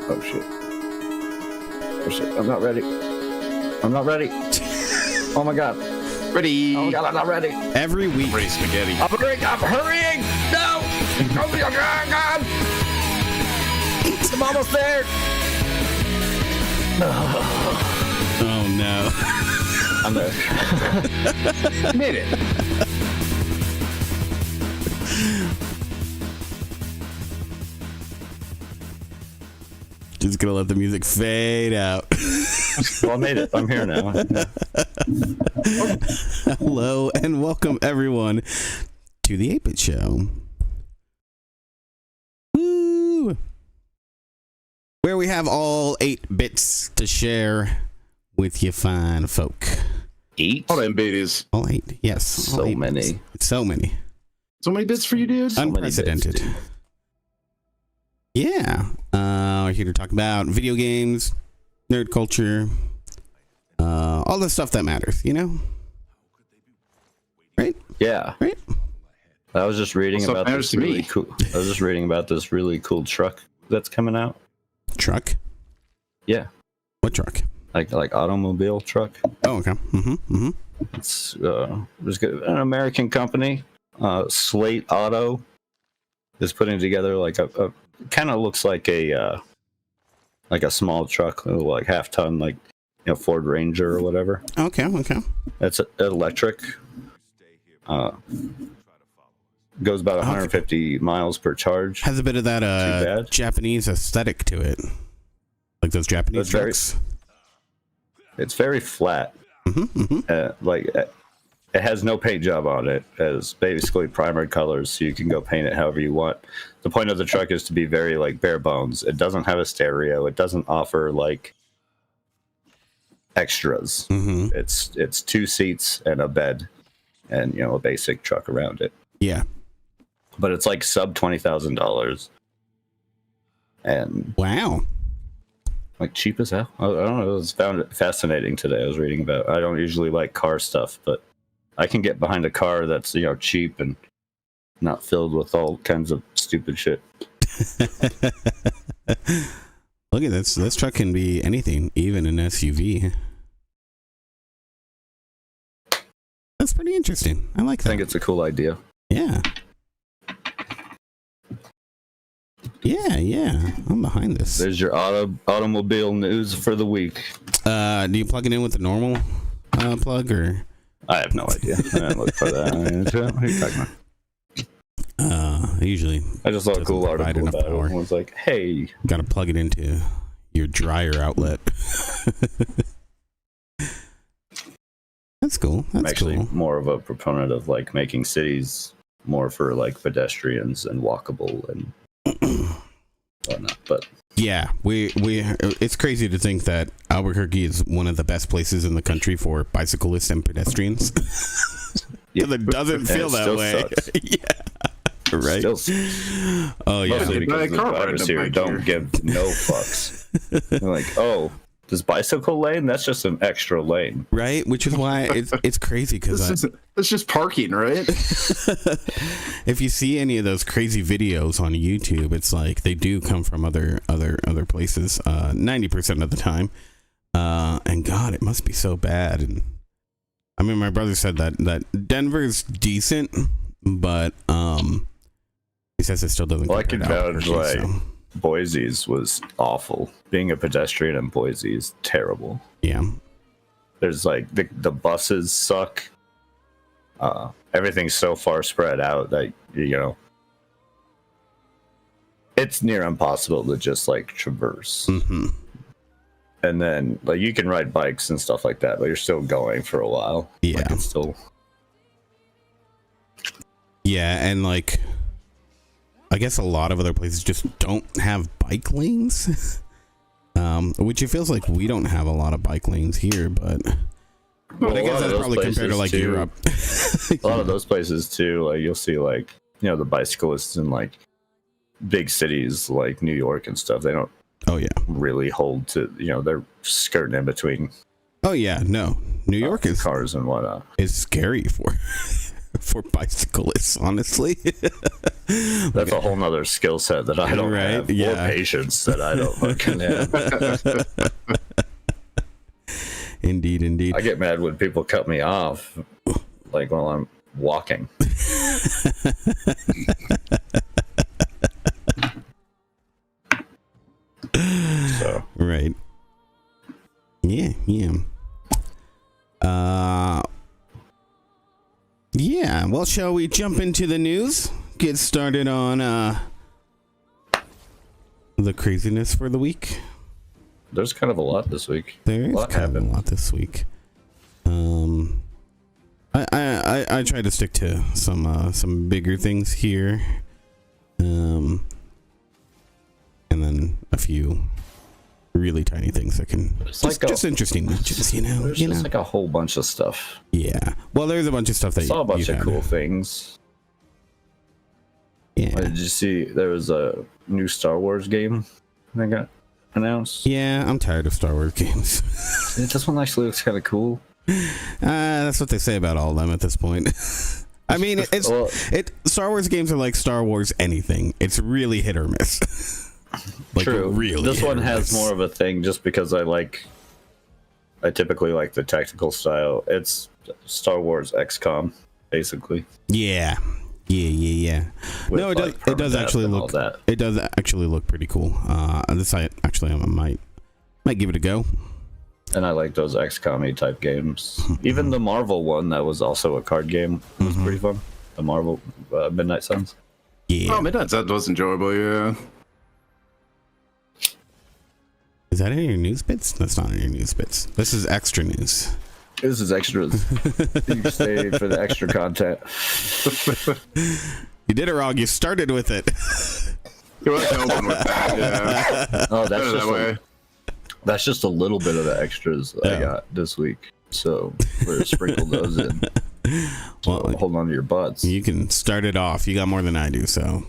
Oh shit. Oh shit. I'm not ready. I'm not ready. Oh my god. Ready. Oh my god, I'm not ready. Every week. Ready, spaghetti. I'm hurrying. No. Oh my god. I'm almost there. Oh no. I'm there. Made it. Just gonna let the music fade out. Well, I made it. I'm here now. Hello and welcome everyone to the 8-Bit Show. Woo! Where we have all 8 bits to share with you fine folk. 8? All them bits. All 8, yes. All So 8 many. bits. So many. So many bits for you, dude? Unprecedented. Bits, Yeah. We're here to talk about video games, nerd culture, all the stuff that matters, you know? Right? Yeah. Right? I was just reading about this really cool. I was just reading about this really cool truck that's coming out. Truck? Yeah. What truck? Like automobile truck. Oh, okay. It's there's an American company, Slate Auto, is putting together like a kind of looks like a small truck, like half ton, like Ford Ranger or whatever. Okay. It's electric. Goes about 150 miles per charge. Has a bit of that Japanese aesthetic to it, like those Japanese trucks. It's very flat. It has no paint job on it. It has basically primer colors, so you can go paint it however you want. The point of the truck is to be very like bare bones. It doesn't have a stereo. It doesn't offer like extras. It's 2 seats and a bed, and a basic truck around it. Yeah, but it's like sub $20,000. And wow, like cheap as hell. I don't know. I found it fascinating today. I was reading about. I don't usually like car stuff, but I can get behind a car that's cheap and not filled with all kinds of stupid shit. Look at this. This truck can be anything, even an SUV. That's pretty interesting. I like that. I think it's a cool idea. Yeah. I'm behind this. There's your automobile news for the week. Do you plug it in with the normal plug or? I have no idea. I didn't look for that. What are you talking about? Usually. I just saw a cool article about it. It was like, hey. Got to plug it into your dryer outlet. That's cool. I'm actually more of a proponent of like making cities more for like pedestrians and walkable and whatnot. But yeah, we it's crazy to think that Albuquerque is one of the best places in the country for bicyclists and pedestrians. Yeah, it doesn't feel that way. Yeah, right. Oh yeah, mostly because the drivers here don't give no fucks. They're like, oh, this bicycle lane, that's just an extra lane, right? Which is why it's crazy because it's just parking, right? If you see any of those crazy videos on YouTube, it's like they do come from other places 90% of the time, and God, it must be so bad. And I mean, my brother said that Denver's decent, but he says it still doesn't. Well, I can vouch Boise's was awful. Being a pedestrian in Boise is terrible. Yeah. There's like the buses suck. Everything's so far spread out that it's near impossible to just like traverse. And then like you can ride bikes and stuff like that, but you're still going for a while. Yeah. Like, it's still. Yeah, and like I guess a lot of other places just don't have bike lanes, which it feels like we don't have a lot of bike lanes here, but I guess that's probably compared to like Europe. A lot of those places too, like you'll see like the bicyclists in like big cities like New York and stuff. They don't really hold to they're skirting in between. Oh yeah, no, New York is cars and whatnot. It's scary for bicyclists, honestly. That's a whole nother skill set that I don't have. Or patience that I don't fucking have. Indeed. I get mad when people cut me off, like while I'm walking. So. Right. Yeah. Yeah, well, shall we jump into the news? Get started on the craziness for the week? There's kind of a lot this week. There is kind of a lot this week. I try to stick to some bigger things here. And then a few really tiny things that can just interesting matches, you know. There's just like a whole bunch of stuff. Yeah. Well, there's a bunch of stuff that I saw a bunch of cool things. Yeah. Did you see there was a new Star Wars game that got announced? Yeah, I'm tired of Star Wars games. This one actually looks kind of cool. That's what they say about all of them at this point. I mean, Star Wars games are like Star Wars anything. It's really hit or miss. Like, true. Really, this one has more of a thing just because I typically like the tactical style. It's Star Wars XCOM, basically. Yeah. No, it does actually look. It does actually look pretty cool. This I might give it a go. And I like those XCOM-y type games. Even the Marvel one that was also a card game was pretty fun. The Marvel Midnight Suns. Yeah. Oh, Midnight Suns was enjoyable. Yeah. Is that in your news bits? That's not in your news bits. This is extra news. This is extras. You stay for the extra content. You did it wrong. You started with it. You weren't helping with that. Yeah. Oh, that's just a little bit of the extras I got this week. So we're sprinkle those in. So well, hold on to your butts. You can start it off. You got more than I do, so.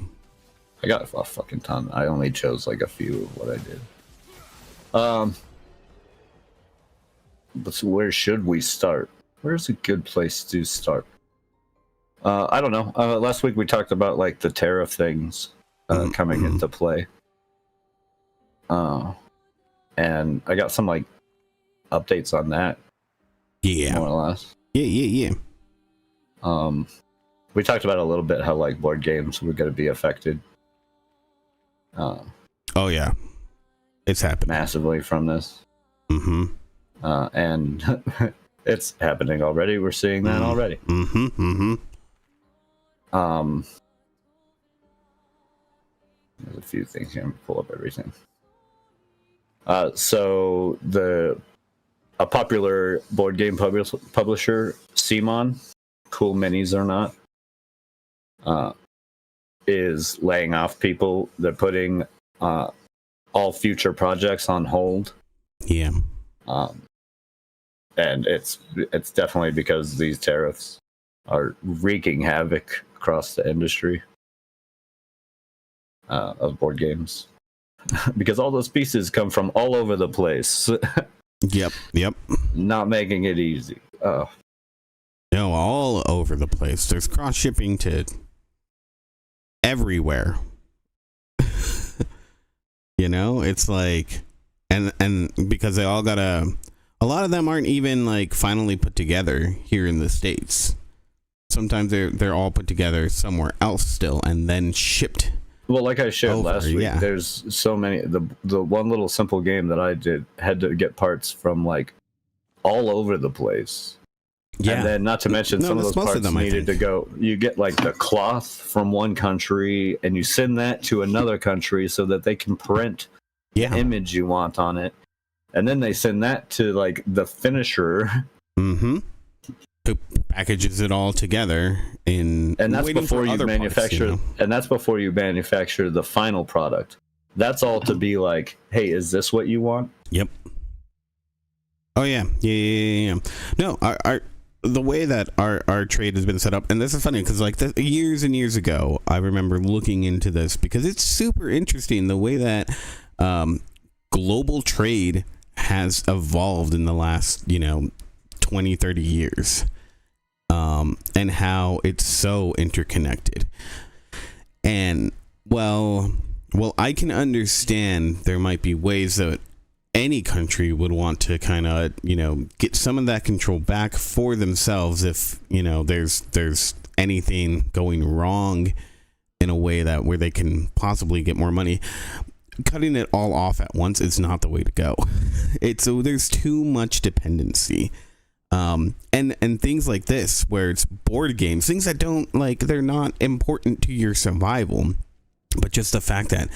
I got a fucking ton. I only chose like a few of what I did. But so where should we start? Where's a good place to start? I don't know. Last week we talked about like the tariff things coming into play. And I got some like updates on that. Yeah. More or less. Yeah. We talked about a little bit how like board games were going to be affected. Oh yeah. It's happening massively from this. And it's happening already. We're seeing that already. There's a few things here. I'm gonna pull up everything. So a popular board game publisher, CMON, Cool Minis or Not, is laying off people. They're putting all future projects on hold. Yeah. And it's definitely because these tariffs are wreaking havoc across the industry of board games. Because all those pieces come from all over the place. Yep. Not making it easy. No, all over the place. There's cross shipping to everywhere. You know, it's like, and because they all a lot of them aren't even like finally put together here in the States. Sometimes they're all put together somewhere else still and then shipped. Well, like I shared last week, yeah. There's so many. The one little simple game that I did had to get parts from like all over the place. Yeah. And then not to mention some of those parts needed to go. You get like the cloth from one country and you send that to another country so that they can print the image you want on it. And then they send that to like the finisher. Who packages it all together and that's before you manufacture parts, you know? And that's before you manufacture the final product. That's all to be like, hey, is this what you want? Yep. Oh yeah. No, the way that our trade has been set up, and this is funny because like years and years ago, I remember looking into this because it's super interesting the way that global trade has evolved in the last 20, 30 years, and how it's so interconnected. And Well, I can understand there might be ways that any country would want to kind of, get some of that control back for themselves if, there's anything going wrong in a way that where they can possibly get more money. Cutting it all off at once is not the way to go. There's too much dependency. And things like this, where it's board games, things that they're not important to your survival, but just the fact that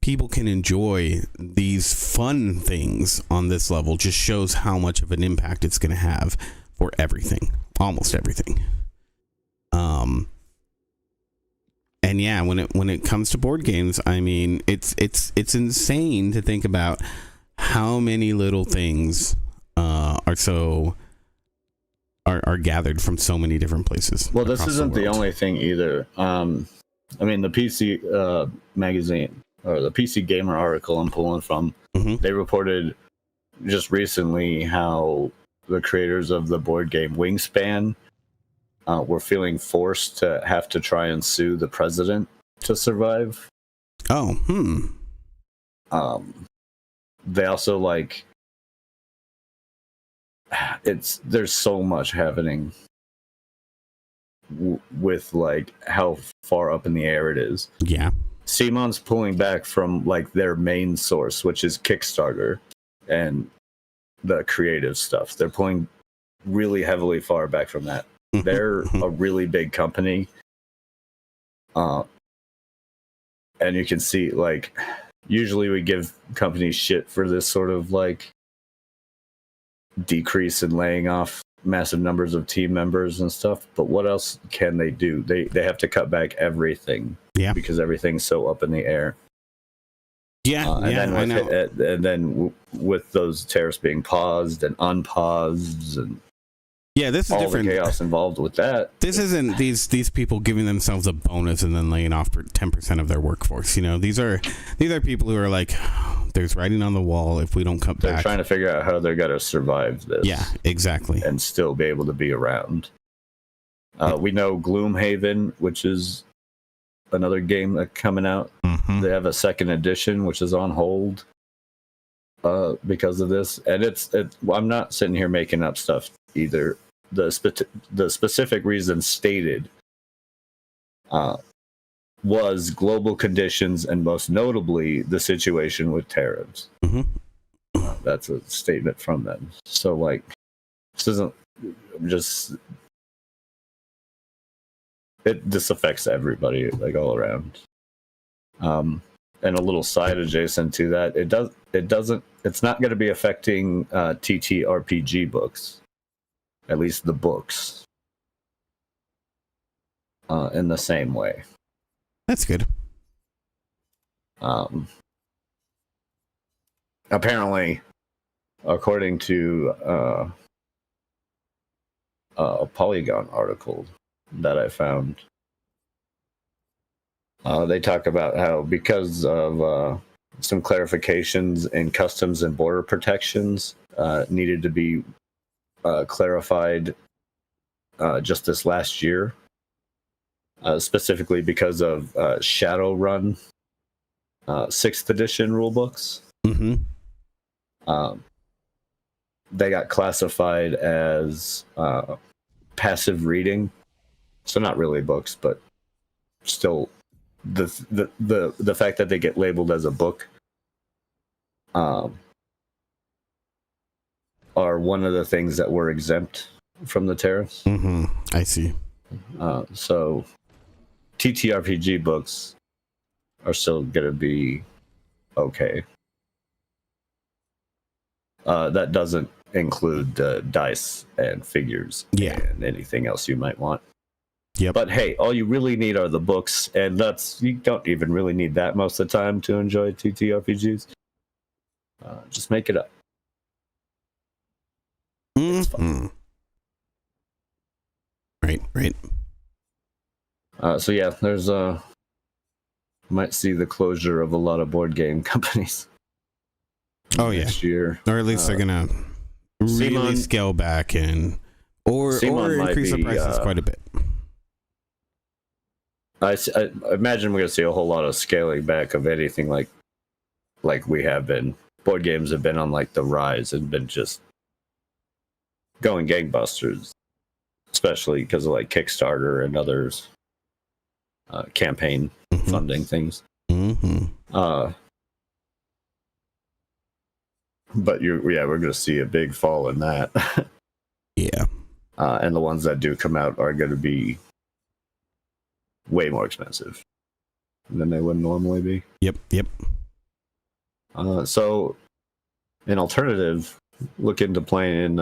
people can enjoy these fun things on this level just shows how much of an impact it's going to have for everything, almost everything. And yeah, when it comes to board games, I mean, it's insane to think about how many little things are gathered from so many different places. Well, this isn't the only thing either. I mean, the PC magazine or the PC Gamer article I'm pulling from, they reported just recently how the creators of the board game Wingspan were feeling forced to have to try and sue the president to survive. Oh, They also there's so much happening with how far up in the air it is. Yeah. CMON's pulling back from their main source, which is Kickstarter and the creative stuff. They're pulling really heavily far back from that. They're a really big company. And you can see usually we give companies shit for this sort of decrease in laying off massive numbers of team members and stuff, but what else can they do? They have to cut back everything, because everything's so up in the air. And then with those tariffs being paused and unpaused, and this is all different. The chaos involved with that. This isn't these people giving themselves a bonus and then laying off 10% of their workforce. These are people who are there's writing on the wall if we don't cut back. They're trying to figure out how they're going to survive this. Yeah, exactly. And still be able to be around. We know Gloomhaven, which is another game that's coming out. They have a second edition, which is on hold because of this. And I'm not sitting here making up stuff either. The specific reason stated was global conditions, and most notably the situation with tariffs. That's a statement from them. So this isn't just this affects everybody all around. And a little side adjacent to that, it's not going to be affecting TTRPG books, at least the books, in the same way. That's good. Apparently, according to a Polygon article that I found, they talk about how because of some clarifications in customs and border protections needed to be clarified just this last year, specifically because of Shadowrun 6th edition rulebooks. They got classified as passive reading, so not really books, but still the fact that they get labeled as a book are one of the things that were exempt from the tariffs. I see. So TTRPG books are still going to be okay. That doesn't include dice and figures and anything else you might want. But hey, all you really need are the books, and you don't even really need that most of the time to enjoy TTRPGs. Just make it up. It's fun. Right. So yeah, there's might see the closure of a lot of board game companies. Next year, or at least they're gonna really scale back or increase the prices quite a bit. I imagine we're gonna see a whole lot of scaling back of anything like we have been. Board games have been on like the rise and been just going gangbusters, especially because of like Kickstarter and others campaign funding things. But we're gonna see a big fall in that. Yeah. And the ones that do come out are gonna be way more expensive than they would normally be. Yep. So, an alternative, look into playing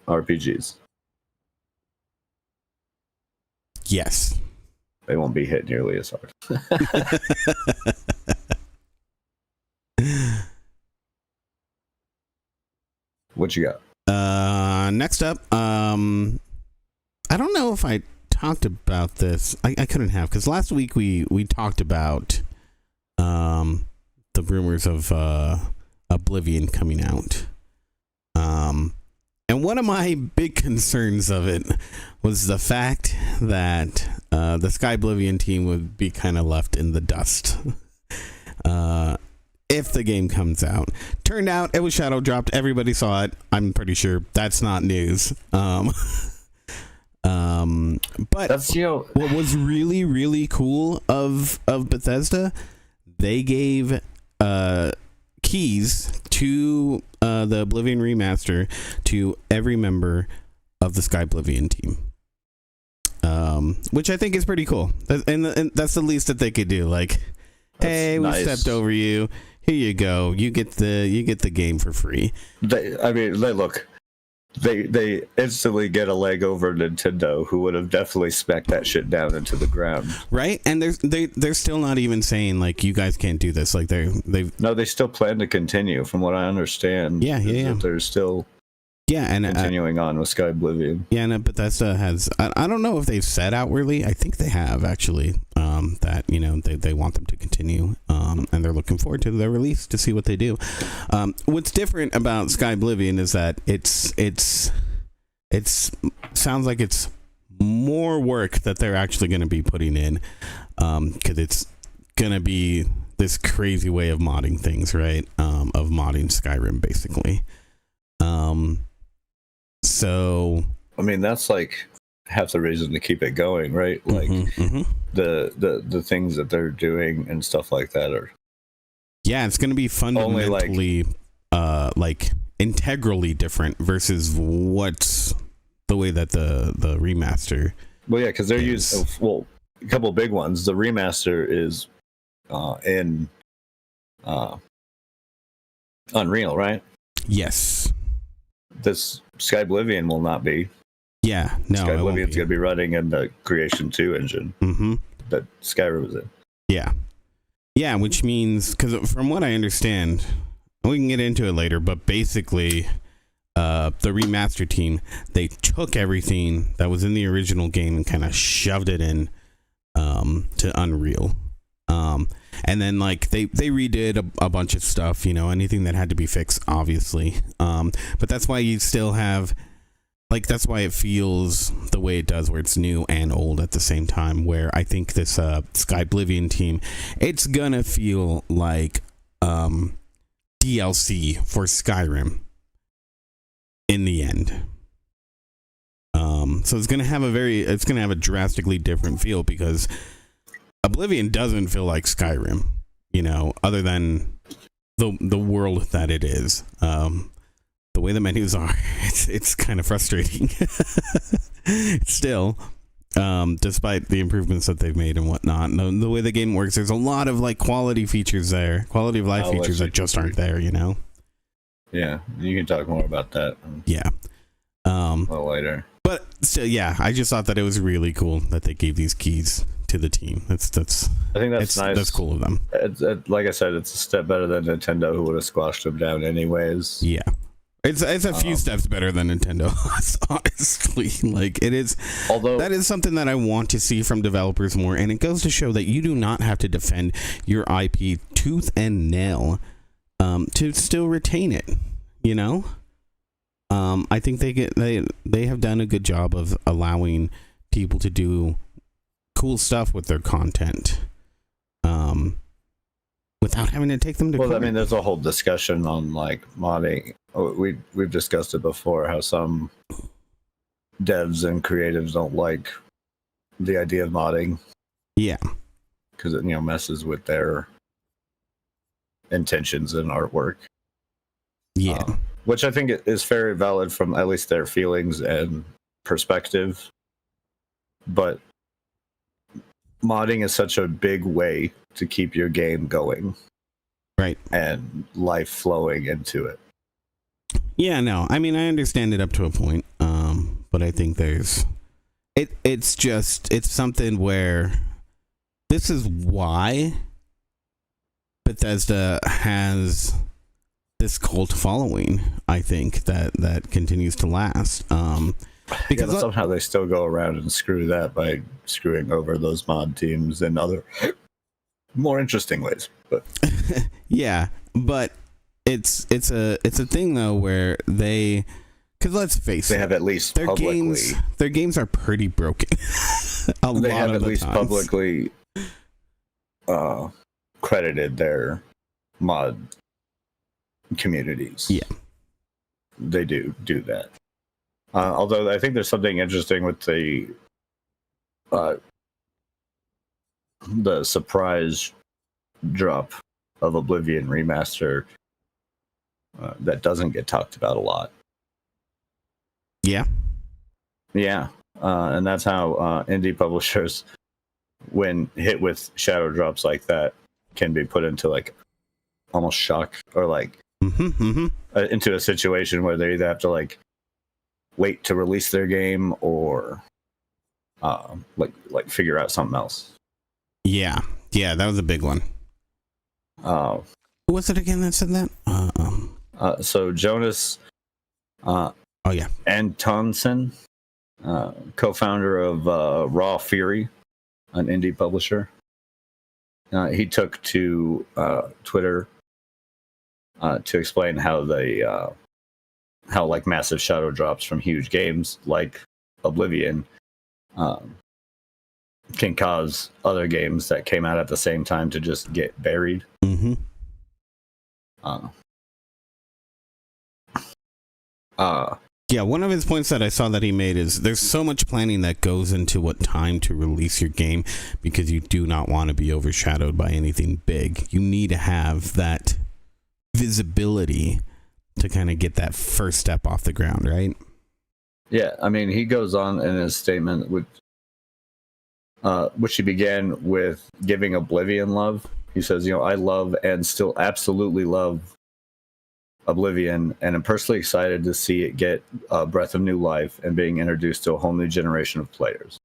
RPGs. Yes. They won't be hit nearly as hard. What you got? Next up, I don't know if I talked about this. I couldn't have, because last week we talked about the rumors of Oblivion coming out. And one of my big concerns of it was the fact that the Skyblivion team would be kind of left in the dust if the game comes out. Turned out it was shadow dropped. Everybody saw it. I'm pretty sure that's not news. But That's, what was really, really cool of Bethesda, they gave keys to the Oblivion remaster to every member of the Skyblivion team, which I think is pretty cool. And that's the least that they could do. Like, hey, we stepped over you. Here you go. You get the game for free. They instantly get a leg over Nintendo, who would have definitely smacked that shit down into the ground. Right? And they're still not even saying like, you guys can't do this. Like they still plan to continue, from what I understand. Yeah. They're still continuing on with Skyblivion. Yeah, and Bethesda has. I don't know if they've said outwardly. I think they have actually. That they want them to continue. And they're looking forward to their release to see what they do. What's different about Skyblivion is that it's sounds like it's more work that they're actually going to be putting in, because it's going to be this crazy way of modding things, right? Of modding Skyrim, basically. So I mean, that's like half the reason to keep it going, right? Like the things that they're doing and stuff like that are. Yeah, it's going to be fundamentally like integrally different versus what's the way that the remaster. Well, yeah, because they're using a couple of big ones. The remaster is in Unreal, right? Yes. This Skyblivion will not be. Yeah, no. Skyblivion's going to be running in the Creation 2 engine that Skyrim was in. Yeah. Yeah, which means, because from what I understand, we can get into it later, but basically, the remaster team, they took everything that was in the original game and kind of shoved it in to Unreal. And then like they redid a bunch of stuff, anything that had to be fixed, obviously. But that's why you still have, like, that's why it feels the way it does, where it's new and old at the same time, where I think this Skyblivion team, it's gonna feel like DLC for Skyrim in the end. So it's gonna have a drastically different feel, because Oblivion doesn't feel like Skyrim, other than the world that it is. The way the menus are, it's kind of frustrating. Still, despite the improvements that they've made and whatnot, the way the game works, there's a lot of like quality features there, quality of life features that just aren't there. Yeah, you can talk more about that. Yeah. A little later. But still, yeah, I just thought that it was really cool that they gave these keys to the team. I think that's nice. That's cool of them. Like I said, it's a step better than Nintendo, who would have squashed them down anyways. Yeah. It's a few steps better than Nintendo, honestly. Like, it is. Although that is something that I want to see from developers more, and it goes to show that you do not have to defend your IP tooth and nail to still retain it. I think they have done a good job of allowing people to do cool stuff with their content, without having to take them to court. I mean, there's a whole discussion on like modding. We've discussed it before, how some devs and creatives don't like the idea of modding. Yeah, because it messes with their intentions and artwork. Yeah, which I think is very valid from at least their feelings and perspective. But modding is such a big way to keep your game going, right, and life flowing into it. Yeah, no, I mean, I understand it up to a point, but I think there's it's something where this is why Bethesda has this cult following. I think that continues to last. Because somehow they still go around and screw that by screwing over those mod teams in other more interesting ways. But yeah, but it's a thing though where they, because let's face it, they have at least their games are pretty broken. They have at least publicly credited their mod communities. Yeah, they do that. Although I think there's something interesting with the surprise drop of Oblivion Remaster that doesn't get talked about a lot. Yeah. And that's how indie publishers, when hit with shadow drops like that, can be put into like almost shock, or like into a situation where they either have to like wait to release their game or like figure out something else. Yeah, that was a big one. Who was it again that said that? So Jonas Antonsen, co-founder of Raw Fury, an indie publisher. He took to Twitter to explain how like massive shadow drops from huge games like Oblivion can cause other games that came out at the same time to just get buried. Yeah, one of his points that I saw that he made is there's so much planning that goes into what time to release your game, because you do not want to be overshadowed by anything big. You need to have that visibility to kind of get that first step off the ground, right? Yeah, I mean, he goes on in his statement, which he began with giving Oblivion love. He says, I love and still absolutely love Oblivion, and I'm personally excited to see it get a breath of new life and being introduced to a whole new generation of players.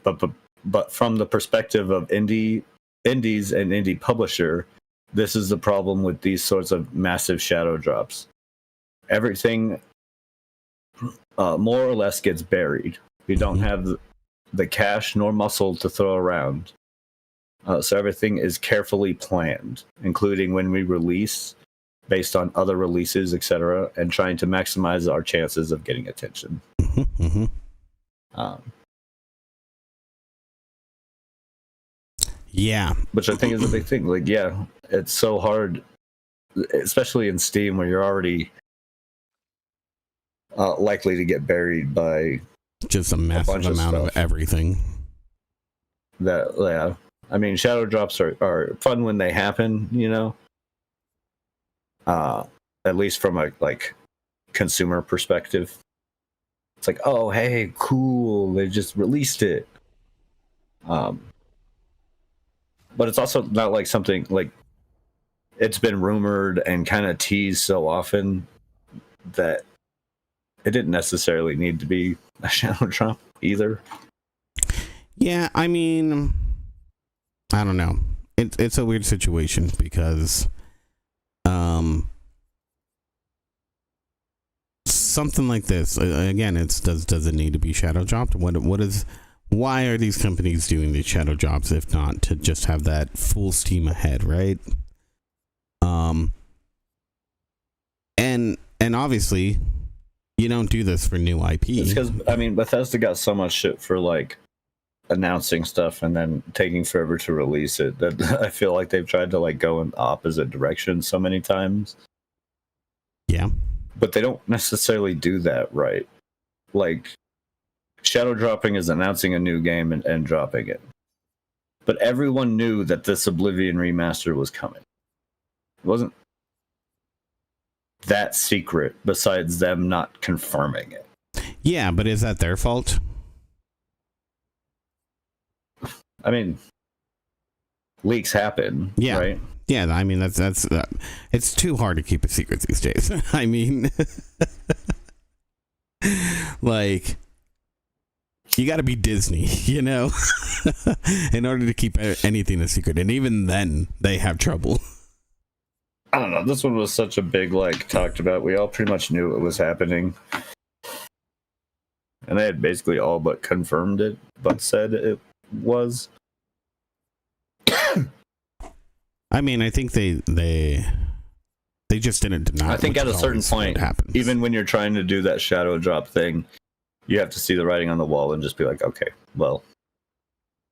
But from the perspective of indies and indie publisher, this is the problem with these sorts of massive shadow drops. Everything more or less gets buried. We don't have the cash nor muscle to throw around. So everything is carefully planned, including when we release, based on other releases, etc., and trying to maximize our chances of getting attention. Yeah, which I think is a big thing. Like, yeah, it's so hard, especially in Steam, where you're already likely to get buried by just a massive amount of everything. Yeah, I mean, shadow drops are fun when they happen, at least from a like consumer perspective. It's like, oh, hey, cool, they just released it. But it's also not like something like it's been rumored and kind of teased so often that it didn't necessarily need to be a shadow drop either. Yeah, I mean, I don't know. It's a weird situation because something like this, again, does it need to be shadow dropped? Why are these companies doing these shadow drops if not to just have that full steam ahead, right? And obviously you don't do this for new IP. It's because, I mean, Bethesda got so much shit for like announcing stuff and then taking forever to release it. That I feel like they've tried to like go in the opposite direction so many times. Yeah. But they don't necessarily do that right. Like, shadow dropping is announcing a new game and dropping it. But everyone knew that this Oblivion remaster was coming. It wasn't that secret besides them not confirming it. Yeah, but is that their fault? I mean, leaks happen, yeah. right? Yeah, I mean, that's it's too hard to keep a secret these days. I mean, like, you got to be Disney, you know, in order to keep anything a secret. And even then, they have trouble. I don't know. This one was such a big, like, talked about. We all pretty much knew it was happening. And they had basically all but confirmed it, but said it was. I mean, I think they just didn't deny. I think at a certain point, even when you're trying to do that shadow drop thing, you have to see the writing on the wall and just be like, okay, well,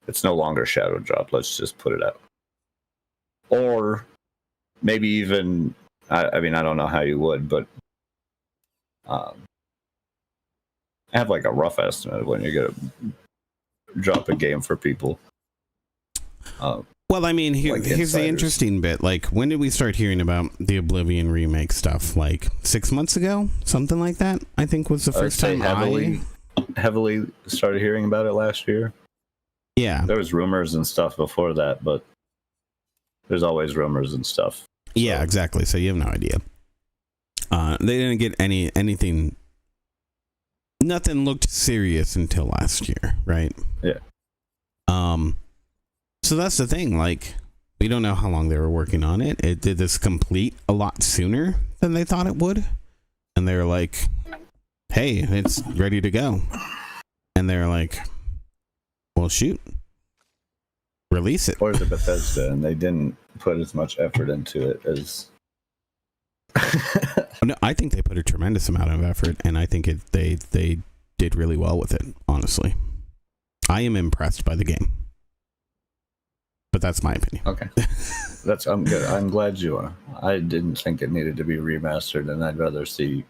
it's no longer shadow drop. Let's just put it out. Or maybe even, I mean, I don't know how you would, but have like a rough estimate of when you're going to drop a game for people. Well, I mean, like here's the interesting bit. Like, when did we start hearing about the remake stuff? Like 6 months ago? Something like that, I think was the first time heavily started hearing about it last year. Yeah. There was rumors and stuff before that, but there's always rumors and stuff. So. Yeah, exactly. So you have no idea. They didn't get anything. Nothing looked serious until last year, right? Yeah. So that's the thing. Like, we don't know how long they were working on it. It did this complete a lot sooner than they thought it would, and they're like, "Hey, it's ready to go." And they're like, "Well, shoot, release it." Or is it Bethesda, and they didn't put as much effort into it as. No, I think they put a tremendous amount of effort, and I think they did really well with it. Honestly, I am impressed by the game, but that's my opinion. Okay, I'm good. I'm glad you are. I didn't think it needed to be remastered, and I'd rather see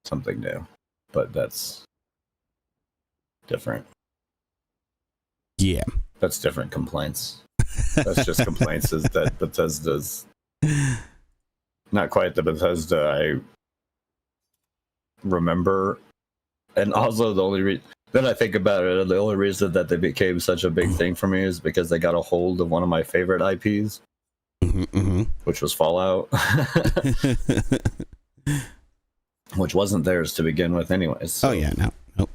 something new. But that's different. Yeah, that's different complaints. That's just complaints is that Bethesda's. Not quite the Bethesda I remember. And also the only reason that I think about it, the only reason that they became such a big thing for me is because they got a hold of one of my favorite IPs, which was Fallout, which wasn't theirs to begin with anyways. So. Oh yeah, nope.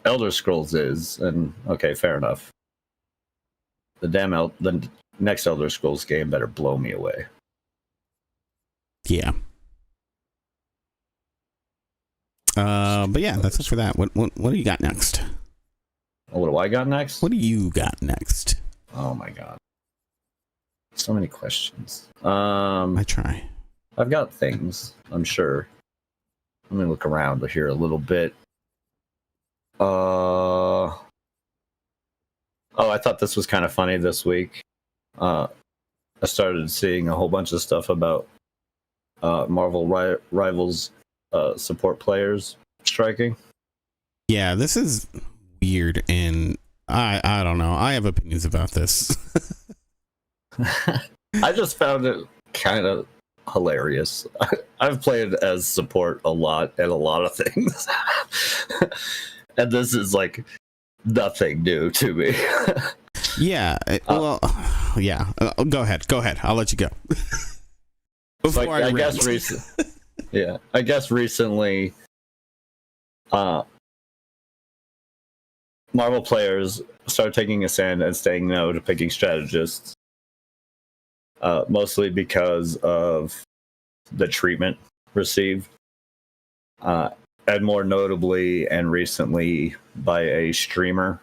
Elder Scrolls is, and okay, fair enough. The next Elder Scrolls game better blow me away. Yeah. But yeah, that's it for that. What do you got next? What do I got next? What do you got next? Oh my god. So many questions. I try. I've got things, I'm sure. Let me look around here a little bit. Oh, I thought this was kind of funny this week. I started seeing a whole bunch of stuff about Marvel Rivals support players striking. Yeah, this is weird, and I don't know. I have opinions about this. I just found it kind of hilarious. I've played as support a lot and a lot of things. And this is like nothing new to me. Yeah, well, yeah. Go ahead. I'll let you go. Before I guess recently, Marvel players started taking a stand and saying no to picking strategists, mostly because of the treatment received, and more notably and recently by a streamer.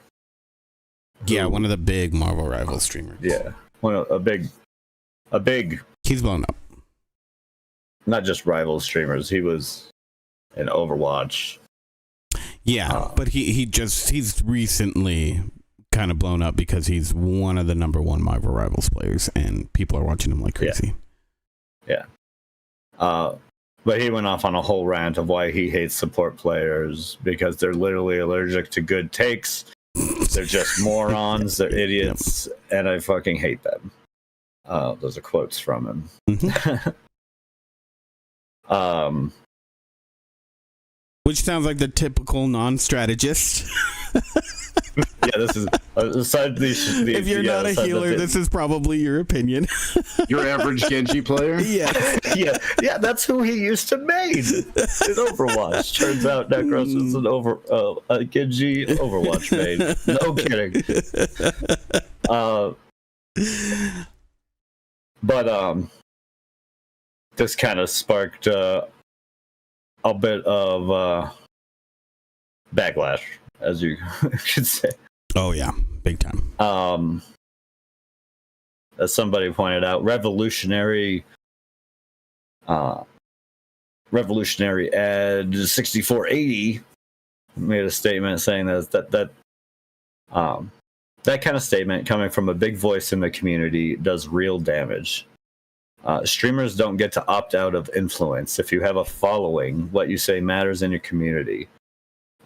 Yeah, one of the big Marvel Rivals streamers. Yeah, a big. He's blown up. Not just Rivals streamers. He was in Overwatch. Yeah, but he's recently kind of blown up because he's one of the number one Marvel Rivals players, and people are watching him like crazy. Yeah. But he went off on a whole rant of why he hates support players because they're literally allergic to good takes. They're just morons. They're idiots, and I fucking hate them. Those are quotes from him. Mm-hmm. Which sounds like the typical non-strategist. Yeah, this is if you're not a healer, this is probably your opinion. Your average Genji player? Yeah, that's who he used to main in Overwatch. Turns out Necros is a Genji Overwatch main. No kidding. But this kind of sparked a bit of backlash, as you could say. Oh yeah, big time. As somebody pointed out, revolutionary ad 6480 made a statement saying that kind of statement coming from a big voice in the community does real damage. Streamers don't get to opt out of influence. If you have a following, what you say matters in your community.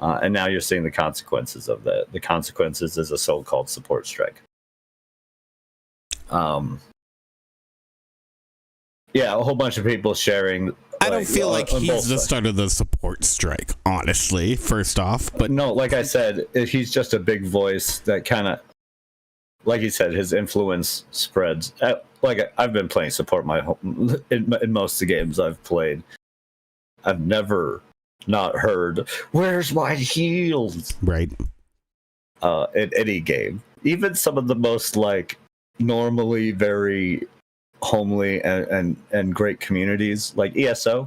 And now you're seeing the consequences of that. The consequences is a so-called support strike. Yeah, a whole bunch of people sharing. I don't feel like he's the start of the support strike, honestly, first off. But no, like I said, he's just a big voice that kind of, like he said, his influence spreads. Like I've been playing support in most of the games I've played. I've never not heard, "Where's my heals?" Right. In any game, even some of the most like normally very homely and great communities like ESO.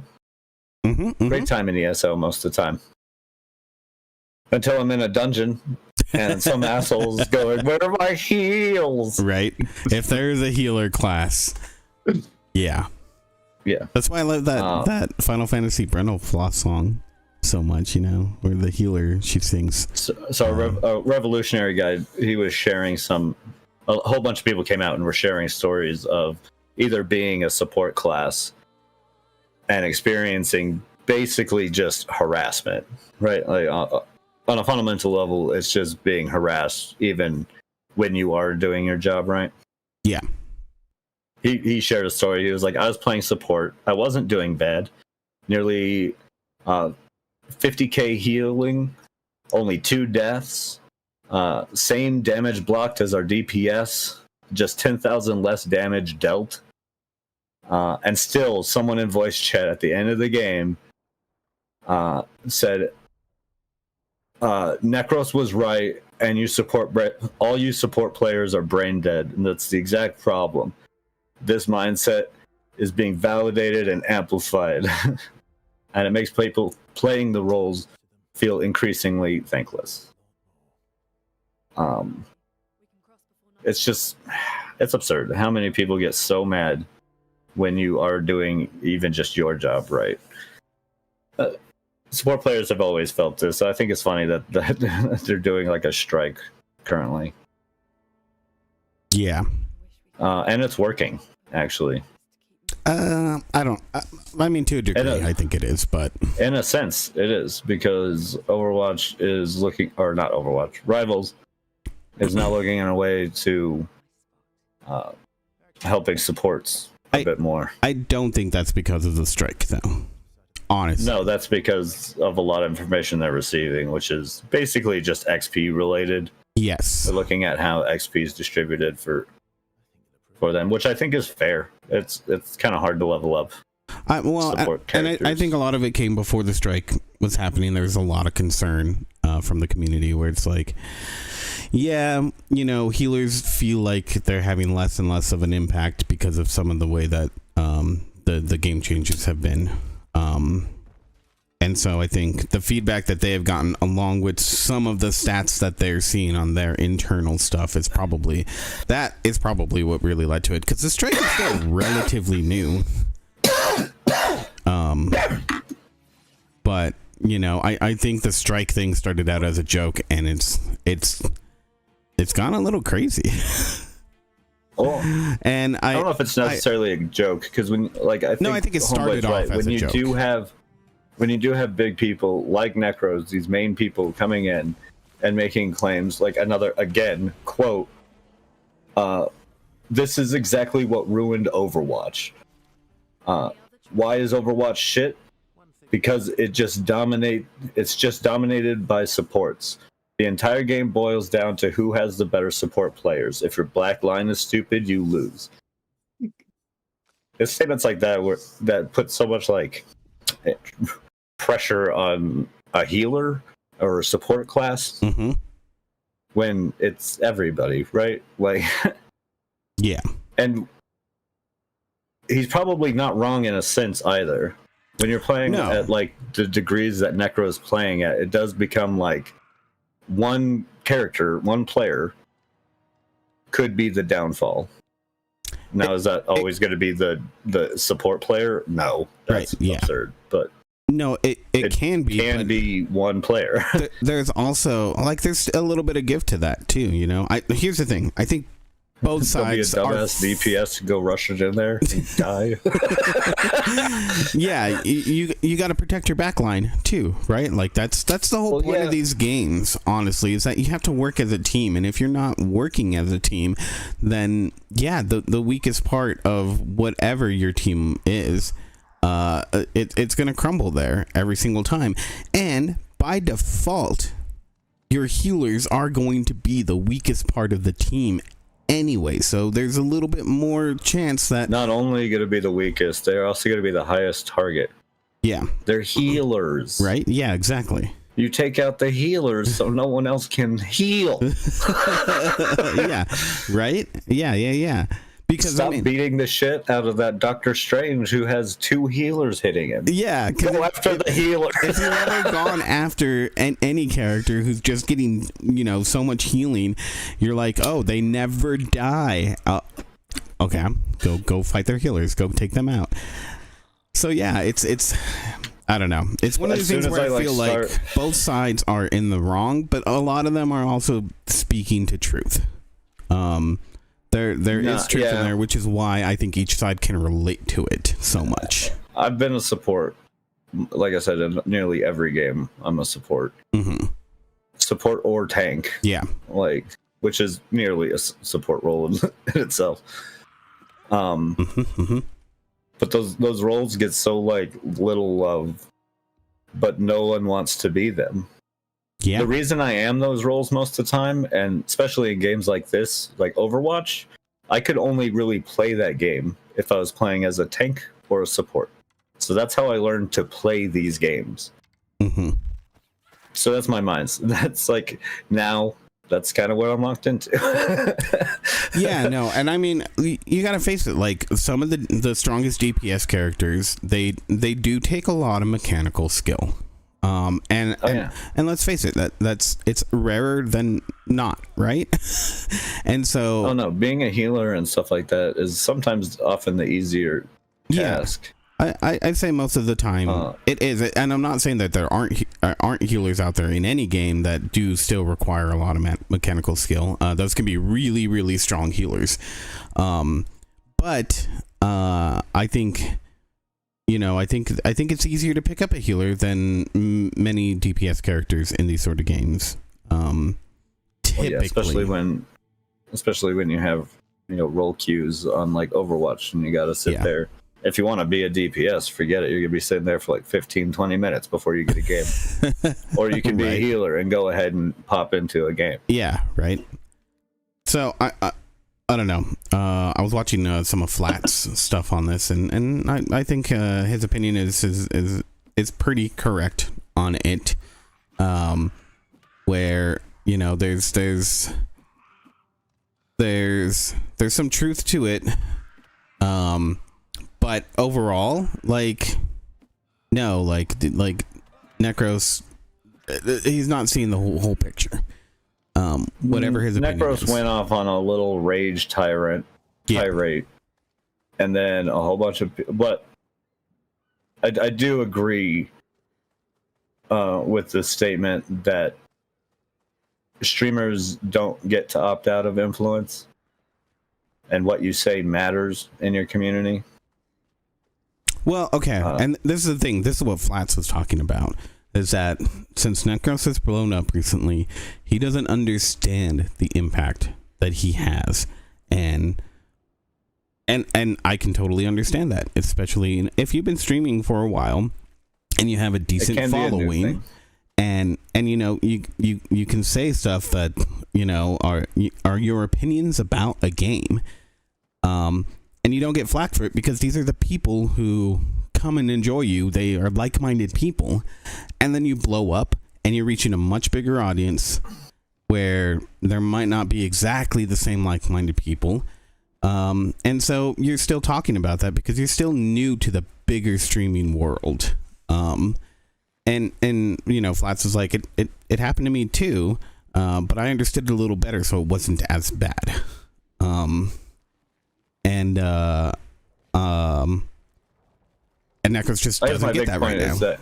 Great time in ESO most of the time. Until I'm in a dungeon and some assholes going, "Where are my heals?" Right. If there's a healer class, yeah. That's why I love that Final Fantasy Brendel Floss song so much. You know, where the healer she sings. So a revolutionary guy, he was sharing a whole bunch of people came out and were sharing stories of either being a support class and experiencing basically just harassment, right? Like on a fundamental level, it's just being harassed even when you are doing your job, right? Yeah. He shared a story. He was like, I was playing support. I wasn't doing bad. Nearly 50k healing, only 2 deaths. Same damage blocked as our DPS, just 10,000 less damage dealt. And still, someone in voice chat at the end of the game said, Necros was right, and all you support players are brain dead, and that's the exact problem. This mindset is being validated and amplified, and it makes people playing the roles feel increasingly thankless. It's absurd how many people get so mad when you are doing even just your job right. Support players have always felt this. So I think it's funny that they're doing like a strike currently. Yeah. And it's working, actually. I mean, to a degree, I think it is, but in a sense, it is, because Overwatch is Rivals is now looking in a way to helping supports a bit more. I don't think that's because of the strike, though. Honestly. No, that's because of a lot of information they're receiving, which is basically just XP related. Yes. They're looking at how XP is distributed for them, which I think is fair. It's kind of hard to level up. I think a lot of it came before the strike was happening. There was a lot of concern from the community where it's like, yeah, you know, healers feel like they're having less and less of an impact because of some of the way that the game changes have been. And so I think the feedback that they have gotten, along with some of the stats that they're seeing on their internal stuff, is probably what really led to it. Because the strike is still relatively new. But you know, I think the strike thing started out as a joke, and it's gone a little crazy. Oh, and I don't know if it's necessarily a joke, because when I think it started off as when a you joke. When you do have big people like Necros, these main people coming in and making claims like again, quote, this is exactly what ruined Overwatch. Why is Overwatch shit? Because it's just dominated by supports. The entire game boils down to who has the better support players. If your black line is stupid, you lose. It's statements like that that put so much pressure on a healer or a support class when it's everybody, right? Yeah. And he's probably not wrong in a sense either. When you're playing at the degrees that Necro is playing at, it does become one player could be the downfall. Now, is that always going to be the support player? No, that's absurd. But no, it can be. Can be one player. There's also there's a little bit of give to that too. You know, here's the thing. I think both sides be a dumbass DPS to go rush it in there and die. Yeah, you got to protect your backline too, right? That's the whole point of these games. Honestly, is that you have to work as a team, and if you're not working as a team, then the weakest part of whatever your team is, it's gonna crumble there every single time, and by default, your healers are going to be the weakest part of the team anyway, so there's a little bit more chance that not only going to be the weakest, they're also going to be the highest target. Yeah, they're healers, right? Yeah, exactly. You take out the healers so no one else can heal. Yeah, right? Yeah. Because stop beating the shit out of that Doctor Strange who has 2 healers hitting him. Yeah, go after the healer. If you've ever gone after any character who's just getting, so much healing, you're like, oh, they never die. Okay, go fight their healers. Go take them out. So yeah, it's I don't know. It's one of those things where I feel like both sides are in the wrong, but a lot of them are also speaking to truth. There is truth in there, which is why I think each side can relate to it so much. I've been a support, like I said, in nearly every game. I'm a support, support or tank. Yeah, which is nearly a support role in itself. But those roles get so little love, but no one wants to be them. Yeah. The reason I am those roles most of the time, and especially in games like this, like Overwatch, I could only really play that game if I was playing as a tank or a support. So that's how I learned to play these games. So that's my mind. That's now that's kind of what I'm locked into. Yeah, no, and I mean, you gotta face it. Some of the strongest DPS characters, they do take a lot of mechanical skill. And let's face it, it's rarer than not, right? And so, oh no, being a healer and stuff like that is sometimes often the easier task. I'd say most of the time it is, and I'm not saying that there aren't healers out there in any game that do still require a lot of mechanical skill. Those can be really, really strong healers, but I think. I think it's easier to pick up a healer than many DPS characters in these sort of games. Typically, especially when you have role queues on Overwatch, and you got to sit there. If you want to be a DPS, forget it. You're gonna be sitting there for 15-20 minutes before you get a game, or you can be a healer and go ahead and pop into a game. Yeah, right. So I don't know. I was watching some of Flat's stuff on this, and I think his opinion is pretty correct on it. Where there's some truth to it. But overall, Necros, he's not seeing the whole picture. Whatever his opinion Necros is. went off on a little rage tirade, and then a whole bunch of. But I do agree with the statement that streamers don't get to opt out of influence, and what you say matters in your community. Well, okay, and this is the thing. This is what Flats was talking about. Is that since Necros has blown up recently, he doesn't understand the impact that he has, and I can totally understand that, especially if you've been streaming for a while and you have a decent following, and you know you can say stuff that you know are your opinions about a game, and you don't get flack for it because these are the people who come and enjoy you. They are like-minded people, and then you blow up and you're reaching a much bigger audience where there might not be exactly the same like-minded people, and so you're still talking about that because you're still new to the bigger streaming world, and you know, Flats was like, it happened to me too, but I understood it a little better, so it wasn't as bad, and Necros just doesn't get that right now. That,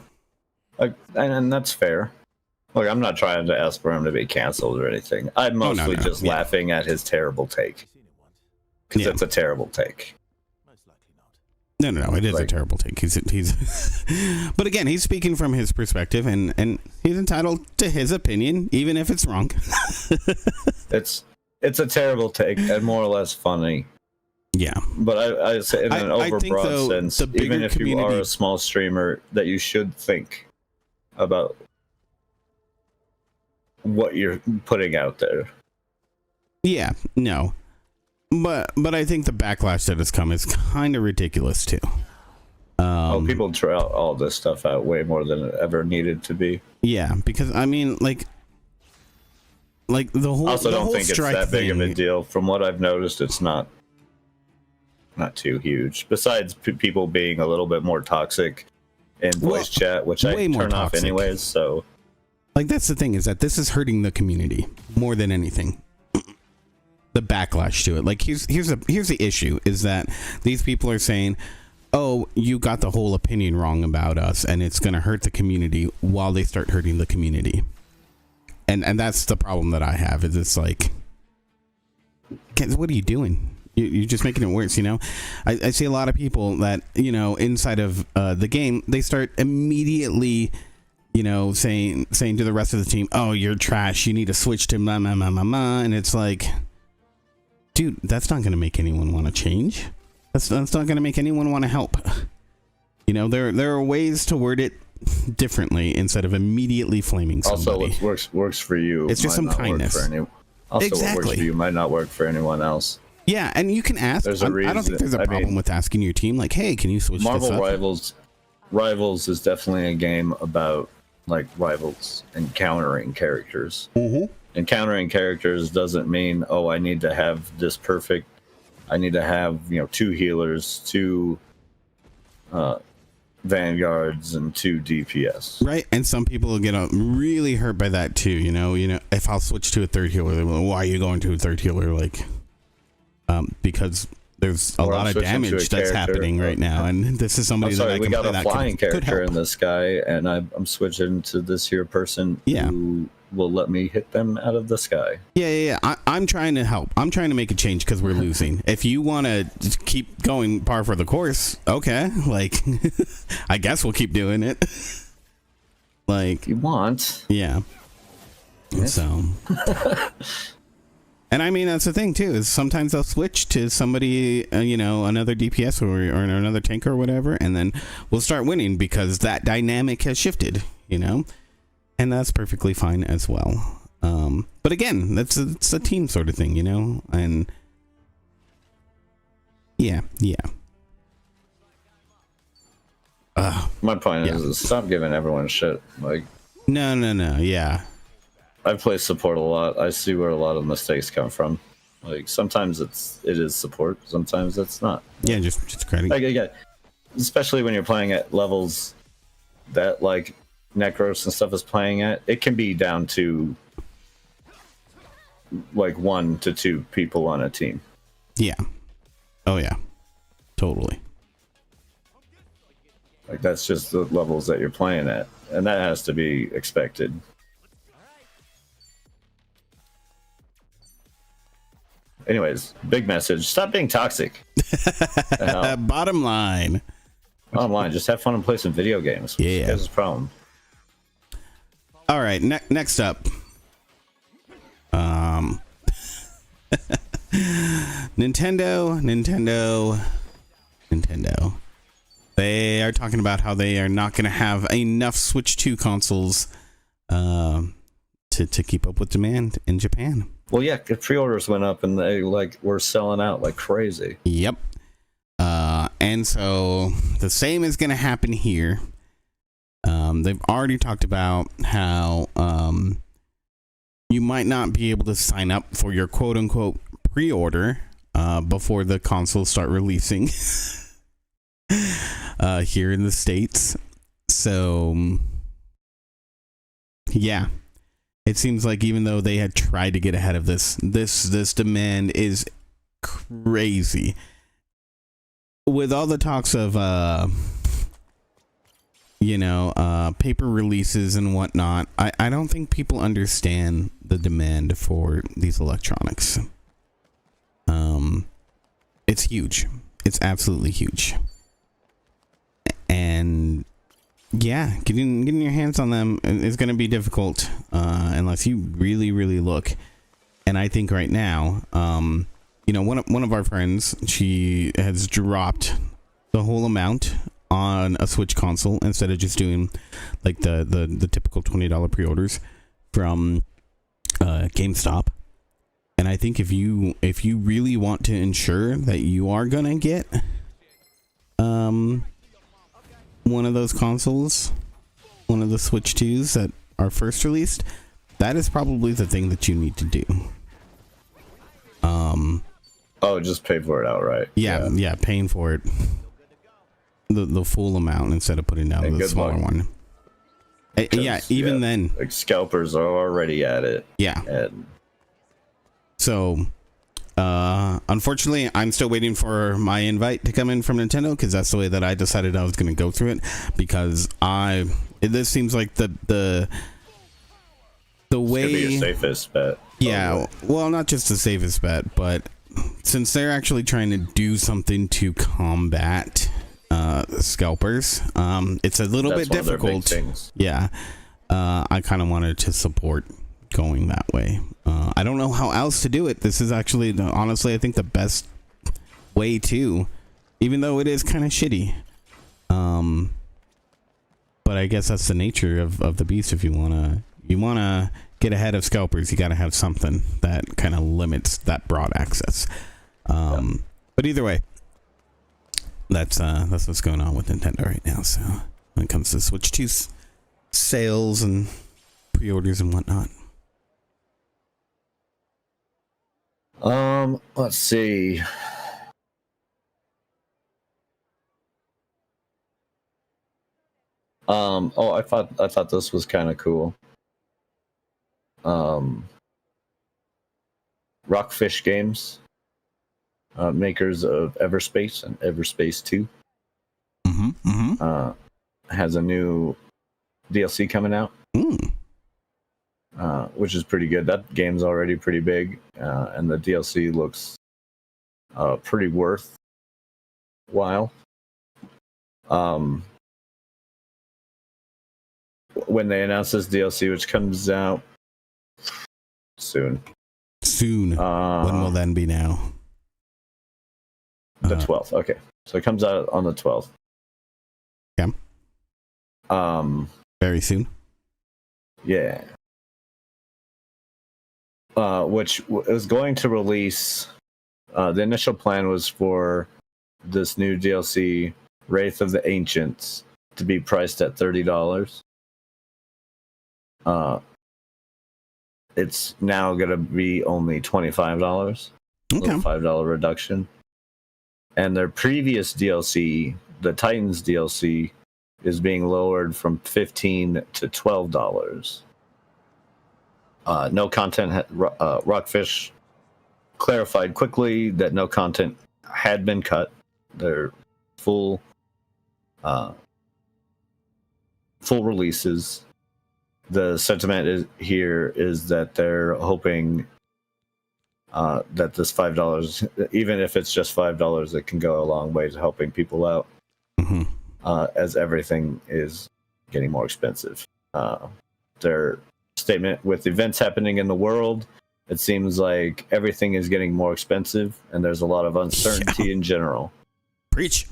and that's fair. Look, I'm not trying to ask for him to be canceled or anything. I'm mostly just laughing at his terrible take. Because it's a terrible take. No, it is a terrible take. He's but again, he's speaking from his perspective, and he's entitled to his opinion, even if it's wrong. It's a terrible take and more or less funny. Yeah, but I say in an overbroad sense, even if you are a small streamer, that you should think about what you're putting out there. Yeah, no, but I think the backlash that has come is kind of ridiculous too. People throw all this stuff out way more than it ever needed to be. Yeah, because I mean, like the whole. Also, don't think it's that big of a thing. deal. From what I've noticed, it's not too huge. Besides people being a little bit more toxic in voice chat, which I turn off anyways. So, like, that's the thing, is that this is hurting the community more than anything. The backlash to it. Like, here's the issue, is that these people are saying, oh, you got the whole opinion wrong about us, and it's going to hurt the community, while they start hurting the community. And that's the problem that I have, is it's like, what are you doing? You're just making it worse, you know? I see a lot of people that, you know, inside of the game, they start immediately, you know, saying to the rest of the team, oh, you're trash, you need to switch to blah, blah, blah, blah, blah. And it's like, dude, that's not going to make anyone want to change. That's not going to make anyone want to help. You know, there are ways to word it differently instead of immediately flaming somebody. Also, what works for you, it's just some kindness. Also, what works for you might not work for anyone else. Yeah, and you can ask. There's a reason. I don't think there's a problem with asking your team, like, hey, can you switch Marvel this up? Rivals is definitely a game about, like, rivals encountering characters. Mm-hmm. Encountering characters doesn't mean, oh, I need to have this perfect. I need to have, you know, 2 healers, 2 vanguards, and 2 DPS. Right, and some people get really hurt by that too. You know, if I'll switch to a 3rd healer, they're like, why are you going to a 3rd healer? Like, because there's a lot of damage that's happening right now, and this is somebody that I can play. We got a flying character in this guy, and I'm switching to this here person who will let me hit them out of the sky. Yeah. I'm trying to help. I'm trying to make a change because we're losing. If you want to keep going par for the course, okay. Like, I guess we'll keep doing it. Like, if you want. Yeah. Yes. So. And I mean, that's the thing too, is sometimes they'll switch to somebody, you know, another DPS or another tank or whatever, and then we'll start winning because that dynamic has shifted, you know, and that's perfectly fine as well. But again, it's a team sort of thing, you know, and yeah. My point is stop giving everyone shit. Like, no, yeah. I play support a lot. I see where a lot of mistakes come from. Like, sometimes it is support, sometimes it's not. Yeah, just credit. Like, again, especially when you're playing at levels that, like, Necros and stuff is playing at, it can be down to like 1 to 2 people on a team. Yeah. Oh yeah. Totally. Like that's just the levels that you're playing at, and that has to be expected. Anyways, big message: stop being toxic. Bottom line. Bottom line, just have fun and play some video games. Yeah, that's the problem. All right, next up, Nintendo. They are talking about how they are not going to have enough Switch 2 consoles to keep up with demand in Japan. Well, yeah, pre-orders went up and they were selling out like crazy. Yep. And so the same is going to happen here. They've already talked about how you might not be able to sign up for your quote-unquote pre-order before the consoles start releasing here in the States. So, yeah. It seems like even though they had tried to get ahead of this demand is crazy. With all the talks of paper releases and whatnot, I don't think people understand the demand for these electronics. It's huge. It's absolutely huge. And yeah, getting your hands on them is going to be difficult unless you really, really look. And I think right now, one of our friends, she has dropped the whole amount on a Switch console instead of just doing like the typical $20 pre-orders from GameStop. And I think if you really want to ensure that you are gonna get one of those consoles, one of the Switch 2s that are first released, that is probably the thing that you need to do. Just pay for it outright. Yeah, paying for it the full amount instead of putting down the smaller one. Yeah, even then, like scalpers are already at it. Yeah. And so, unfortunately, I'm still waiting for my invite to come in from Nintendo because that's the way that I decided I was going to go through it. Because this seems like the way it's gonna be your safest bet. Yeah, well, not just the safest bet, but since they're actually trying to do something to combat scalpers, it's a little bit difficult. Yeah, I kind of wanted to support going that way. I don't know how else to do it. This is actually, honestly, I think the best way to, even though it is kind of shitty. But I guess that's the nature of the beast. If you wanna get ahead of scalpers, you gotta have something that kind of limits that broad access. But either way, that's what's going on with Nintendo right now. So when it comes to Switch 2 sales and pre-orders and whatnot. Let's see. I thought this was kind of cool. Rockfish Games, makers of Everspace and Everspace 2, has a new DLC coming out, which is pretty good. That game's already pretty big, and the DLC looks pretty worthwhile. When they announce this DLC, which comes out soon. When will then be now? The 12th. Okay, so it comes out on the 12th. Yeah. Very soon. Yeah. Which is going to release. The initial plan was for this new DLC, Wraith of the Ancients, to be priced at $30. It's now going to be only $25. Okay. A $5 reduction. And their previous DLC, the Titans DLC, is being lowered from $15 to $12. No content. Rockfish clarified quickly that no content had been cut. Their full full releases. The sentiment here is that they're hoping that this $5, even if it's just $5, it can go a long way to helping people out. Mm-hmm. As everything is getting more expensive. Their statement, with events happening in the world, it seems like everything is getting more expensive, and there's a lot of uncertainty in general. Preach.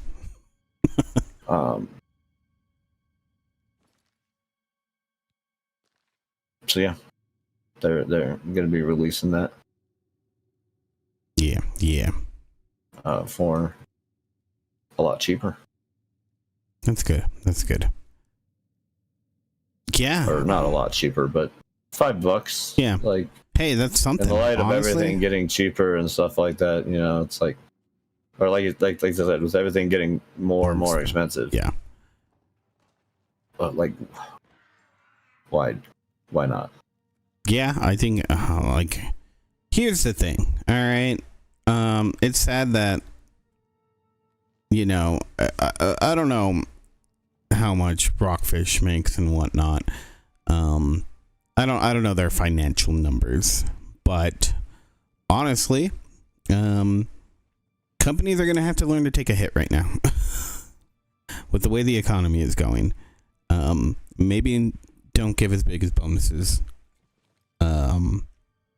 So yeah, they're going to be releasing that. Yeah. For a lot cheaper. That's good. Yeah. Or not a lot cheaper, but $5. Yeah. Like, hey, that's something. in the light of honestly. everything getting cheaper and stuff like that, you know, it's like, or like I said, with everything getting more and more expensive. Yeah. But like, why not? Yeah, I think like, here's the thing. All right, it's sad that, you know, I don't know how much Rockfish makes and whatnot. I don't know their financial numbers, but honestly, companies are gonna have to learn to take a hit right now with the way the economy is going. Maybe don't give as big as bonuses.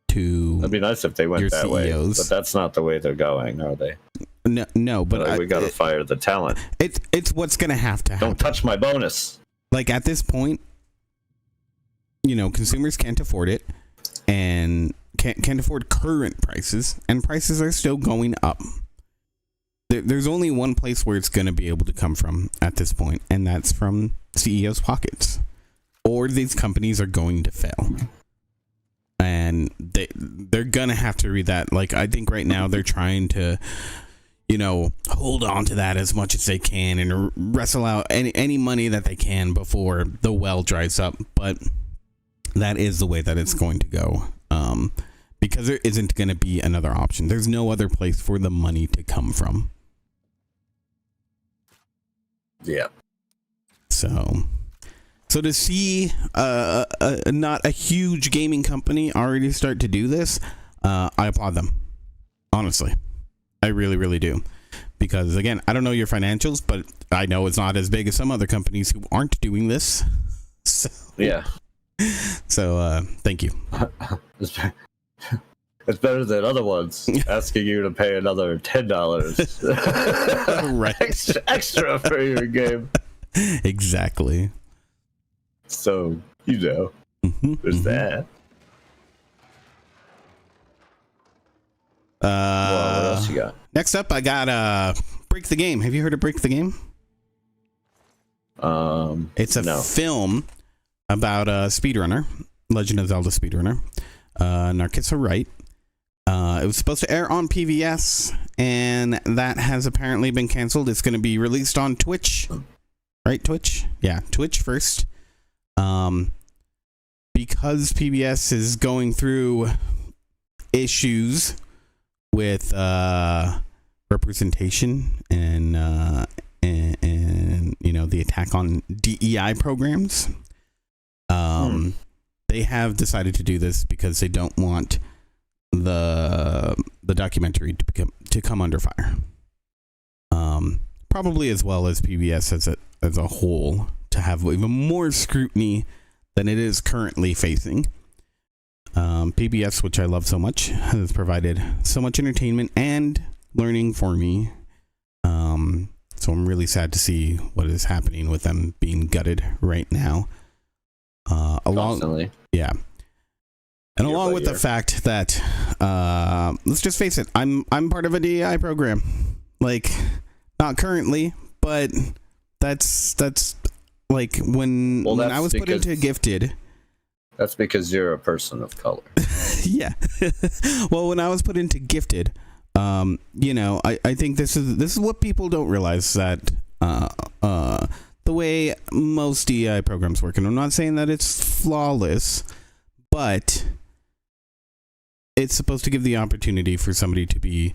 To It'd be nice if they went that CEOs. way, but that's not the way they're going, are they? No, but like, we got to fire the talent. It's what's gonna have to happen. Don't touch my bonus. Like, at this point, you know, consumers can't afford it, and can't afford current prices, and prices are still going up. There's only one place where it's gonna be able to come from at this point, and that's from CEOs' pockets, or these companies are going to fail. And they're gonna have to read that. Like, I think right now they're trying to, you know, hold on to that as much as they can and wrestle out any money that they can before the well dries up. But that is the way that it's going to go, because there isn't going to be another option. There's no other place for the money to come from. Yeah. So to see not a huge gaming company already start to do this, I applaud them. Honestly, I really, really do. Because again, I don't know your financials, but I know it's not as big as some other companies who aren't doing this. So, yeah. So thank you. It's better than other ones asking you to pay another $10 Right. extra for your game. Exactly. So, you know, there's that. Well, what else you got? Next up, I got Break the Game. Have you heard of Break the Game? It's a film about a speedrunner, Legend of Zelda speedrunner, Narkissa Wright. It was supposed to air on PBS, and that has apparently been canceled. It's going to be released on Twitch. Right, Twitch? Yeah, Twitch first. Because PBS is going through issues with representation and you know, the attack on DEI programs, they have decided to do this because they don't want the documentary to come under fire. Probably as well as PBS as a whole to have even more scrutiny than it is currently facing. PBS, which I love so much, has provided so much entertainment and learning for me. So I'm really sad to see what is happening with them being gutted right now. Constantly. Yeah. And Year along by with year. the fact that, let's just face it, I'm part of a DEI program. Like, not currently, but that's like when I was put into Gifted. That's because you're a person of color. Yeah. Well, when I was put into Gifted, you know, I think this is what people don't realize, that the way most DEI programs work, and I'm not saying that it's flawless, but it's supposed to give the opportunity for somebody to be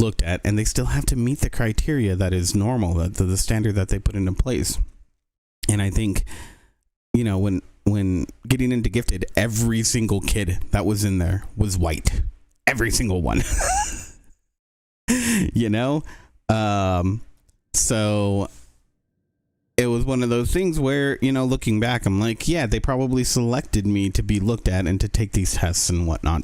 looked at, and they still have to meet the criteria that is normal, the standard that they put into place. And I think you know, when getting into Gifted, every single kid that was in there was white. Every single one. You know? So it was one of those things where, you know, looking back, I'm like, yeah, they probably selected me to be looked at and to take these tests and whatnot.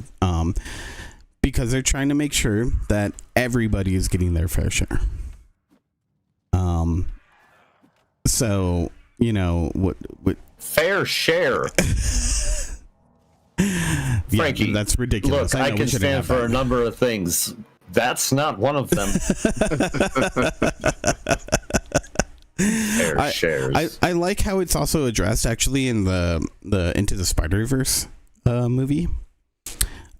Because they're trying to make sure that everybody is getting their fair share. So, you know, what fair share. Frankie, yeah, that's ridiculous. Look, I can stand for a number of things. That's not one of them. Fair shares. I like how it's also addressed actually in the Into the Spider-Verse movie.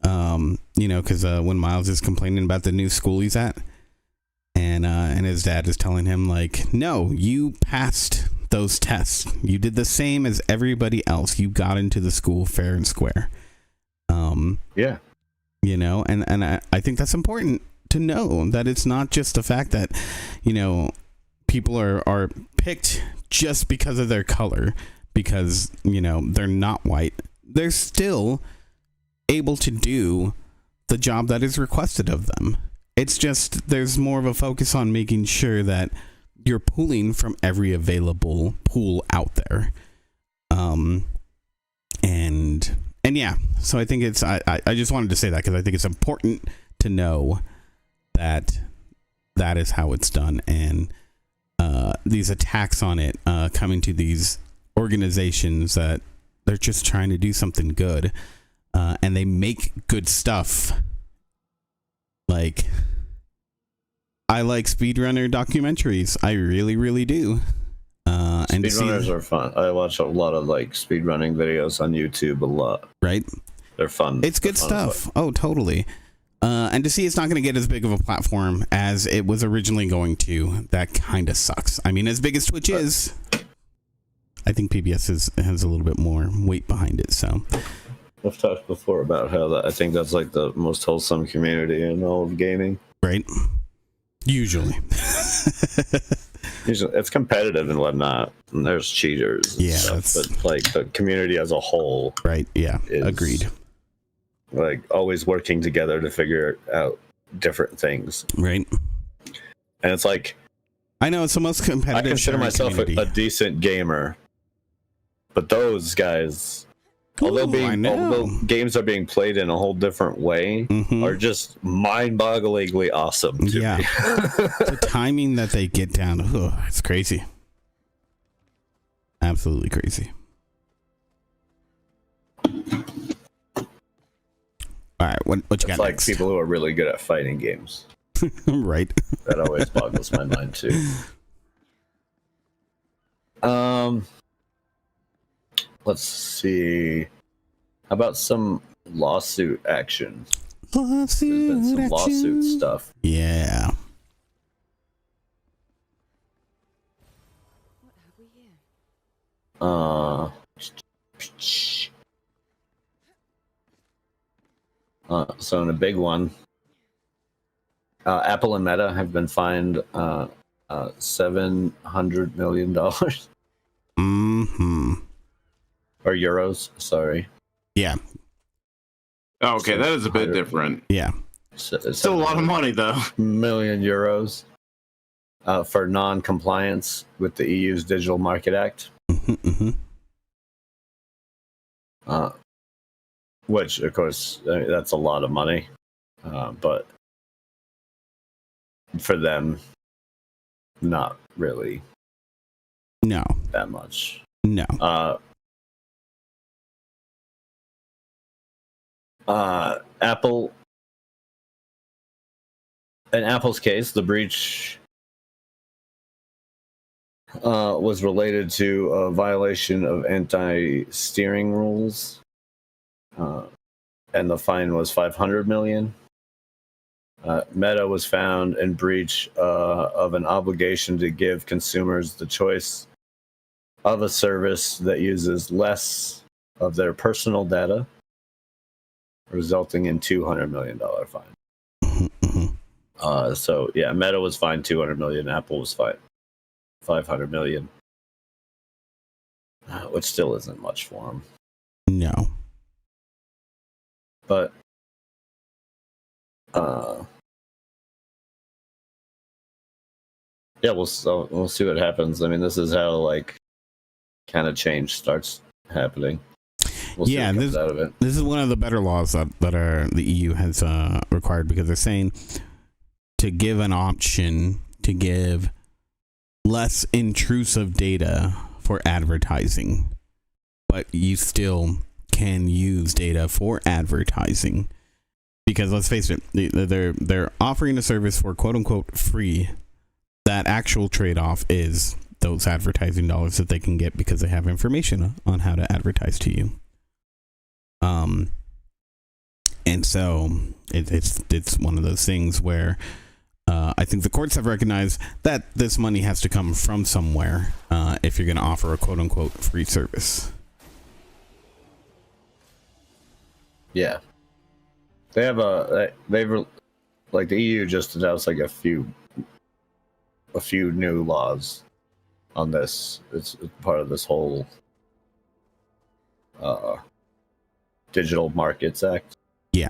You know, because when Miles is complaining about the new school he's at, and his dad is telling him like, no, you passed those tests. You did the same as everybody else. You got into the school fair and square. Yeah. You know, and I think that's important to know, that it's not just the fact that, you know, people are picked just because of their color, because, you know, they're not white. They're still able to do the job that is requested of them. It's just there's more of a focus on making sure that you're pulling from every available pool out there. And yeah, so I think it's I just wanted to say that because I think it's important to know that that is how it's done, and these attacks on it coming to these organizations that they're just trying to do something good, and they make good stuff. Like, I like speedrunner documentaries. I really, really do. And speedrunners are fun. I watch a lot of like speedrunning videos on YouTube a lot. Right? They're fun. It's good stuff. Oh, totally. And to see it's not going to get as big of a platform as it was originally going to, that kind of sucks. I mean, as big as Twitch is, I think PBS has a little bit more weight behind it. So I've talked before about how I think that's like the most wholesome community in all of gaming. Right? Usually. It's competitive and whatnot, and there's cheaters and stuff, but like the community as a whole, right? Yeah, agreed. Like always working together to figure out different things, right? And it's like, I know it's the most competitive. I consider myself a decent gamer, but those guys, although games are being played in a whole different way, are just mind-bogglingly awesome. Yeah, the timing that they get down, it's crazy, absolutely crazy. All right, what you got? It's like next? people who are really good at fighting games, right? That always boggles my mind too. Let's see. How about some lawsuit action? There's been some lawsuit stuff. Yeah. What have we here? So in a big one, Apple and Meta have been fined $700 million. Or euros, sorry. Yeah. Oh, okay, that is a bit different. Yeah. Still a lot of money, though. Million euros for non-compliance with the EU's Digital Market Act. Which, of course, that's a lot of money. But for them, not really. No. That much. No. Apple, in Apple's case, the breach was related to a violation of anti-steering rules, and the fine was $500 million. Meta was found in breach of an obligation to give consumers the choice of a service that uses less of their personal data, resulting in $200 million fine. So yeah, Meta was fined $200 million. Apple was fined $500 million. which still isn't much for them. No. But yeah, we'll see what happens. I mean, this is how like kind of change starts happening. We'll see what comes out of it. This is one of the better laws that are the EU has required, because they're saying to give an option to give less intrusive data for advertising, but you still can use data for advertising. Because let's face it, they're offering a service for quote unquote free. That actual trade-off is those advertising dollars that they can get because they have information on how to advertise to you. And so it's one of those things where I think the courts have recognized that this money has to come from somewhere if you're going to offer a quote unquote free service. Yeah. They have like the EU just announced like a few new laws on this. It's part of this whole Digital Markets Act. Yeah.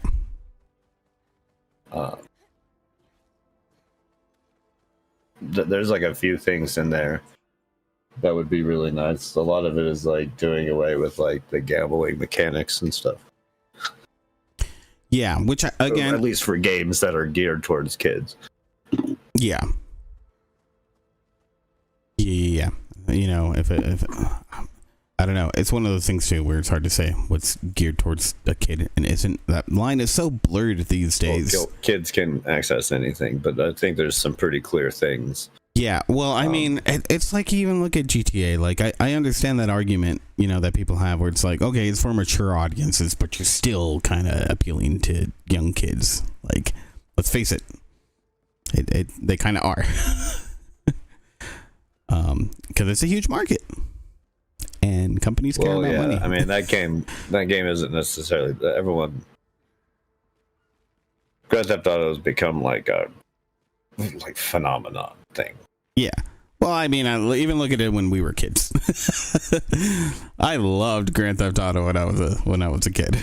There's like a few things in there that would be really nice. A lot of it is like doing away with like the gambling mechanics and stuff. Yeah, which again, at least for games that are geared towards kids. Yeah. Yeah. You know, if I don't know, it's one of those things too where it's hard to say what's geared towards a kid and isn't. That line is so blurred these days. Well, kids can access anything, but I think there's some pretty clear things. Yeah, well, I mean, it's like you even look at GTA. Like, I understand that argument, you know, that people have where it's like, okay, it's for mature audiences, but you're still kind of appealing to young kids. Like, let's face it, they kind of are. Because it's a huge market. And companies care about money. I mean, that game isn't necessarily everyone. Grand Theft Auto has become like a phenomenon thing. Yeah. Well, I mean, I even look at it when we were kids. I loved Grand Theft Auto when I was a kid.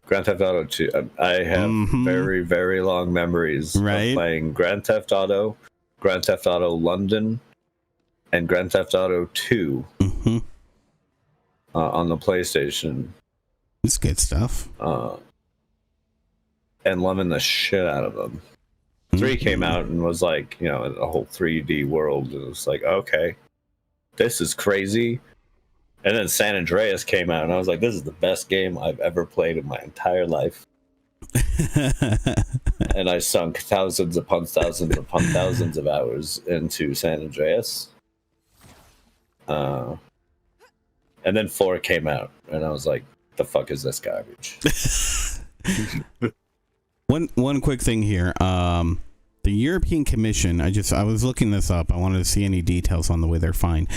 Grand Theft Auto 2. I have very, very long memories of playing Grand Theft Auto London, and Grand Theft Auto 2 on the PlayStation. It's good stuff. And loving the shit out of them. 3 came out and was like, you know, a whole 3D world. And it was like, okay, this is crazy. And then San Andreas came out, and I was like, this is the best game I've ever played in my entire life. And I sunk thousands upon thousands upon thousands of hours into San Andreas. And then 4 came out, and I was like, the fuck is this garbage? One quick thing here. The European Commission, I was looking this up. I wanted to see any details on the way they're fined.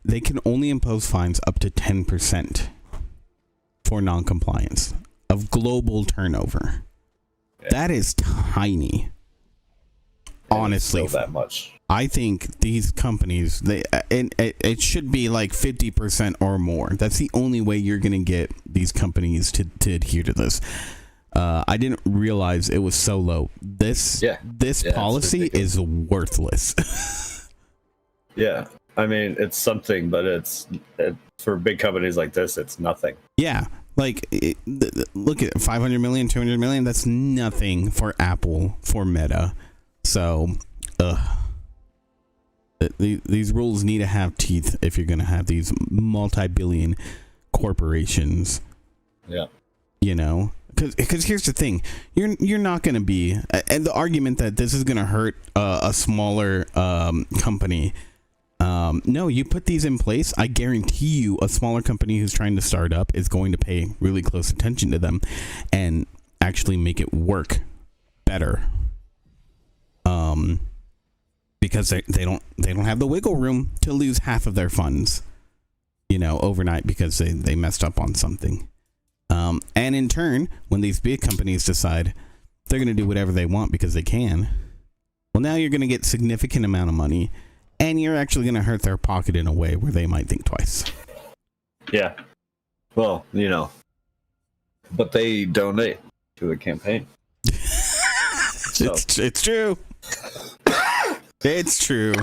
They can only impose fines up to 10% for non-compliance of global turnover. Yeah. That is tiny. And honestly, that much. I think these companies, it should be like 50% or more. That's the only way you're going to get these companies to adhere to this. I didn't realize it was so low. This policy is worthless. Yeah, I mean, it's something, but for big companies like this, it's nothing. Yeah, like look at 500 million, 200 million. That's nothing for Apple, for Meta. So, these rules need to have teeth if you're going to have these multi-billion corporations. Yeah, you know. Because here's the thing, you're not going to be, and the argument that this is going to hurt a smaller company. No, you put these in place, I guarantee you a smaller company who's trying to start up is going to pay really close attention to them and actually make it work better. Because they don't have the wiggle room to lose half of their funds, you know, overnight because they messed up on something. And in turn, when these big companies decide they're going to do whatever they want because they can, well, now you're going to get significant amount of money, and you're actually going to hurt their pocket in a way where they might think twice. Yeah. Well, but they donate to the campaign. So. It's true. It's true.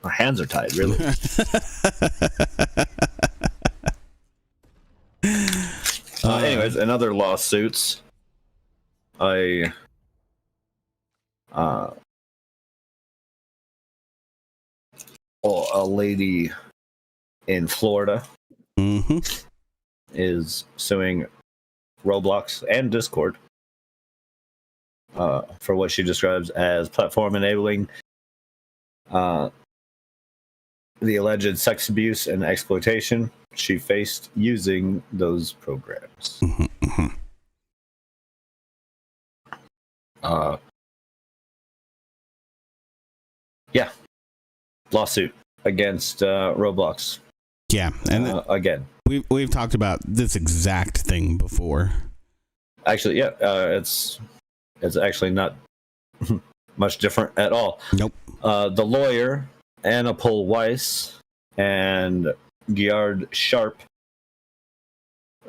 My hands are tied, really. Anyways, in other lawsuits, a lady in Florida is suing Roblox and Discord for what she describes as platform enabling the alleged sex abuse and exploitation she faced using those programs. Yeah, lawsuit against Roblox. Yeah, and again, we've talked about this exact thing before. Actually, yeah, it's actually not much different at all. Nope. The lawyer Anna Paul Weiss and Giard Sharp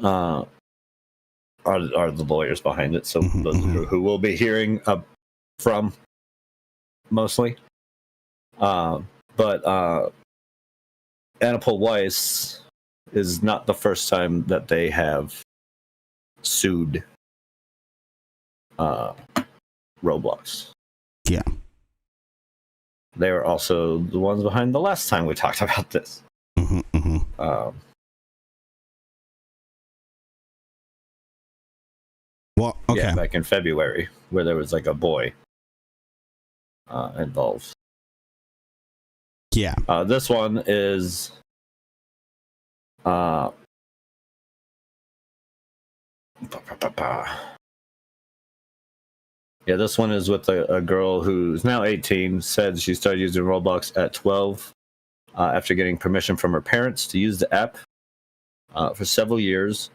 are the lawyers behind it. So those who will be hearing from mostly. But Anna Paul Weiss is not the first time that they have sued Roblox. Yeah. They were also the ones behind the last time we talked about this. Well, okay. Yeah, back in February, where there was like a boy involved. Yeah. This one is yeah, this one is with a girl who's now 18, said she started using Roblox at 12 after getting permission from her parents to use the app for several years.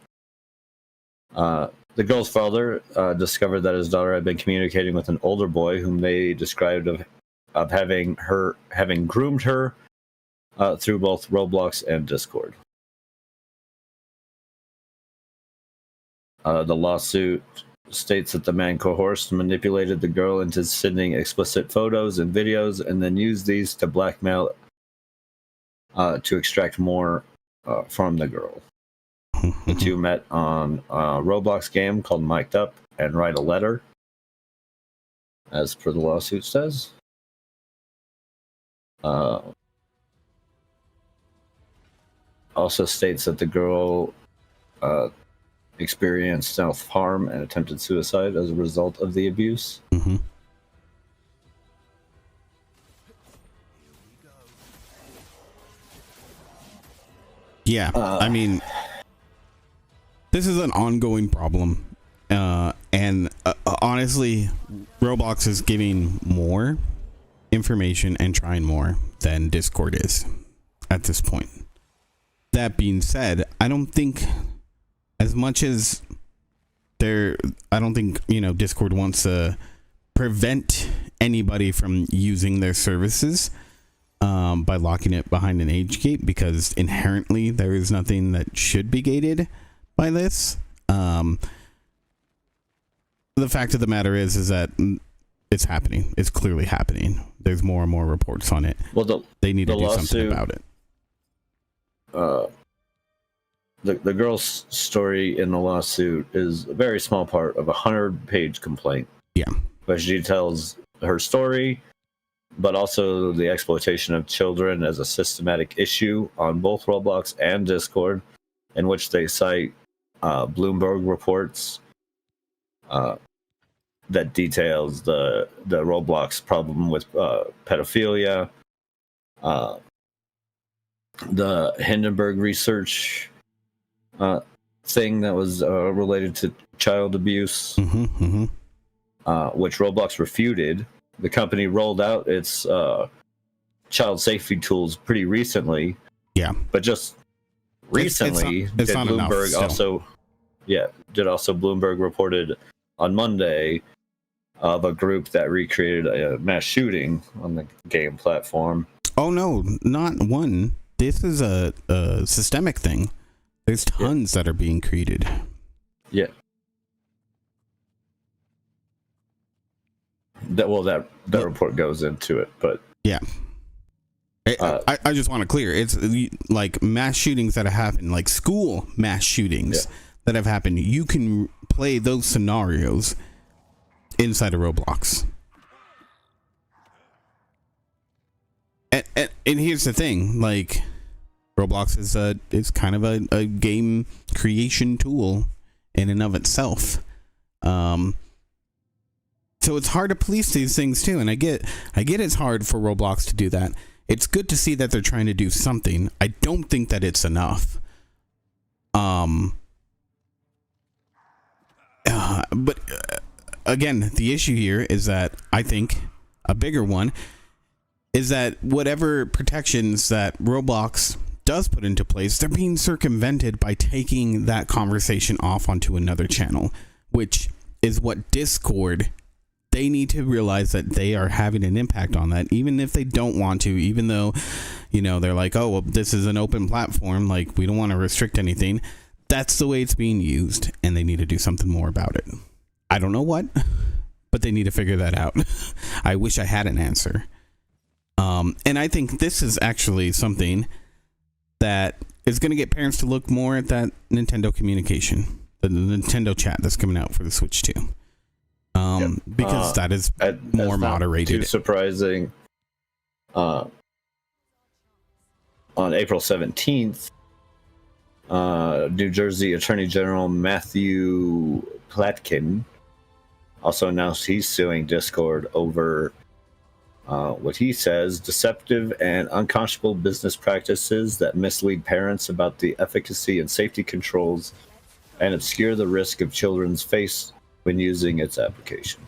The girl's father discovered that his daughter had been communicating with an older boy whom they described of having groomed her through both Roblox and Discord. The lawsuit states that the man coerced and manipulated the girl into sending explicit photos and videos and then used these to blackmail to extract more from the girl. The two met on a Roblox game called Mic'd Up and write a letter, as per the lawsuit says. Also states that the girl experienced self-harm and attempted suicide as a result of the abuse. Yeah, I mean, this is an ongoing problem, and honestly, Roblox is giving more information and trying more than Discord is at this point. That being said, I don't think, as much as I don't think, Discord wants to prevent anybody from using their services by locking it behind an age gate, because inherently there is nothing that should be gated by this. The fact of the matter is that it's happening. It's clearly happening. There's more and more reports on it. Well, they need to do something about it. The girl's story in the lawsuit is a very small part of a 100-page complaint. Yeah. But she tells her story, but also the exploitation of children as a systematic issue on both Roblox and Discord, in which they cite Bloomberg reports that details the Roblox problem with pedophilia, the Hindenburg research thing that was related to child abuse, which Roblox refuted. The company rolled out its child safety tools pretty recently. Yeah, but just recently, it's not Bloomberg enough, also Bloomberg reported on Monday of a group that recreated a mass shooting on the game platform. Oh no, not one. this is a systemic thing. There's tons that are being created. Yeah. That report goes into it, but yeah. I just want to clear. It's like mass shootings that have happened, like school mass shootings that have happened. You can play those scenarios inside of Roblox. And here's the thing, like Roblox is kind of a game creation tool in and of itself. So it's hard to police these things too, and I get it's hard for Roblox to do that. It's good to see that they're trying to do something. I don't think that it's enough. But again, the issue here is that I think a bigger one is that whatever protections that Roblox does put into place, they're being circumvented by taking that conversation off onto another channel, which is what Discord. They need to realize that they are having an impact on that, even if they don't want to, even though, you know, they're like, oh, well, this is an open platform. Like, we don't want to restrict anything. That's the way it's being used, and they need to do something more about it. I don't know what, but they need to figure that out. I wish I had an answer. And I think this is actually something that is going to get parents to look more at that Nintendo communication, the Nintendo chat that's coming out for the Switch 2. Because that is more moderated. Too surprising. On April 17th, New Jersey Attorney General Matthew Platkin also announced he's suing Discord over what he says deceptive and unconscionable business practices that mislead parents about the efficacy and safety controls and obscure the risk of children's face when using its application.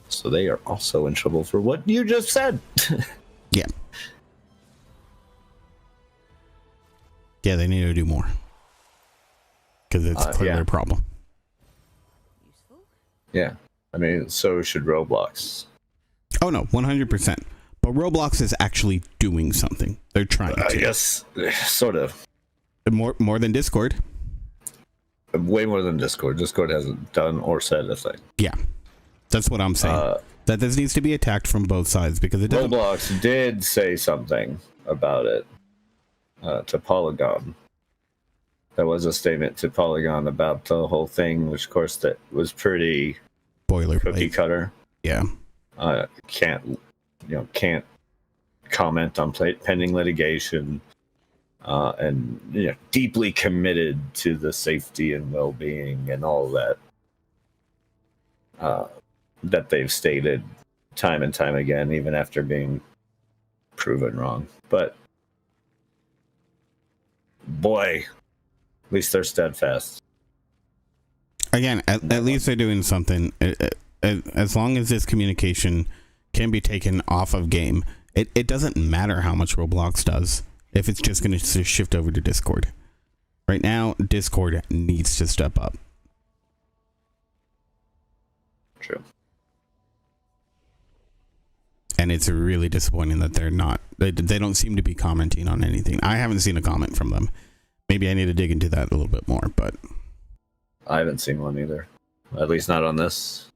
So they are also in trouble for what you just said. Yeah. Yeah, they need to do more. Because it's clearly a problem. Yeah. I mean, so should Roblox. Oh, no, 100%. But Roblox is actually doing something. They're trying to. I guess, sort of. More than Discord. Way more than Discord. Discord hasn't done or said a thing. Yeah. That's what I'm saying. That this needs to be attacked from both sides because it doesn't. Roblox did say something about it to Polygon. There was a statement to Polygon about the whole thing, which of course that was pretty boilerplate, cookie cutter. Yeah. Can't comment on pending litigation. And deeply committed to the safety and well-being and all that that they've stated time and time again, even after being proven wrong. But boy, at least they're steadfast. Again, at least they're doing something. As long as this communication can be taken off of game, it doesn't matter how much Roblox does. If it's just going to shift over to Discord. Right now, Discord needs to step up. True. And it's really disappointing that they're not. They don't seem to be commenting on anything. I haven't seen a comment from them. Maybe I need to dig into that a little bit more, but I haven't seen one either. At least not on this.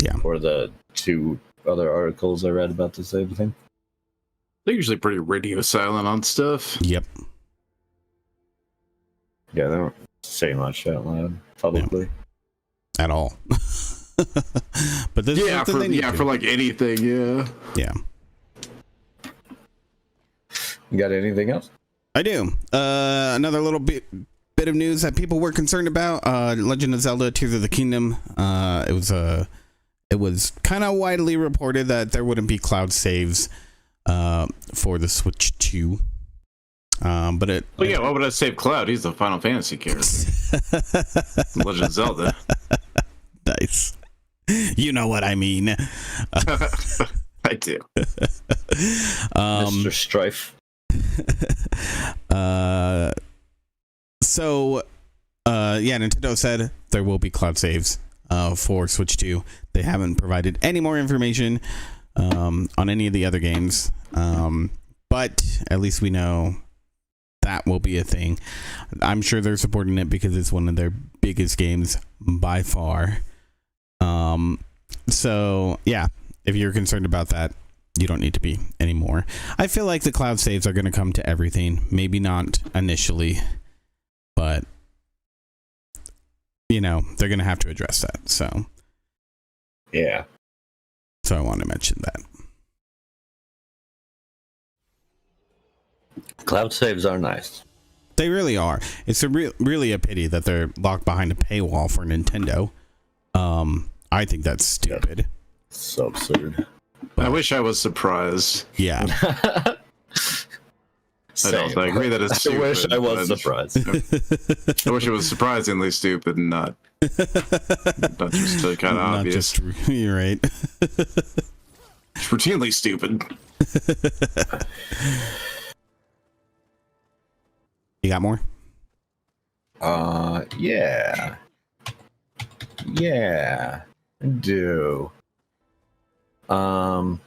Yeah. Or the two other articles I read about the same thing. They're usually pretty radio silent on stuff. Yep. Yeah, they don't say much out loud publicly. Yeah. At all. But this is for like anything, yeah. Yeah. You got anything else? I do. Another little bit of news that people were concerned about. Legend of Zelda: Tears of the Kingdom. It was kind of widely reported that there wouldn't be cloud saves for the Switch 2. Why would I save Cloud? He's the Final Fantasy character. Legend of Zelda. Nice. You know what I mean. I do. Mr. Strife. Nintendo said there will be cloud saves for Switch 2. They haven't provided any more information on any of the other games. but at least we know that will be a thing. I'm sure they're supporting it because it's one of their biggest games by far. So yeah, if you're concerned about that, you don't need to be anymore. I feel like the cloud saves are going to come to everything. Maybe not initially, but you know, they're going to have to address that. So Yeah. So I want to mention that. Cloud saves are nice. They really are. It's really a pity that they're locked behind a paywall for Nintendo. I think that's stupid. So absurd. I wish I was surprised. Yeah. I agree that it's stupid. I wish I was surprised. I wish it was surprisingly stupid and not just kind of obvious. You're right. It's routinely stupid. You got more? Yeah. Yeah. I do. RPG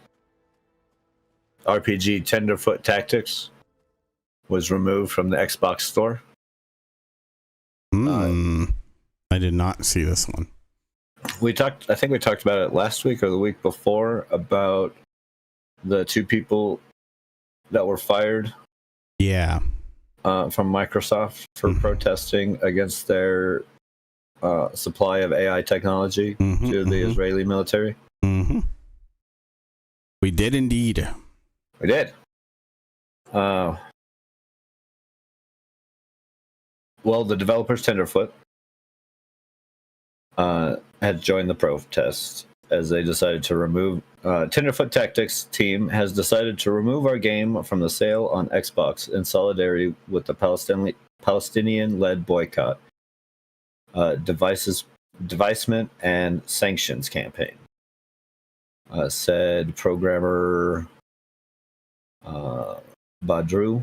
Tenderfoot Tactics was removed from the Xbox store. I did not see this one. I think we talked about it last week or the week before about the two people that were fired. Yeah. From Microsoft for protesting against their supply of AI technology to the Israeli military. We did indeed. We did. Well, the developers Tenderfoot had joined the protest as they decided to remove Tenderfoot Tactics team has decided to remove our game from the sale on Xbox in solidarity with the Palestinian-led boycott, divestment, and sanctions campaign. Said programmer Badru,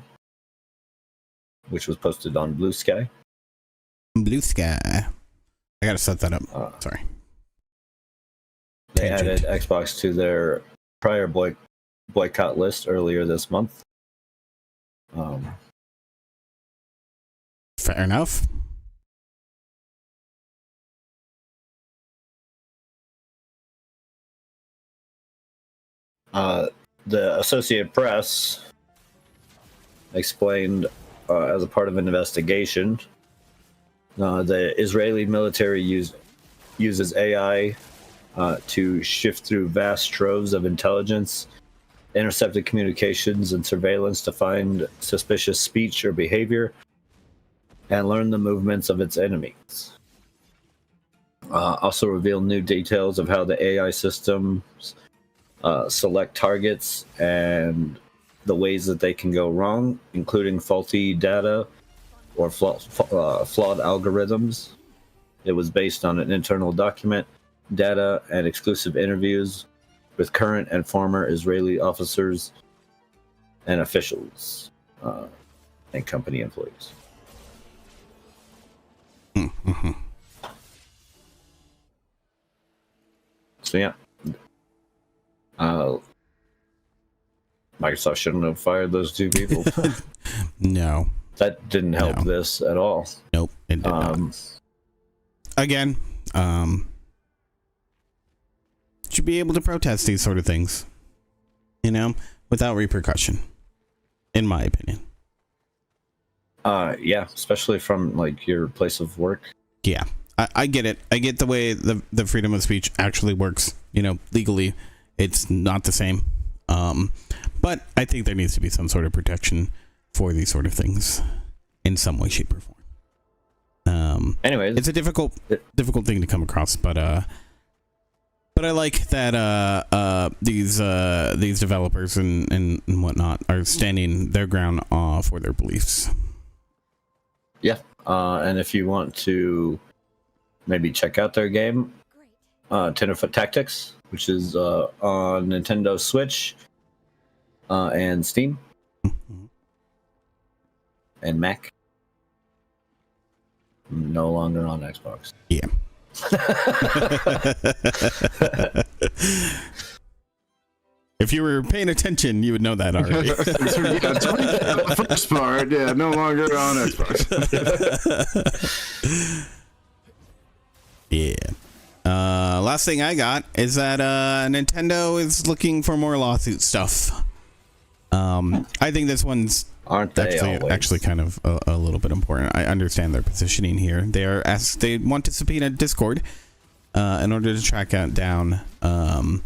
which was posted on Blue Sky. Blue Sky. I gotta set that up. Sorry. They added Xbox to their prior boycott list earlier this month. Fair enough. The Associated Press explained as a part of an investigation, the Israeli military uses AI to shift through vast troves of intelligence, intercepted communications, and surveillance to find suspicious speech or behavior and learn the movements of its enemies. Also revealed new details of how the AI systems select targets and the ways that they can go wrong, including faulty data or flawed algorithms. It was based on an internal document, data, and exclusive interviews with current and former Israeli officers and officials and company employees. So yeah, Microsoft shouldn't have fired those two people. No, that didn't help this at all. Nope, it did not. Again, should be able to protest these sort of things, you know, without repercussion, in my opinion. Yeah, especially from like your place of work. Yeah, I get it. I get the way the freedom of speech actually works. You know, legally, it's not the same. But I think there needs to be some sort of protection for these sort of things in some way, shape, or form. Anyways, it's a difficult thing to come across, but I like that these developers and whatnot are standing their ground for their beliefs. Yeah, and if you want to maybe check out their game, Tenderfoot Tactics, which is on Nintendo Switch and Steam and Mac. No longer on Xbox. Yeah. If you were paying attention, you would know that already. The first part, yeah, no longer on Xbox. Yeah. Last thing I got is that Nintendo is looking for more lawsuit stuff. I think this one's Aren't they actually kind of a little bit important. I understand their positioning here. They want to subpoena Discord in order to track down the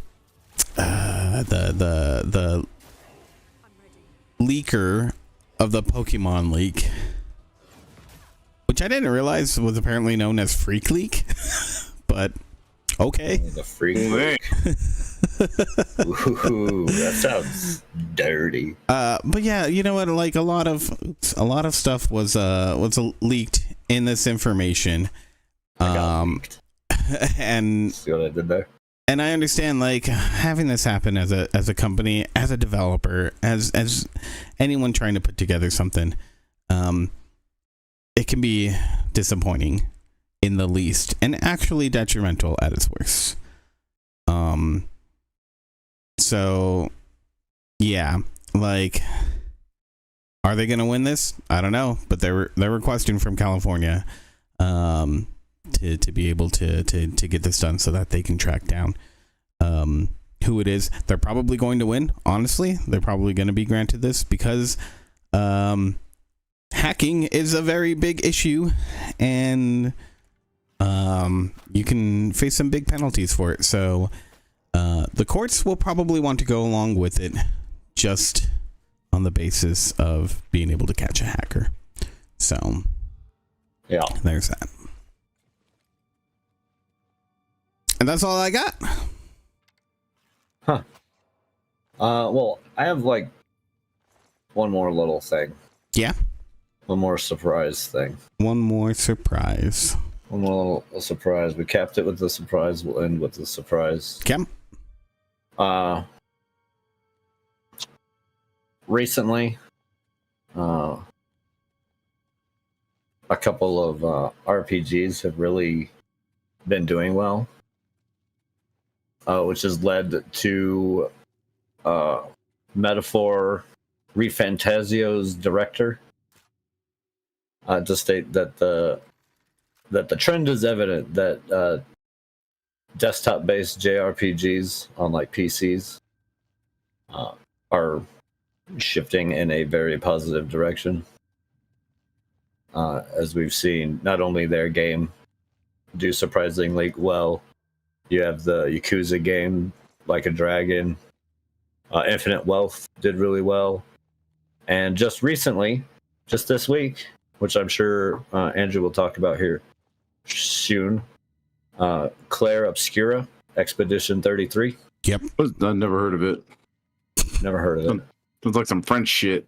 leaker of the Pokemon leak, which I didn't realize was apparently known as Freak Leak. But okay, the Freak Leak. Ooh, that sounds dirty. But yeah, you know what? Like a lot of stuff was leaked in this information. Leaked. And see what I did there? And I understand, like, having this happen as a company, as a developer, as anyone trying to put together something, it can be disappointing in the least, and actually detrimental at its worst. So yeah, like, are they gonna win this? I don't know, but they're requesting from California to be able to get this done so that they can track down who it is. They're probably going to win. Honestly, they're probably going to be granted this because hacking is a very big issue, and you can face some big penalties for it. So the courts will probably want to go along with it just on the basis of being able to catch a hacker. So yeah, there's that. And that's all I got. Huh. Well, I have like one more little thing. Yeah. One more surprise thing. One more surprise. One more little surprise. We capped it with the surprise. We'll end with the surprise. Okay. Recently, a couple of RPGs have really been doing well. Which has led to Metaphor ReFantazio's director to state that the trend is evident that desktop-based JRPGs on like PCs are shifting in a very positive direction. As we've seen, not only their game do surprisingly well. You have the Yakuza game, Like a Dragon. Infinite Wealth did really well. And just recently, just this week, which I'm sure Andrew will talk about here soon, Clair Obscura, Expedition 33. Yep. I've never heard of it. Never heard of it. Sounds like some French shit.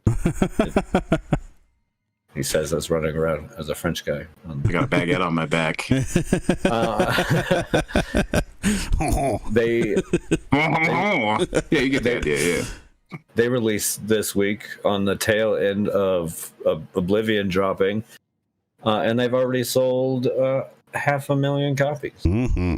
He says that's running around as a French guy. I got a baguette on my back. They Yeah, you get the idea, yeah. They released this week on the tail end of Oblivion dropping, and they've already sold 500,000 copies. Mm-hmm.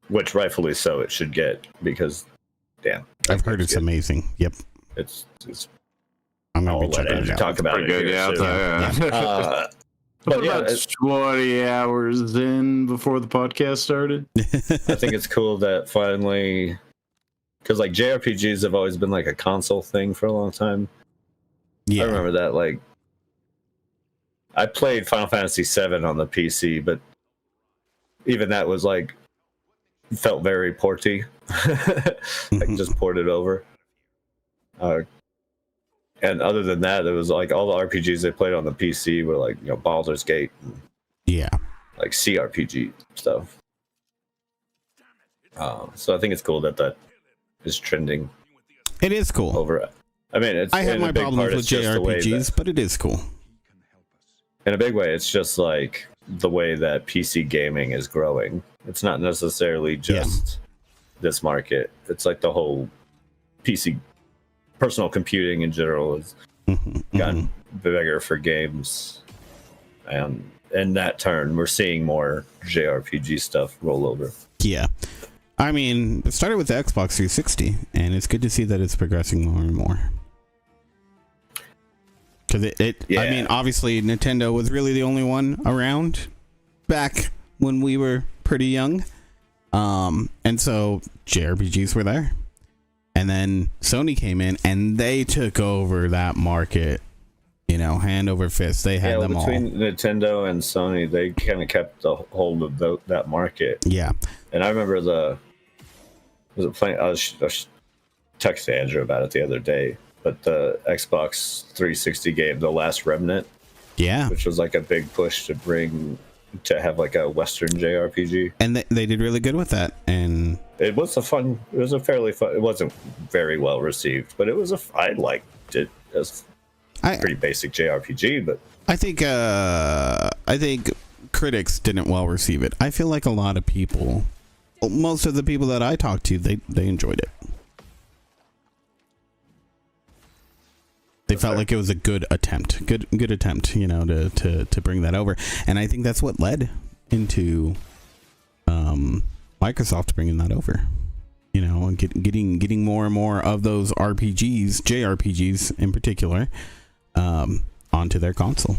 Which rightfully so it should get, because damn, I've heard it's amazing. Yep. It's I'm gonna I'll be let checking it Andrew out. talk about it. Pretty good, Here yeah. I'll soon. tell you. But yeah, about 20 hours in before the podcast started. I think it's cool that finally, because like JRPGs have always been like a console thing for a long time. Yeah. I remember that. Like, I played Final Fantasy VII on the PC, but even that was like felt very porty. Like just ported over. And other than that, it was like all the RPGs they played on the PC were like, you know, Baldur's Gate, and, Yeah. like CRPG stuff. So I think it's cool that that is trending It is cool. over. I mean, it's I have in my a big problems part, with it's just the way JRPGs, that, but it is cool. in a big way, it's just like the way that PC gaming is growing. It's not necessarily just this market. It's like the whole PC, personal computing in general has gotten bigger for games, and in that turn, we're seeing more JRPG stuff roll over. Yeah. I mean, it started with the Xbox 360, and it's good to see that it's progressing more and more. Because I mean, obviously, Nintendo was really the only one around back when we were pretty young. And so JRPGs were there. And then Sony came in, and they took over that market, you know, hand over fist. They had them all. Between Nintendo and Sony, they kind of kept the hold of that market. Yeah. And I remember I was texting Andrew about it the other day, but the Xbox 360 game, The Last Remnant, which was like a big push to have like a Western JRPG, and they did really good with that. And it was a fairly fun. It wasn't very well received, but I liked it as pretty basic JRPG. But I think critics didn't well receive it. I feel like a lot of people, most of the people that I talked to, they enjoyed it. They felt like it was a good attempt, you know, to bring that over. And I think that's what led into Microsoft bringing that over, you know, and getting more and more of those RPGs, JRPGs in particular, onto their console.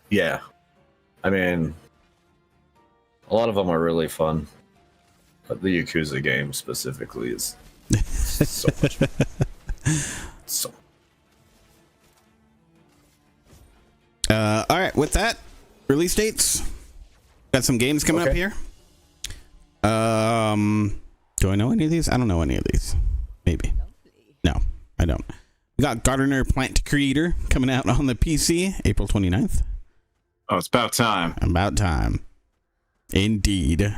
Yeah, I mean, a lot of them are really fun, but the Yakuza game specifically is so much fun. All right, with that, release dates. Got some games coming up here. Do I know any of these? I don't know any of these. Maybe. No, I don't. We got Gardener Plant Creator coming out on the PC April 29th. Oh, it's about time. About time. Indeed.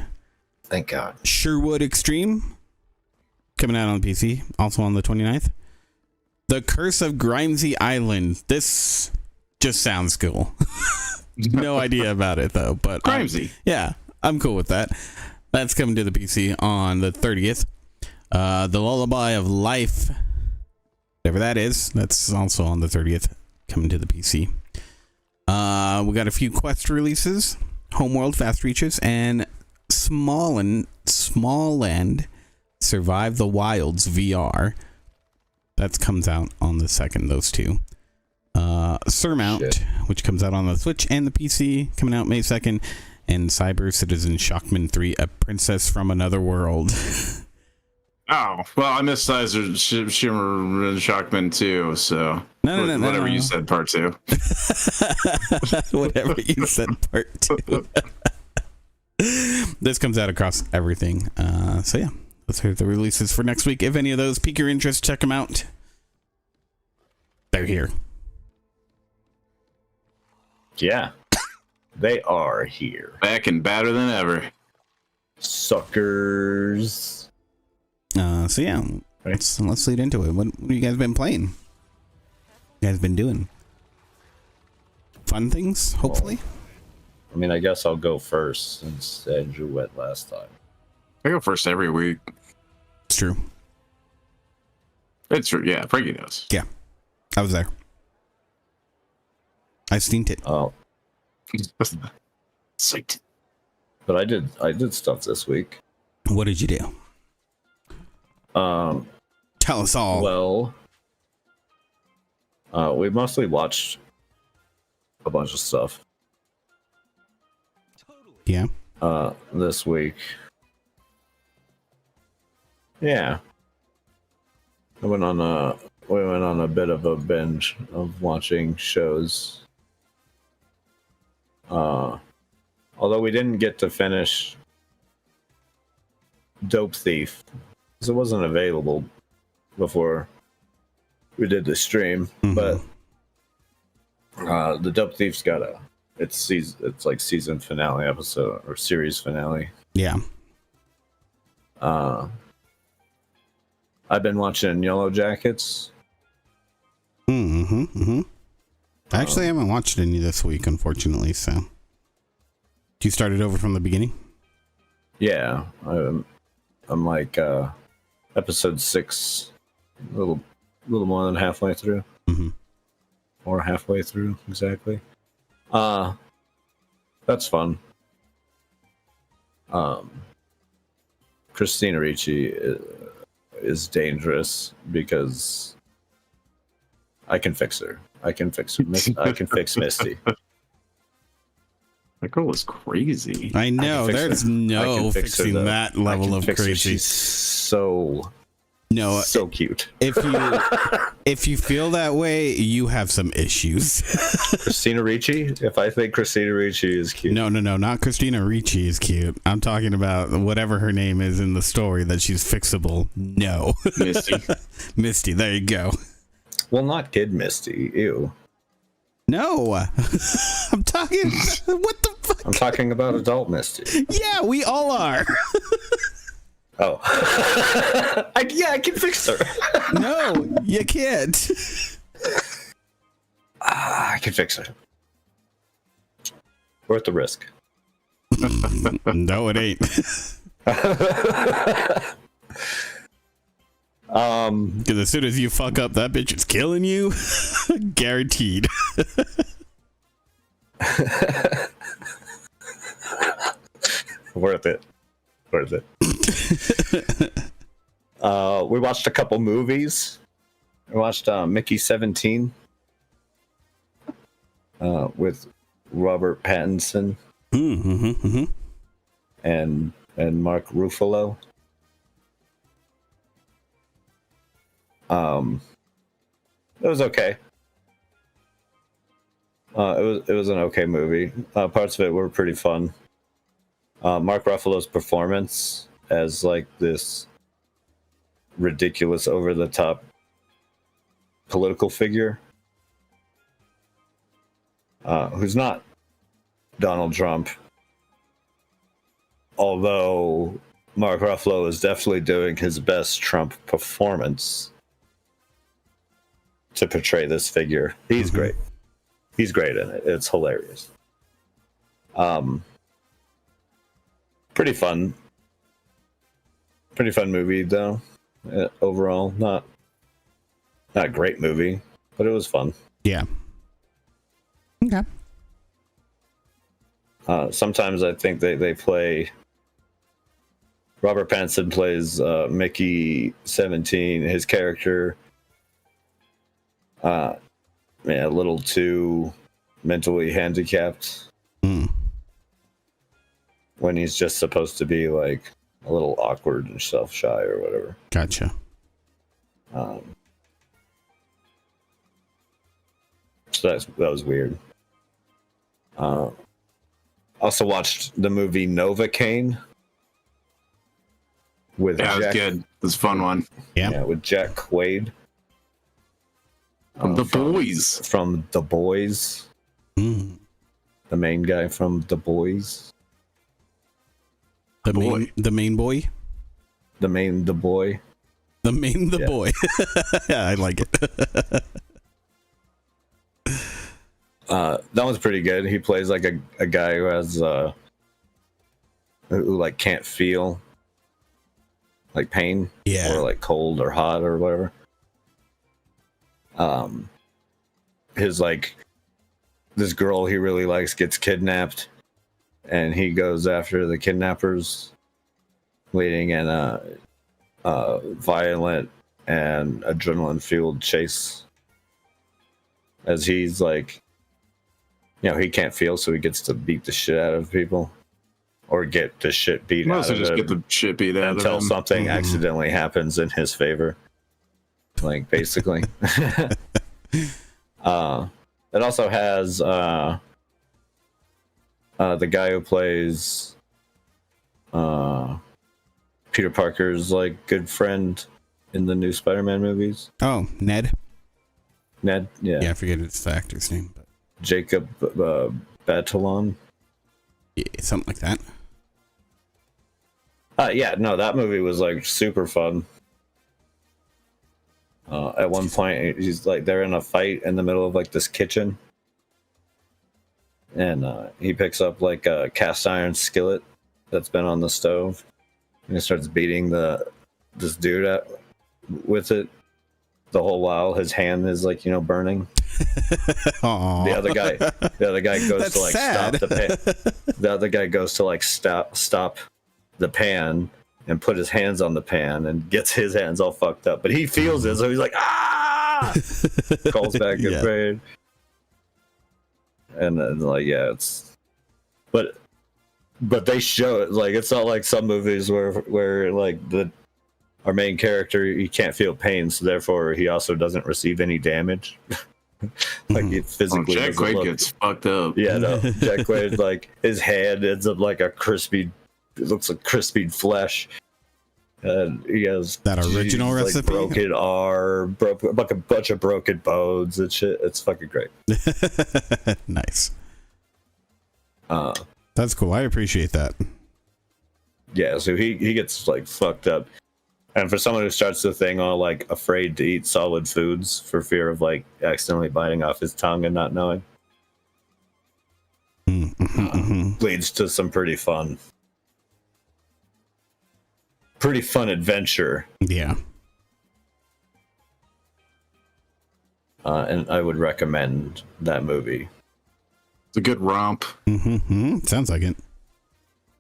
Thank God. Sherwood Extreme coming out on the PC, also on the 29th. The Curse of Grimesy Island. This just sounds cool. No idea about it though, but Grimesy. Yeah, I'm cool with that. That's coming to the PC on the 30th. The Lullaby of Life, whatever that is, that's also on the 30th, coming to the PC. We got a few Quest releases: Homeworld Fast Reaches and Smallland Survive the Wilds VR. That comes out on the 2nd, those two. Surmount, which comes out on the Switch and the PC, coming out May 2nd. And Cyber Citizen Shockman 3, A Princess from Another World. Oh, well, I missed Cyber Shimmer and Shockman too, so... No. Whatever you said, part 2. Whatever you said, part 2. This comes out across everything. So yeah. Let's hear the releases for next week. If any of those pique your interest, check them out. They're here. Yeah. They are here. Back and badder than ever. Suckers. So yeah, let's lead into it. What have you guys been playing? You guys been doing? Fun things, hopefully? I mean, I guess I'll go first since Andrew went last time. I go first every week. It's true. It's true, yeah. Frankie knows. Yeah. I was there. I seen it. Oh. Psyched. But I did stuff this week. What did you do? Tell us all. Well, we mostly watched a bunch of stuff. Yeah. This week. Yeah. We went on a bit of a binge of watching shows. Although we didn't get to finish Dope Thief because it wasn't available before we did the stream. Mm-hmm. But the Dope Thief's got it's like season finale episode or series finale. Yeah. I've been watching Yellowjackets. Actually, I haven't watched any this week, unfortunately. So, you started over from the beginning? Yeah, I'm like episode 6, a little more than halfway through, or halfway through exactly. That's fun. Christina Ricci is dangerous because I can fix her. I can fix Misty. That girl is crazy. I know. There's no fixing that level of crazy. She's so cute. If you feel that way, you have some issues. Christina Ricci? If I think Christina Ricci is cute. No, not Christina Ricci is cute. I'm talking about whatever her name is in the story that she's fixable. No. Misty. Misty, there you go. Well, not kid Misty. Ew. No. I'm talking... What the fuck? I'm talking about adult Misty. Yeah, we all are. Oh. I can fix her. No, you can't. I can fix her. Worth the risk. No, it ain't. Because as soon as you fuck up, that bitch is killing you. Guaranteed. Worth it. We watched a couple movies. We watched Mickey 17 with Robert Pattinson and Mark Ruffalo. It was okay. It was an okay movie. Parts of it were pretty fun. Mark Ruffalo's performance as like this ridiculous, over-the-top political figure who's not Donald Trump, although Mark Ruffalo is definitely doing his best Trump performance to portray this figure. He's great. He's great in it. It's hilarious. Pretty fun movie though. Overall, not a great movie, but it was fun. Yeah. Okay. Sometimes I think they play. Robert Pattinson plays Mickey 17. His character, a little too mentally handicapped. When he's just supposed to be like a little awkward and self-shy or whatever. Gotcha. So that was weird. Also watched the movie Novocain with Yeah, it was good. It was a fun one. Yeah, with Jack Quaid. The Boys. From The Boys. The main guy from The Boys. The main boy. The boy. Yeah, I like it. That one's pretty good. He plays like a guy who has who like can't feel like pain, or like cold or hot or whatever. His like this girl he really likes gets kidnapped, and he goes after the kidnappers, leading in a violent and adrenaline-fueled chase. As he's like, he can't feel, so he gets to beat the shit out of people, or get the shit beat out of him. Get the shit beat out until of him. Something accidentally happens in his favor. Like basically. It also has the guy who plays Peter Parker's like good friend in the new Spider-Man movies. Oh, Ned, yeah. Yeah, I forget the actor's name, but Jacob Batalon. Yeah, something like that. That movie was like super fun. At one point, he's like they're in a fight in the middle of like this kitchen, and he picks up like a cast iron skillet that's been on the stove, and he starts beating this dude with it. The whole while his hand is like burning. Aw. The other guy goes That's to like sad. stop the pan. The other guy goes to like stop the pan and put his hands on the pan and gets his hands all fucked up. But he feels it, so he's like, ah! Calls back in pain. And then like, yeah, it's but they show it, like, it's not like some movies where like our main character, he can't feel pain, so therefore he also doesn't receive any damage. Like he physically Jack Quaid gets fucked up. Yeah, no. Jack Quaid, like, his hand ends up like it looks like crispy flesh. And he has that original recipe, like broken arm, like a bunch of broken bones and shit. It's fucking great. Nice. That's cool. I appreciate that. Yeah, so he gets like fucked up. And for someone who starts the thing all like afraid to eat solid foods for fear of like accidentally biting off his tongue and not knowing, leads to some pretty fun adventure. Yeah. And I would recommend that movie. It's a good romp. Sounds like it.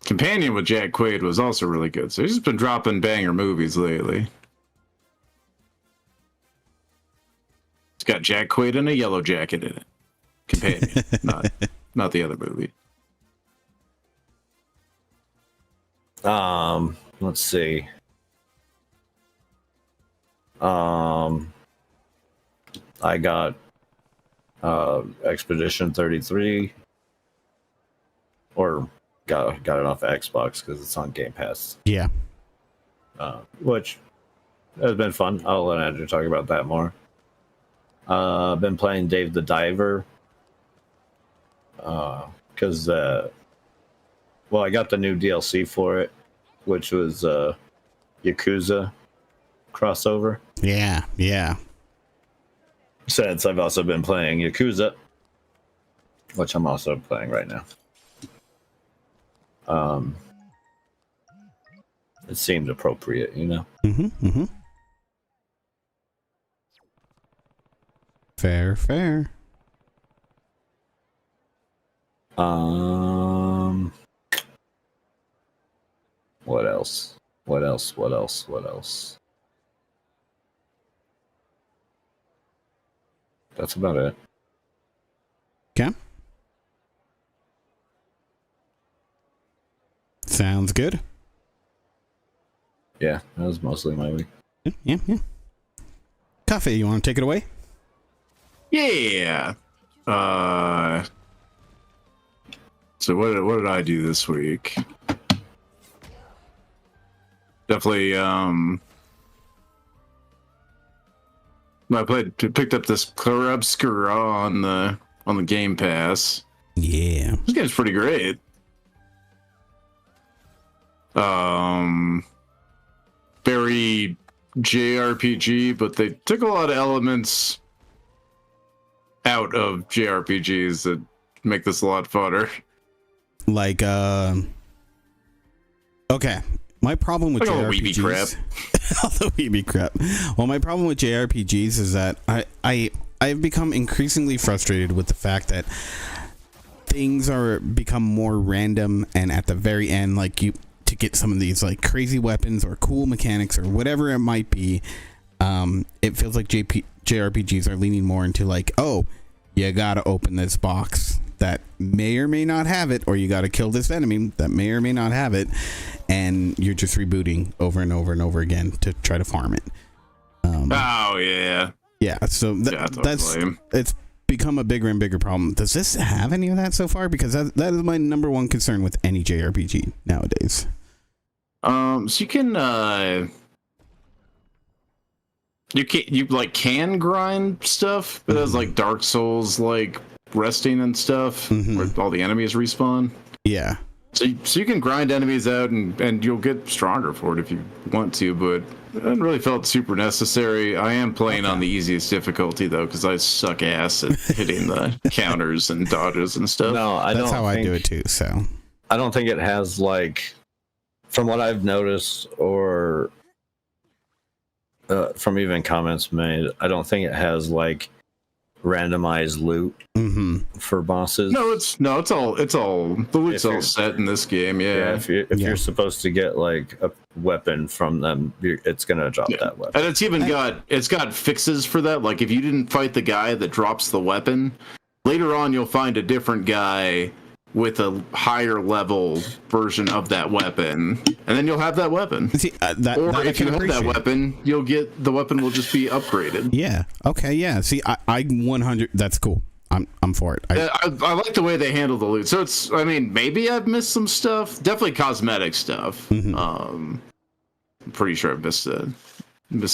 Companion with Jack Quaid was also really good. So he's just been dropping banger movies lately. It's got Jack Quaid and a Yellowjacket in it. Companion, not the other movie. Let's see. I got Expedition 33, or got it off of Xbox because it's on Game Pass. Yeah. Which has been fun. I'll let Andrew talk about that more. I've been playing Dave the Diver. Because, I got the new DLC for it, which was Yakuza crossover. Yeah. Since I've also been playing Yakuza, which I'm also playing right now. It seemed appropriate, you know? Fair. What else? That's about it. Okay. Sounds good. Yeah, that was mostly my week. Yeah. Coffee, you want to take it away? Yeah. So what did I do this week? Definitely. I picked up this Clara Obscura on the Game Pass. Yeah. This game's pretty great. Very JRPG, but they took a lot of elements out of JRPGs that make this a lot funner. Like, okay. My problem with Like all the JRPGs, weeby crap. all the weeby crap. Well, my problem with JRPGs is that I've become increasingly frustrated with the fact that things are become more random, and at the very end, like, you to get some of these like crazy weapons or cool mechanics or whatever it might be, it feels like JRPGs are leaning more into like, oh, you gotta open this box that may or may not have it, or you gotta kill this enemy that may or may not have it, and you're just rebooting over and over and over again to try to farm it. Oh yeah. So that's lame. It's become a bigger and bigger problem. Does this have any of that so far? Because that is my number one concern with any JRPG nowadays. So you can you can grind stuff, but that's like Dark Souls, like resting and stuff, where all the enemies respawn. Yeah. So you can grind enemies out and you'll get stronger for it if you want to, but it hasn't really felt super necessary. I am playing on the easiest difficulty though, because I suck ass at hitting the counters and dodges and stuff. No, That's how I do it too. So I don't think it has, like, from what I've noticed, or from even comments made, I don't think it has like randomized loot for bosses. No, it's all the loot's all set in this game. Yeah, if you're supposed to get like a weapon from them, it's gonna drop that weapon. And it's got fixes for that. Like if you didn't fight the guy that drops the weapon, later on you'll find a different guy with a higher level version of that weapon, and then you'll have that weapon. See, or if you have that weapon, the weapon will just be upgraded. Yeah. Okay. Yeah. See, I 100. That's cool. I'm for it. I like the way they handle the loot. So it's, I mean, maybe I've missed some stuff. Definitely cosmetic stuff. I'm pretty sure I've missed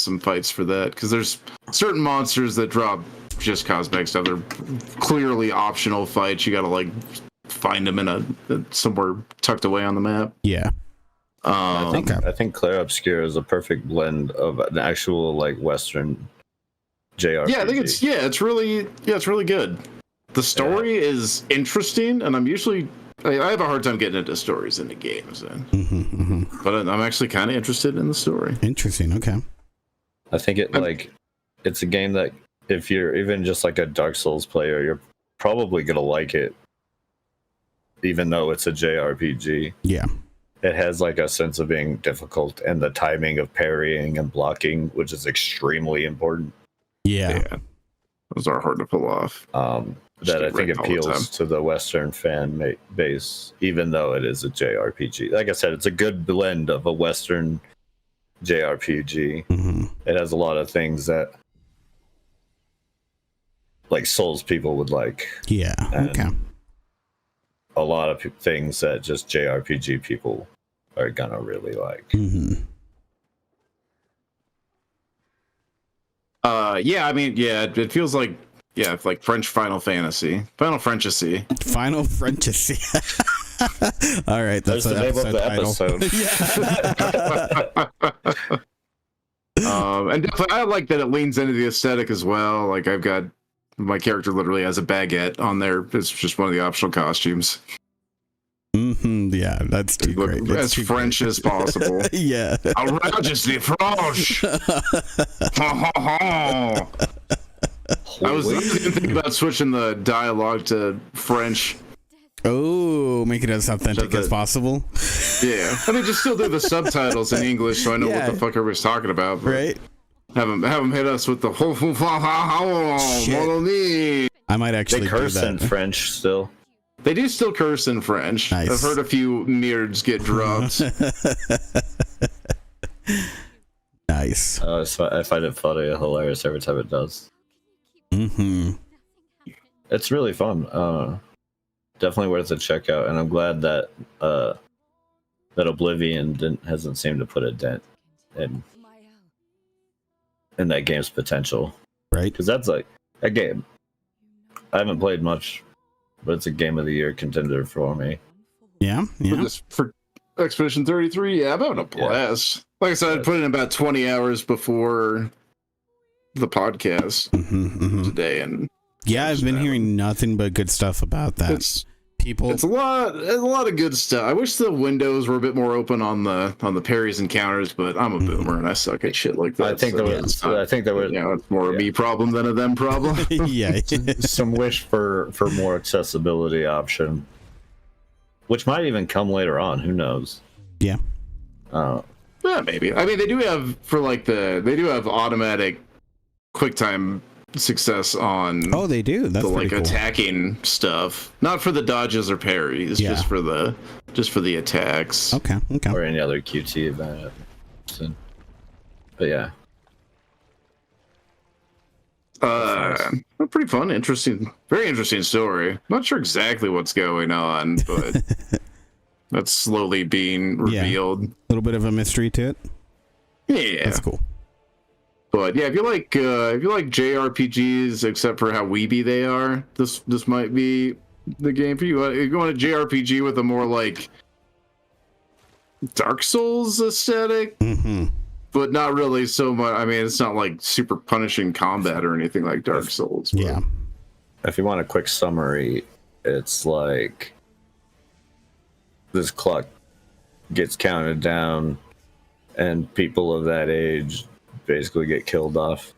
some fights for that, because there's certain monsters that drop just cosmetic stuff. They're clearly optional fights. You gotta like find them in somewhere tucked away on the map. Yeah. I think Clair Obscura is a perfect blend of an actual like Western JRPG. Yeah, I think it's really good. The story is interesting, and I have a hard time getting into stories into games, but I'm actually kind of interested in the story. Interesting. Okay. I think it's a game that if you're even just like a Dark Souls player, you're probably gonna like it, even though it's a JRPG. Yeah. It has like a sense of being difficult, and the timing of parrying and blocking, which is extremely important. Yeah. Those are hard to pull off. That I think appeals to the Western fan base, even though it is a JRPG. Like I said, it's a good blend of a Western JRPG. It has a lot of things that like Souls people would like. Yeah. Okay. A lot of things that just JRPG people are gonna really like. Yeah, I mean, yeah, it feels like, yeah, it's like French Final Fantasy. Final French-asy. Final French-asy. All right, that's the name of the episode. And definitely, I like that it leans into the aesthetic as well. Like, I've got my character literally has a baguette on there. It's just one of the optional costumes. Yeah, that's too great. As French great. As possible. Yeah. Outrageously French. I was thinking about switching the dialogue to French. Oh, make it as authentic as possible. Yeah, I mean, just still do the subtitles in English so I know what the fuck everybody's talking about. Right. Have them hit us with the Shit. I might actually they curse do that. in French still. They do still curse in French. Nice. I've heard a few nerds get dropped. Nice. I find it funny and hilarious every time it does. It's really fun. Definitely worth a check out, and I'm glad that that Oblivion hasn't seemed to put a dent in that game's potential. Right. Because that's like a game I haven't played much, but it's a game of the year contender for me. Yeah. For Expedition 33, yeah, I'm having a blast. Yeah. Like I said, I put in about 20 hours before the podcast today, and yeah, I've been hearing nothing but good stuff about that. It's a lot of good stuff. I wish the windows were a bit more open on the parries and counters, but I'm a boomer and I suck at shit like that. I think there was it's more a me problem than a them problem. Yeah. Some wish for more accessibility option, which might even come later on. Who knows? Yeah. Yeah, maybe. I mean, they do have automatic QuickTime success on. Oh, they do. That's the pretty cool. Attacking stuff, not for the dodges or parries, just for the attacks. Okay. Or any other QT event. But yeah. Pretty fun, interesting, very interesting story. Not sure exactly what's going on, but that's slowly being revealed. A little bit of a mystery to it. Yeah, that's cool. But yeah, if you like JRPGs, except for how weeby they are, this might be the game for you. If you want a JRPG with a more like Dark Souls aesthetic, but not really so much. I mean, it's not like super punishing combat or anything like Dark Souls. But. Yeah. If you want a quick summary, it's like this clock gets counted down, and people of that age basically get killed off.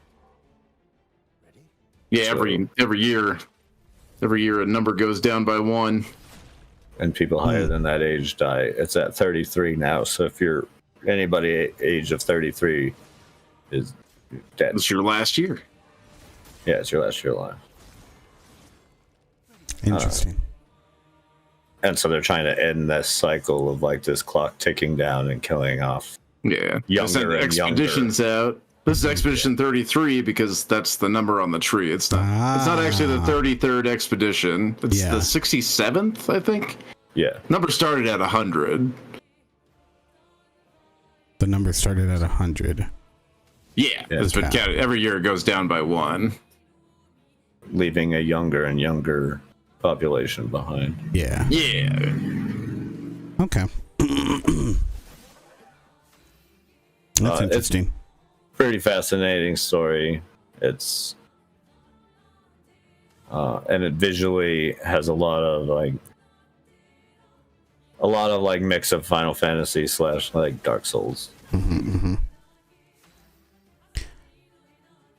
Yeah, So- every year a number goes down by 1. And people higher than that age die. It's at 33 now. So if you're anybody age of 33 is dead. It's your last year. Yeah, it's your last year alive. Interesting. And so they're trying to end this cycle of like this clock ticking down and killing off. Yeah. Younger Send and expeditions out. This is Expedition 33 because that's the number on the tree. It's not actually the 33rd expedition. It's the 67th, I think. Yeah. Number started at 100. The number started at 100. Yeah. It's been counted. Every year it goes down by 1. Leaving a younger and younger population behind. Yeah. Yeah. Okay. That's interesting. Pretty fascinating story. It's and it visually has a lot of mix of Final Fantasy / like Dark Souls.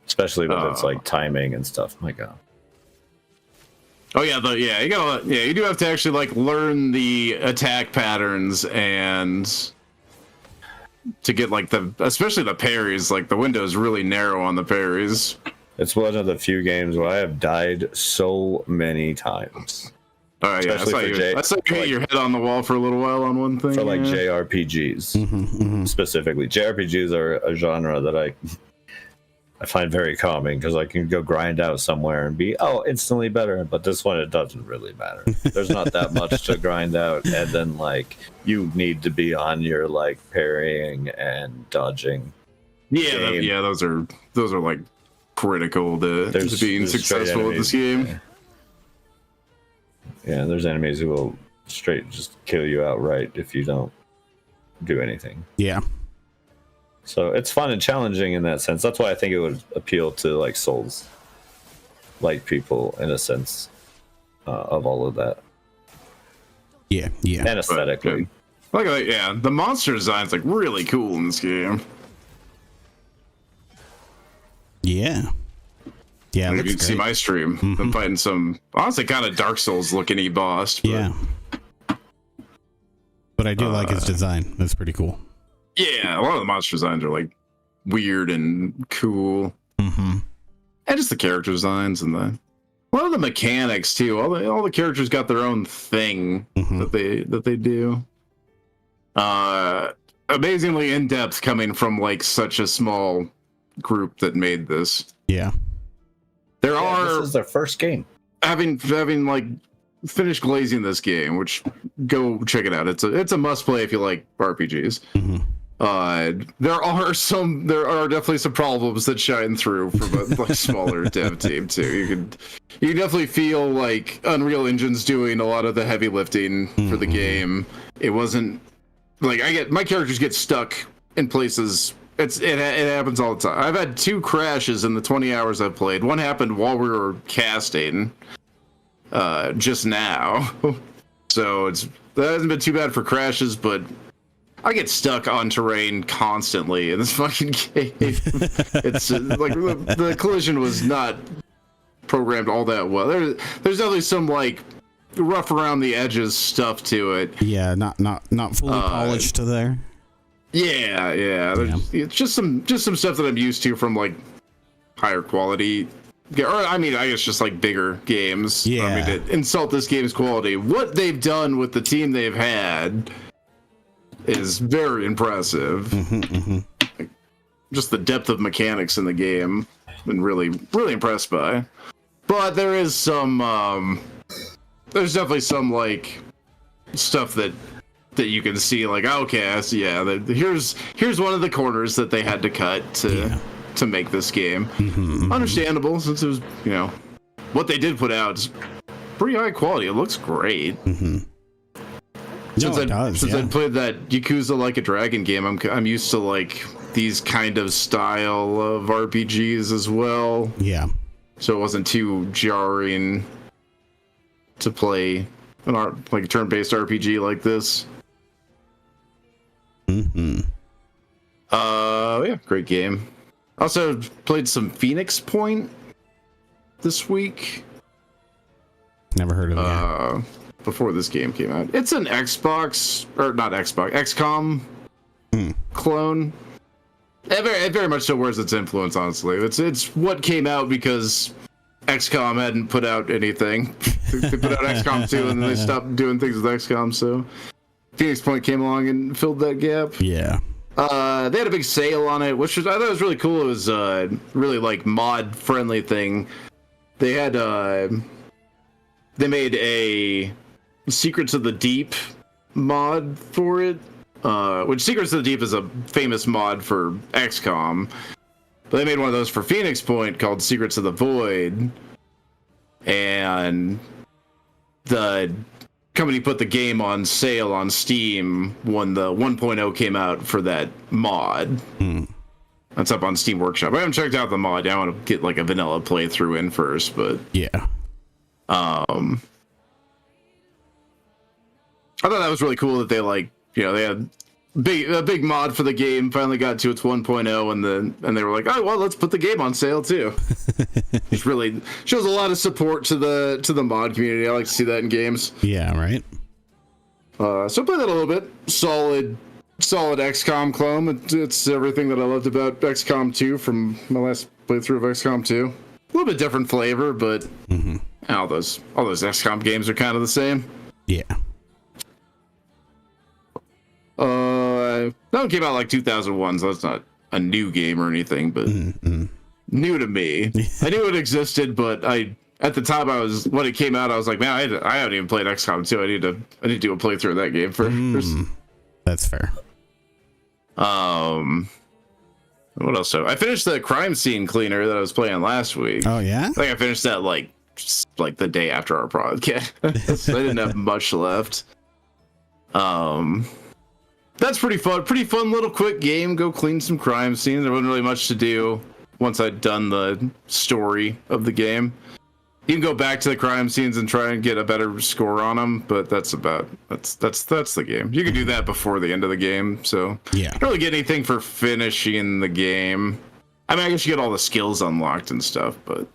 Especially with its like timing and stuff. My God. Oh yeah, you do have to actually like learn the attack patterns and to get like especially the parries. Like the window is really narrow on the parries. It's one of the few games where I have died so many times. Oh yeah, I saw you hit your head on the wall for a little while on one thing. For like JRPGs specifically. JRPGs are a genre that I find very calming because I can go grind out somewhere and be instantly better, but this one it doesn't really matter. There's not that much to grind out, and then like you need to be on your like parrying and dodging. Yeah, those are like critical to being successful at this game. Yeah, there's enemies who will straight just kill you outright if you don't do anything. Yeah. So it's fun and challenging in that sense. That's why I think it would appeal to like Souls, like people in a sense of all of that. Yeah. And aesthetically. The monster design's like really cool in this game. Yeah. Yeah, you can see my stream. I'm fighting some honestly kind of Dark Souls looking boss. Yeah. But I do like his design. That's pretty cool. Yeah, a lot of the monster designs are like weird and cool, and just the character designs and a lot of the mechanics too. All the characters got their own thing that they do. Amazingly in depth coming from like such a small group that made this. Yeah, this is their first game. Having like finished glazing this game, which go check it out. It's a must play if you like RPGs. There are definitely some problems that shine through from a like smaller dev team too. You can definitely feel like Unreal Engine's doing a lot of the heavy lifting for the game. It wasn't like my characters get stuck in places. It happens all the time. I've had 2 crashes in the 20 hours I've played. One happened while we were casting just now. So that hasn't been too bad for crashes, but I get stuck on terrain constantly in this fucking game. It's like the collision was not programmed all that well. There's definitely some like rough around the edges stuff to it. Yeah, not fully polished to there. Yeah. It's just some stuff that I'm used to from like higher quality, or I mean, I guess just like bigger games. Yeah. I mean, to insult this game's quality, what they've done with the team they've had is very impressive. Like, just the depth of mechanics in the game, been really, really impressed by. But there is some, there's definitely some like stuff that you can see, like, okay, so yeah, here's one of the corners that they had to cut to make this game. Understandable, since it was, what they did put out is pretty high quality. It looks great. Since I played that Yakuza Like a Dragon game, I'm used to like these kind of style of RPGs as well. Yeah. So it wasn't too jarring to play like a turn-based RPG like this. Yeah, great game. Also played some Phoenix Point. this week. Never heard of it. Before this game came out. It's an Xbox, or not Xbox, XCOM clone. It very much so wears its influence, honestly. It's what came out because XCOM hadn't put out anything. They put out XCOM 2 and then they stopped doing things with XCOM, so Phoenix Point came along and filled that gap. Yeah. They had a big sale on it, which I thought was really cool. It was really like mod friendly thing. They had they made a Secrets of the Deep mod for it, which Secrets of the Deep is a famous mod for XCOM. But they made one of those for Phoenix Point called Secrets of the Void, and the company put the game on sale on Steam when the 1.0 came out for that mod. That's up on Steam Workshop. I haven't checked out the mod. I want to get like a vanilla playthrough in first, but yeah. I thought that was really cool that they they had a big mod for the game, finally got to its 1.0, and they were like, oh well, let's put the game on sale too. It really shows a lot of support to the mod community. I like to see that in games. Yeah, right. So I played that a little bit. Solid XCOM clone. It's everything that I loved about XCOM 2 from my last playthrough of XCOM 2. A little bit different flavor, but all those XCOM games are kind of the same. Yeah. That one came out like 2001, so that's not a new game or anything, but new to me. I knew it existed, but at the time when it came out, I was like, man, I haven't even played XCOM 2. I need to do a playthrough of that game first. That's fair. What else? I finished the crime scene cleaner that I was playing last week. Oh yeah? I think I finished that like the day after our podcast. So I didn't have much left. That's pretty fun. Pretty fun little quick game. Go clean some crime scenes. There wasn't really much to do once I'd done the story of the game. You can go back to the crime scenes and try and get a better score on them, but that's the game. You can do that before the end of the game, so yeah. Don't really get anything for finishing the game. I mean, I guess you get all the skills unlocked and stuff, but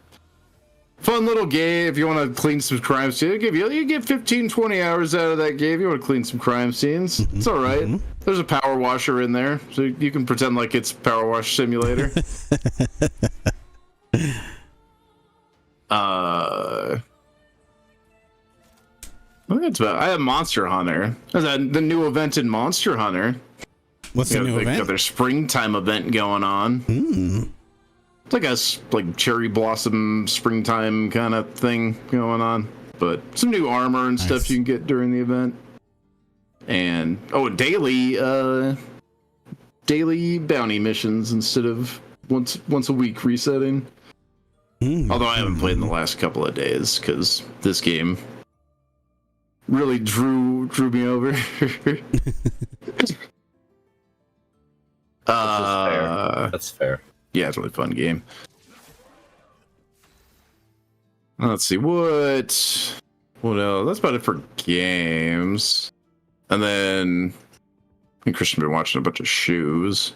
fun little game. If you want to clean some crime scenes, you get 15-20 hours out of that game. If you want to clean some crime scenes, it's all right. There's a power washer in there, so you can pretend like it's Power Wash Simulator. I think that's about. I have Monster Hunter. There's the new event in Monster Hunter. What's the new event? Got their springtime event going on. It's like a cherry blossom springtime kind of thing going on, but some new armor and stuff you can get during the event, and daily bounty missions instead of once a week resetting. Although I haven't played in the last couple of days because this game really drew me over. That's fair. Yeah, it's a really fun game. Let's see what else. That's about it for games. And then I think Christian's been watching a bunch of shoes.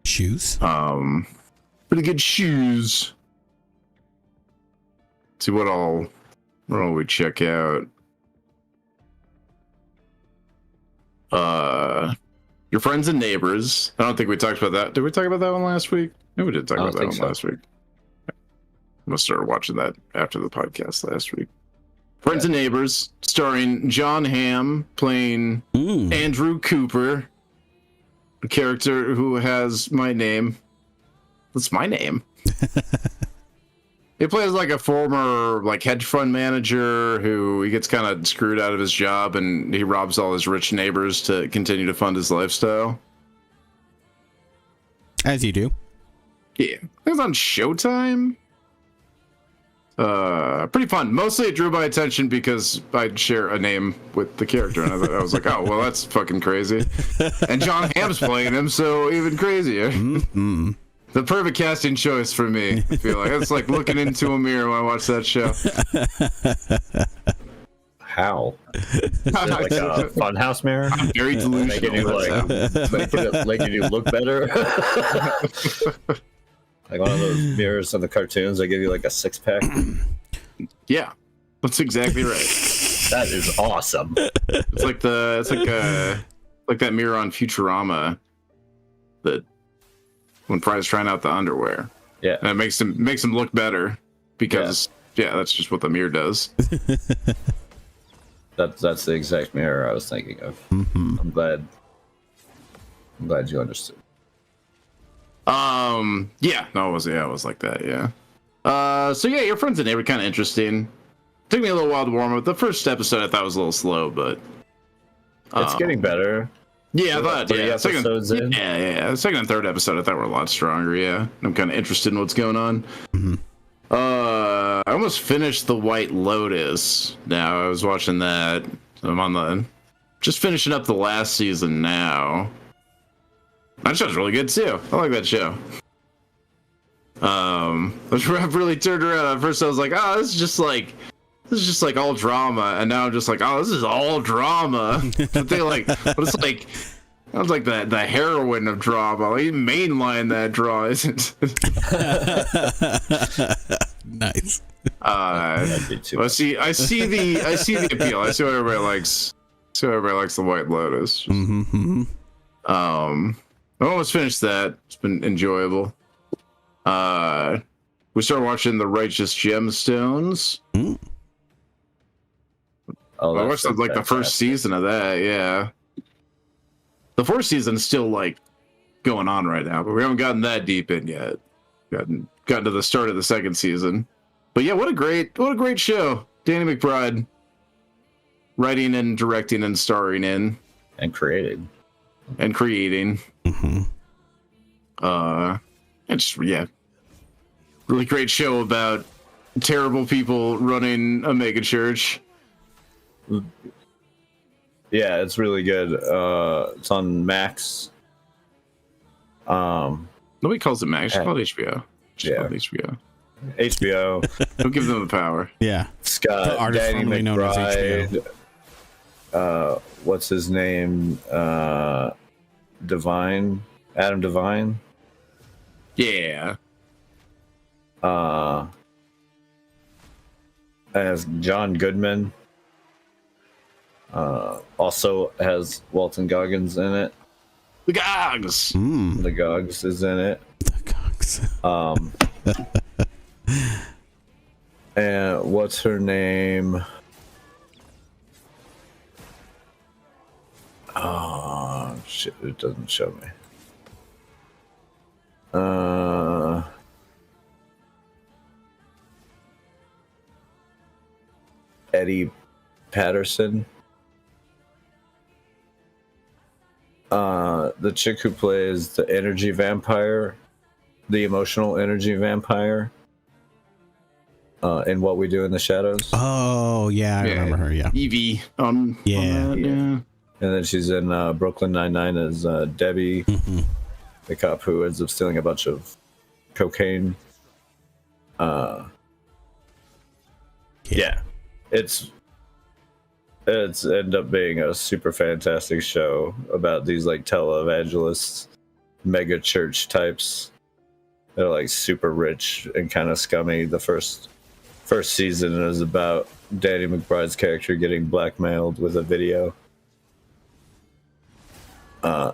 Shoes? Pretty good shoes. Let's see what all we check out. Your Friends and Neighbors. I don't think we talked about that. Did we talk about that one last week? No, we did talk about that one last week. I must start watching that after the podcast last week. Friends and Neighbors, starring John Hamm playing Andrew Cooper, a character who has my name. What's my name? He plays like a former hedge fund manager who he gets kind of screwed out of his job and he robs all his rich neighbors to continue to fund his lifestyle. As you do. Yeah. It's on Showtime. Pretty fun. Mostly it drew my attention because I'd share a name with the character and I was like, oh, well, that's fucking crazy. And John Hamm's playing him, so even crazier. The perfect casting choice for me, I feel like. It's like looking into a mirror when I watch that show. How? Is it like a funhouse mirror? I'm very delusional. Making you look better? Like one of those mirrors in the cartoons, they give you like a 6-pack. Yeah, that's exactly right. That is awesome. It's like that mirror on Futurama that when Fry's trying out the underwear. Yeah, and it makes him look better because that's just what the mirror does. That's the exact mirror I was thinking of. Mm-hmm. I'm glad you understood. It was like that, yeah. So yeah, your friends and they were kind of interesting. Took me a little while to warm up. The first episode I thought was a little slow, but it's getting better. Yeah, I thought episodes in. Yeah. The second and third episode I thought were a lot stronger. Yeah, I'm kind of interested in what's going on. Mm-hmm. I almost finished The White Lotus. Now I was watching that. I'm just finishing up the last season now. That show's really good too. I like that show. I've really turned around. At first I was like, oh, this is just like all drama, and now I'm just like, oh, this is all drama. But it's like that's like the heroine of drama. Like mainline that draw isn't. Nice. I see the appeal. I see what everybody likes. Everybody likes The White Lotus. Mm-hmm. I almost finished that. It's been enjoyable. We started watching The Righteous Gemstones. Mm. Oh, I watched the first season of that. Yeah, the fourth season is still like going on right now, but we haven't gotten that deep in yet. Gotten to the start of the second season. But yeah, what a great show. Danny McBride writing and directing and starring in and creating. Mm-hmm. It's really great show about terrible people running a mega church. Yeah, it's really good. It's on Max. Nobody calls it Max. It's called HBO. Yeah. HBO. HBO. Don't give them the power. Yeah. Scott, The artist Danny formerly known as McBride. What's his name? Adam Devine. Yeah. As John Goodman. Also has Walton Goggins in it. The Gogs. The Gogs is in it. The Gogs. And what's her name? Oh shit! It doesn't show me. Eddie Patterson. The chick who plays the energy vampire, the emotional energy vampire, in What We Do in the Shadows. Oh yeah, I remember her. Yeah, Evie. Yeah. On that, yeah. And then she's in Brooklyn Nine-Nine as Debbie, the cop who ends up stealing a bunch of cocaine. Yeah, it's ended up being a super fantastic show about these like televangelists, mega church types. They're like super rich and kind of scummy. The first season is about Danny McBride's character getting blackmailed with a video.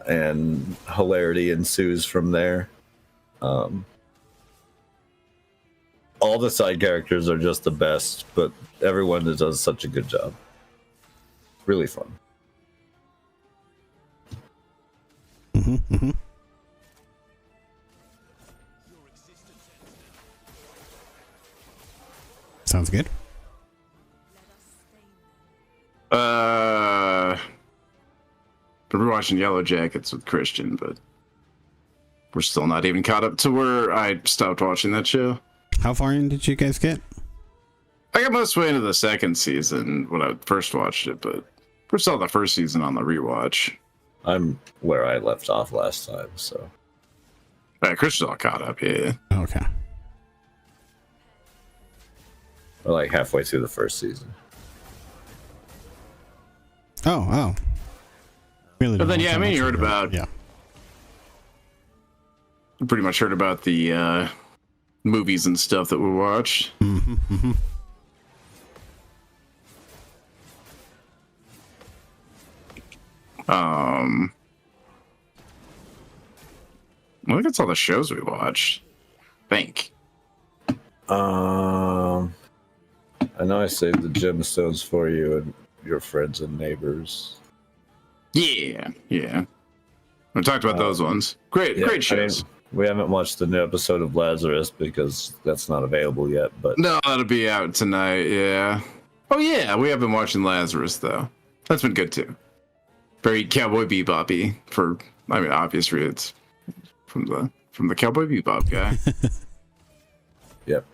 And hilarity ensues from there. All the side characters are just the best, but everyone does such a good job. Really fun. Sounds good. We're watching Yellowjackets with Christian, but we're still not even caught up to where I stopped watching that show. How far in did you guys get? I got most way into the second season when I first watched it, but we're still the first season on the rewatch. I'm where I left off last time, so. Christian's all caught up, yeah. Okay. We're like halfway through the first season. Oh. Really? But then, you heard about... Yeah. You pretty much heard about the movies and stuff that we watched. Mm-hmm. I think that's all the shows we watched. I think. I know I saved the gemstones for you and your friends and neighbors. Yeah. We talked about those ones. Great shows. We haven't watched the new episode of Lazarus because that's not available yet. But No, that'll be out tonight. Yeah. Oh yeah, we have been watching Lazarus though. That's been good too. Very Cowboy Bebop-y for, I mean, obvious reasons. From the Cowboy Bebop guy. Yep.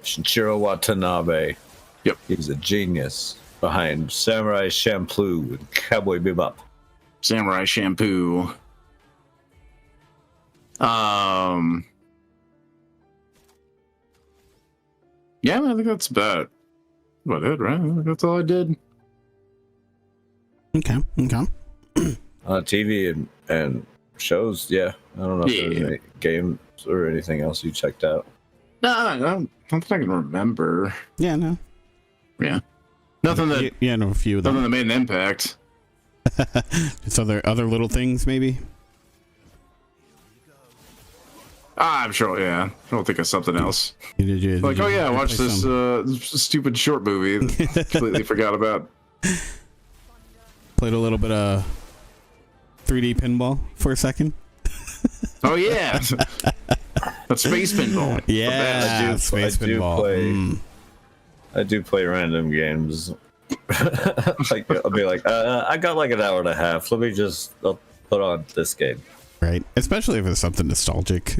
Shinichiro Watanabe. Yep. He's a genius behind Samurai Champloo and Cowboy Bebop. Samurai Shampoo. Yeah, I think that's about it, right? I think that's all I did. Okay. TV and shows, yeah. I don't know if there's any games or anything else you checked out. No, I don't think I can remember. Yeah, no. Yeah. Nothing that Yeah, no, a few of them. nothing that made an impact. Just other little things, maybe. I'm sure, yeah. I'll think of something else. Did you Like, oh yeah, I watched this stupid short movie that completely forgot about. Played a little bit of 3D pinball for a second. Oh yeah. That's space pinball. Yeah, space pinball. I do play random games. Like I'll be like, I got like an hour and a half. I'll put on this game. Right, especially if it's something nostalgic.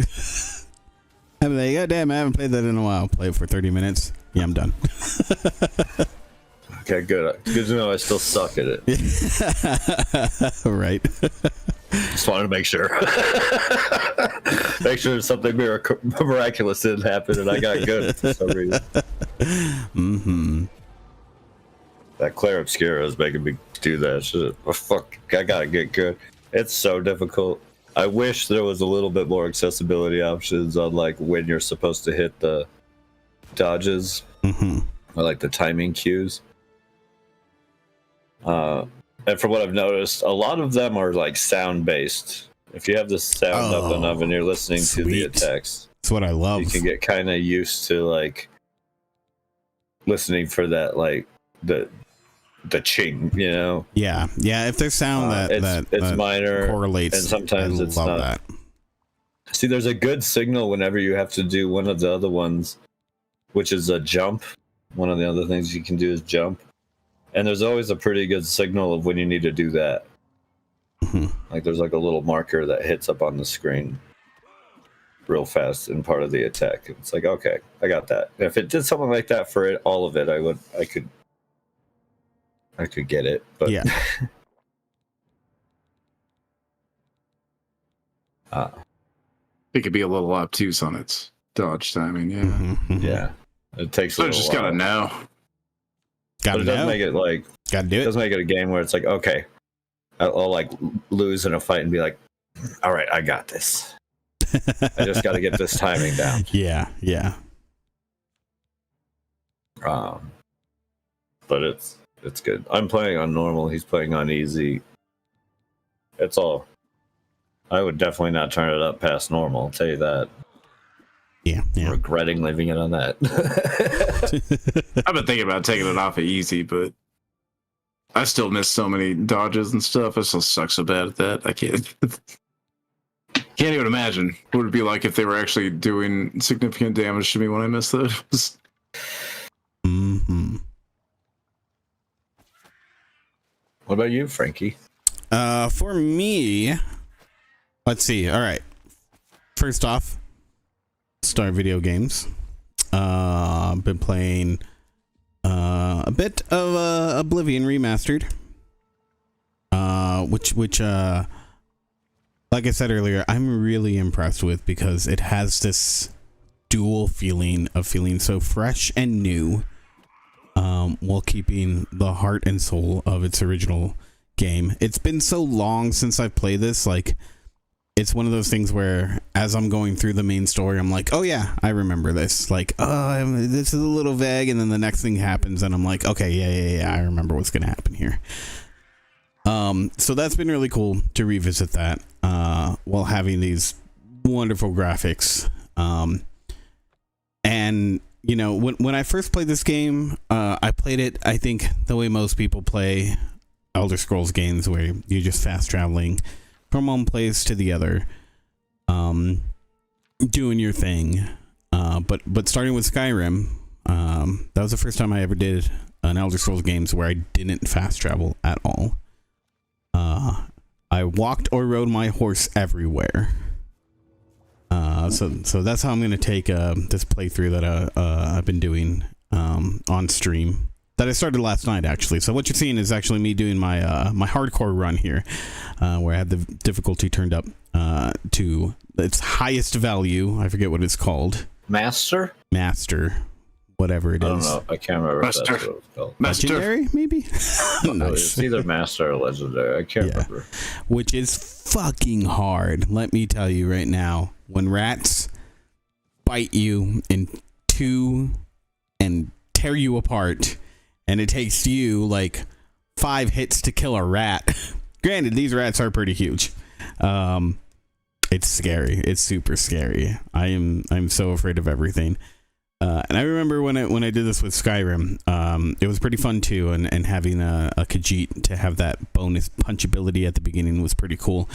I'm like, oh damn, I haven't played that in a while. Play it for 30 minutes. Yeah, I'm done. Okay, good. Good to know I still suck at it. Right. Just wanted to make sure. Make sure something miraculous didn't happen and I got good for some reason. Mm-hmm. That Clair Obscura is making me do that shit. Oh, fuck, I gotta get good. It's so difficult. I wish there was a little bit more accessibility options on like when you're supposed to hit the dodges or like the timing cues. And from what I've noticed, a lot of them are like sound based. If you have the sound up enough and you're listening to the attacks, that's what I love. You can get kind of used to like listening for that, like the ching, you know. Yeah. If there's sound it's minor, correlates, and sometimes it's not. That. See, there's a good signal whenever you have to do one of the other ones, which is a jump. One of the other things you can do is jump, and there's always a pretty good signal of when you need to do that. Like there's like a little marker that hits up on the screen real fast in part of the attack. It's like, okay, I got that. If it did something like that for all of it, I could get it, but yeah. It could be a little obtuse on its dodge timing, yeah. Yeah. It takes a little just while. gotta know. But it doesn't make it like gotta do it. It doesn't make it a game where it's like, okay, I'll like lose in a fight and be like, all right, I got this. I just got to get this timing down. Yeah. But it's good. I'm playing on normal. He's playing on easy. It's all. I would definitely not turn it up past normal. I'll tell you that. Yeah. Regretting leaving it on that. I've been thinking about taking it off of easy, but I still miss so many dodges and stuff. I still suck so bad at that. I can't even imagine what it would be like if they were actually doing significant damage to me when I missed those. What about you, Frankie? For me, let's see. All right. First off, start video games. Been playing a bit of Oblivion Remastered. Which like I said earlier, I'm really impressed with because it has this dual feeling of feeling so fresh and new, while keeping the heart and soul of its original game. It's been so long since I've played this, like it's one of those things where as I'm going through the main story, I'm like, oh yeah, I remember this. Like, oh, this is a little vague, and then the next thing happens, and I'm like, okay, yeah, I remember what's gonna happen here. So that's been really cool to revisit that while having these wonderful graphics. And you know, when I first played this game, I played it, I think, the way most people play Elder Scrolls games, where you're just fast traveling from one place to the other, doing your thing. But starting with Skyrim, that was the first time I ever did an Elder Scrolls games where I didn't fast travel at all. I walked or rode my horse everywhere. So that's how I'm going to take this playthrough that I've been doing on stream, that I started last night, actually. So what you're seeing is actually me doing my my hardcore run here, where I had the difficulty turned up to its highest value. I forget what it's called. Master, whatever it is. I don't know. I can't remember. Master. If that's what it's called. Legendary, maybe. No, Nice. it's either Master or Legendary. I can't remember. Which is fucking hard. Let me tell you right now, when rats bite you in two and tear you apart, and it takes you like 5 hits to kill a rat. Granted, these rats are pretty huge. It's scary. It's super scary. I'm so afraid of everything. And I remember when I did this with Skyrim, it was pretty fun too, and having a Khajiit to have that bonus punchability at the beginning was pretty cool.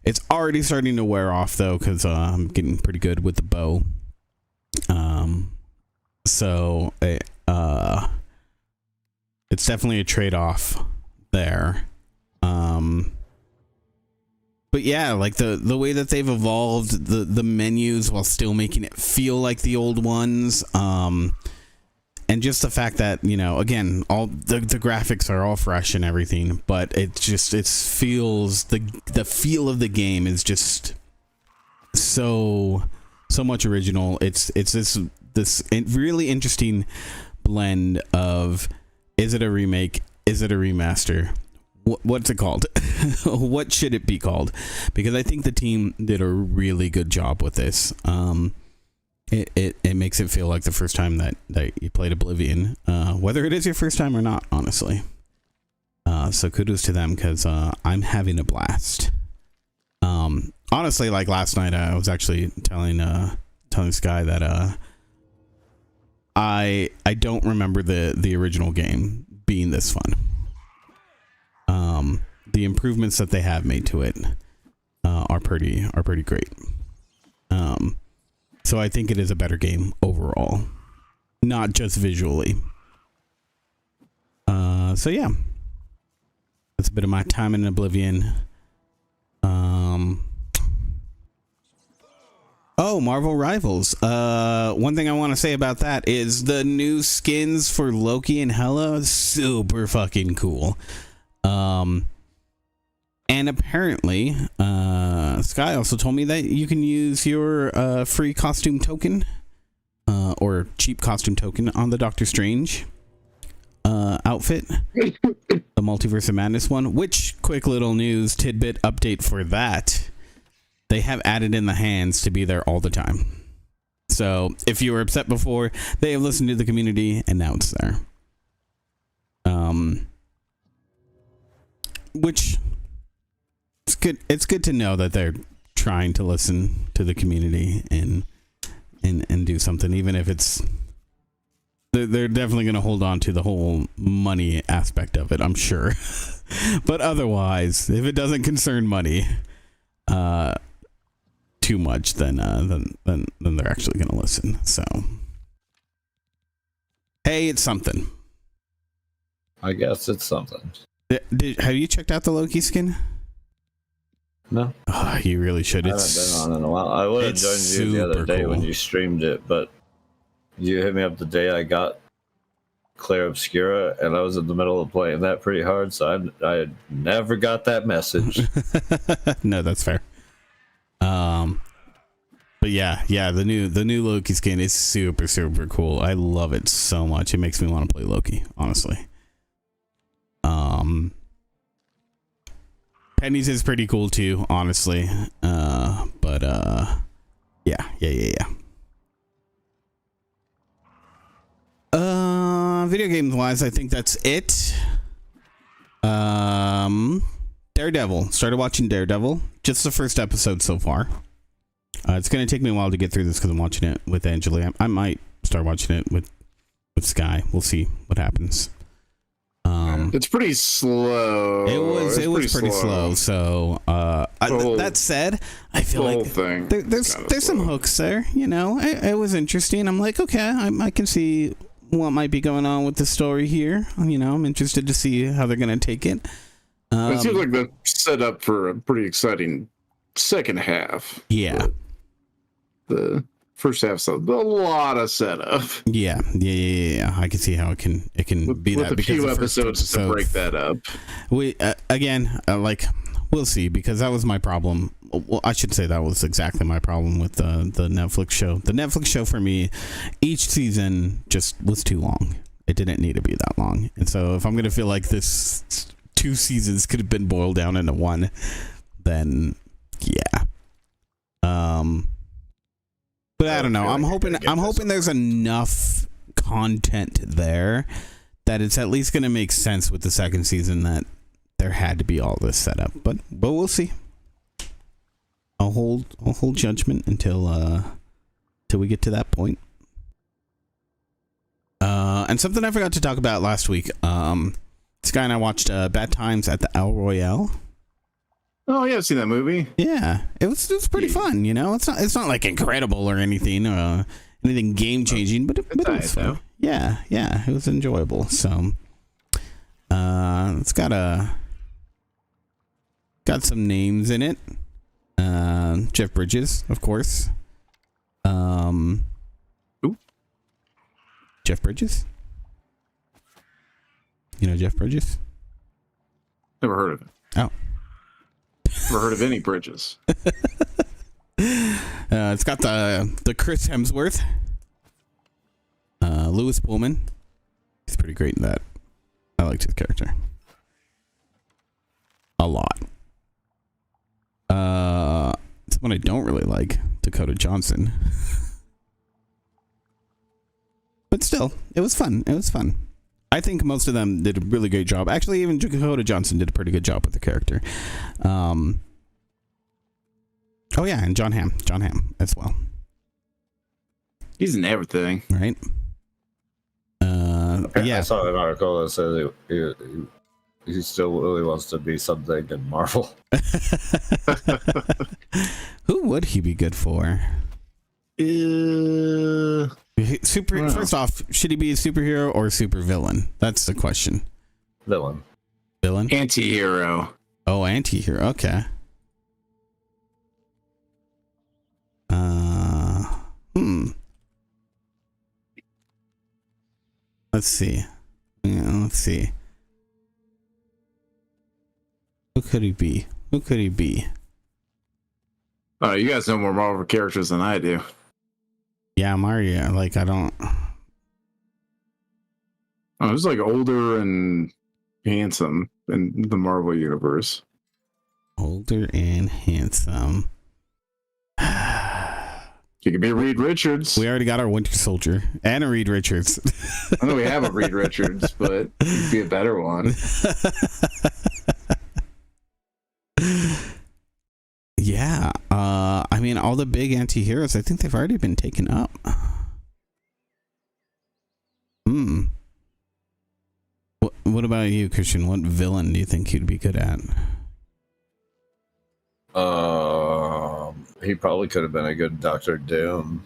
It's already starting to wear off though, because I'm getting pretty good with the bow. So it's definitely a trade-off there. But yeah, like the way that they've evolved the menus while still making it feel like the old ones, and just the fact that, you know, again, all the graphics are all fresh and everything, but it feels the feel of the game is just so much original. It's this really interesting blend of, is it a remake? Is it a remaster? What's it called? What should it be called? Because I think the team did a really good job with this. It makes it feel like the first time that you played Oblivion, whether it is your first time or not, honestly. So kudos to them, because I'm having a blast. Honestly, like last night, I was actually telling Sky that I don't remember the original game being this fun. The improvements that they have made to it are pretty great. So I think it is a better game overall, not just visually. So yeah, that's a bit of my time in Oblivion. Oh, Marvel Rivals. One thing I want to say about that is the new skins for Loki and Hela, super fucking cool. And apparently, Sky also told me that you can use your free costume token, or cheap costume token, on the Doctor Strange outfit, the Multiverse of Madness one. Which, quick little news tidbit update for that, they have added in the hands to be there all the time. So if you were upset before, they have listened to the community, and now it's there. Which, it's good. It's good to know that they're trying to listen to the community and do something, even if it's, they're definitely going to hold on to the whole money aspect of it, I'm sure. But otherwise, if it doesn't concern money too much, then they're actually going to listen. So, hey, it's something. I guess it's something. Have you checked out the Loki skin? No. Oh, you really should. I haven't been on in a while. I would have joined you the other day when you streamed it, but you hit me up the day I got Clair Obscura, and I was in the middle of playing that pretty hard, so I never got that message. No, that's fair. But yeah, the new Loki skin is super cool. I love it so much. It makes me want to play Loki, honestly. Penny's is pretty cool too, honestly. But yeah. Video games wise, I think that's it. Daredevil. Started watching Daredevil. Just the first episode so far. It's gonna take me a while to get through this because I'm watching it with Angela. I might start watching it with Sky. We'll see what happens. It's pretty slow. It was pretty slow. So that said, I feel like there's some hooks there. You know, it was interesting. I'm like, okay, I can see what might be going on with the story here. You know, I'm interested to see how they're gonna take it. It seems like they're set up for a pretty exciting second half. Yeah. The first half's a lot of setup. Yeah. I can see how it can be with that a few episodes to break that up. We like we'll see, because that was my problem. Well, I should say that was exactly my problem with the Netflix show. The Netflix show for me, each season just was too long. It didn't need to be that long, and so if I'm gonna feel like this 2 seasons could have been boiled down into one, then yeah. But I don't know. I'm hoping there's enough content there that it's at least going to make sense with the second season that there had to be all this set up. But we'll see. I'll hold judgment until we get to that point. And something I forgot to talk about last week. Sky and I watched Bad Times at the El Royale. Oh yeah, I've seen that movie. Yeah, it was pretty fun. You know, it's not like incredible or anything game changing, but it was fun. Yeah, it was enjoyable. So, it's got some names in it. Jeff Bridges, of course. Who? Jeff Bridges. You know Jeff Bridges? Never heard of it. Oh. Never heard of any Bridges. It's got the Chris Hemsworth, Lewis Pullman. He's pretty great in that. I liked his character a lot. Someone I don't really like, Dakota Johnson. But still, it was fun. I think most of them did a really great job. Actually, even Dakota Johnson did a pretty good job with the character. Oh yeah, and John Hamm as well. He's in everything, right? Yeah, I saw an article that said he still really wants to be something in Marvel. Who would he be good for? First off, should he be a superhero or a super villain? That's the question. Villain. Anti-hero. Oh, anti-hero. Okay. Let's see. Who could he be? Oh, you guys know more Marvel characters than I do. Yeah, Mario. Like, I don't. Oh, he's like older and handsome in the Marvel universe. Older and handsome. He could be Reed Richards. We already got our Winter Soldier and a Reed Richards. I know we have a Reed Richards, but he'd be a better one. Yeah. I mean, all the big anti-heroes, I think they've already been taken up. What about you, Christian? What villain do you think you'd be good at? He probably could have been a good Doctor Doom.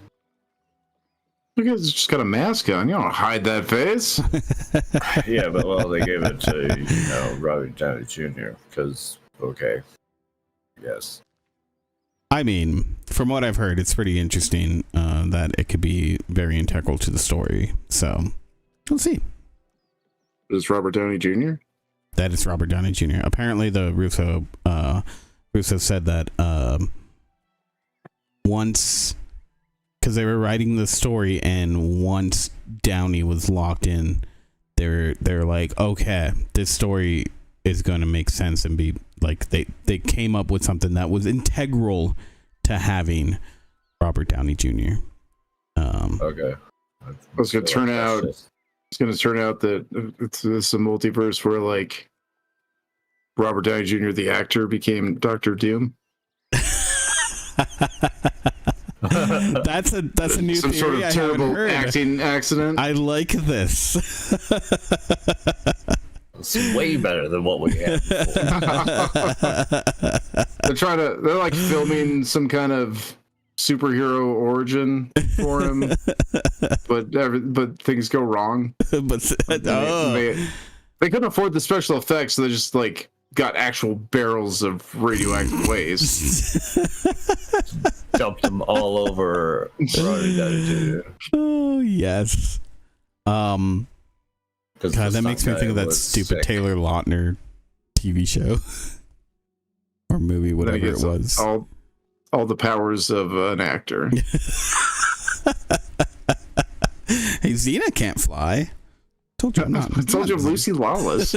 Look, he's just got a mask on. You don't hide that face. Yeah, but well, they gave it to Robert Downey Jr. because yes. I mean, from what I've heard, it's pretty interesting that it could be very integral to the story. So we'll see. Is Robert Downey Jr.? That is Robert Downey Jr. Apparently, the Russo said that once, because they were writing the story, and once Downey was locked in, they're like, okay, this story is going to make sense and be like they came up with something that was integral to having Robert Downey Jr. Okay. It's gonna turn out. It's gonna turn out that it's a multiverse where like Robert Downey Jr. the actor became Doctor Doom. That's a new Some theory. sort of terrible acting accident. I like this. It's way better than what we had before. They're like filming some kind of superhero origin for him, but things go wrong. They couldn't afford the special effects, so they just like got actual barrels of radioactive waste. Dumped them all over. Oh yes. God, that makes me think of that stupid Taylor Lautner TV show or movie, whatever it was. All the powers of an actor. Hey, Xena can't fly. Told you I'm not. I told you I'm Lucy Lawless.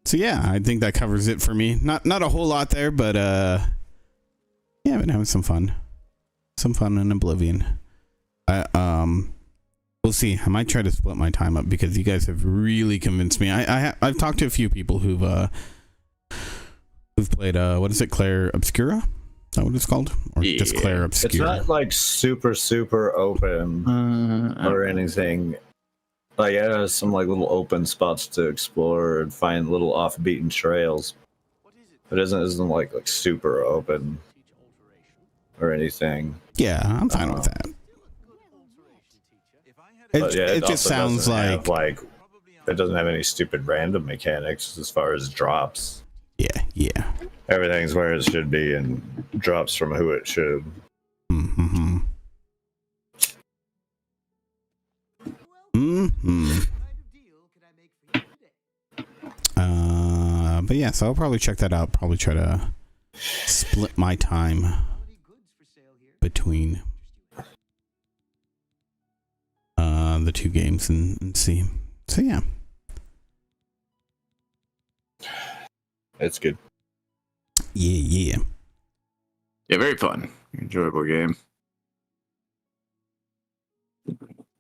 So yeah, I think that covers it for me. Not a whole lot there, but yeah, I've been having some fun in Oblivion. We'll see. I might try to split my time up because you guys have really convinced me. I've talked to a few people who've played what is it, Clair Obscura? Is that what it's called? Or just Clair Obscura? It's not like super open or anything. Like it has some like little open spots to explore and find little off-beaten trails. It isn't like super open or anything. Yeah, I'm fine with that. It just sounds like it doesn't have any stupid random mechanics as far as drops. Yeah. Everything's where it should be and drops from who it should. But yeah, so I'll probably check that out. Probably try to split my time between the two games and see. So yeah, it's good. Yeah, very fun, enjoyable game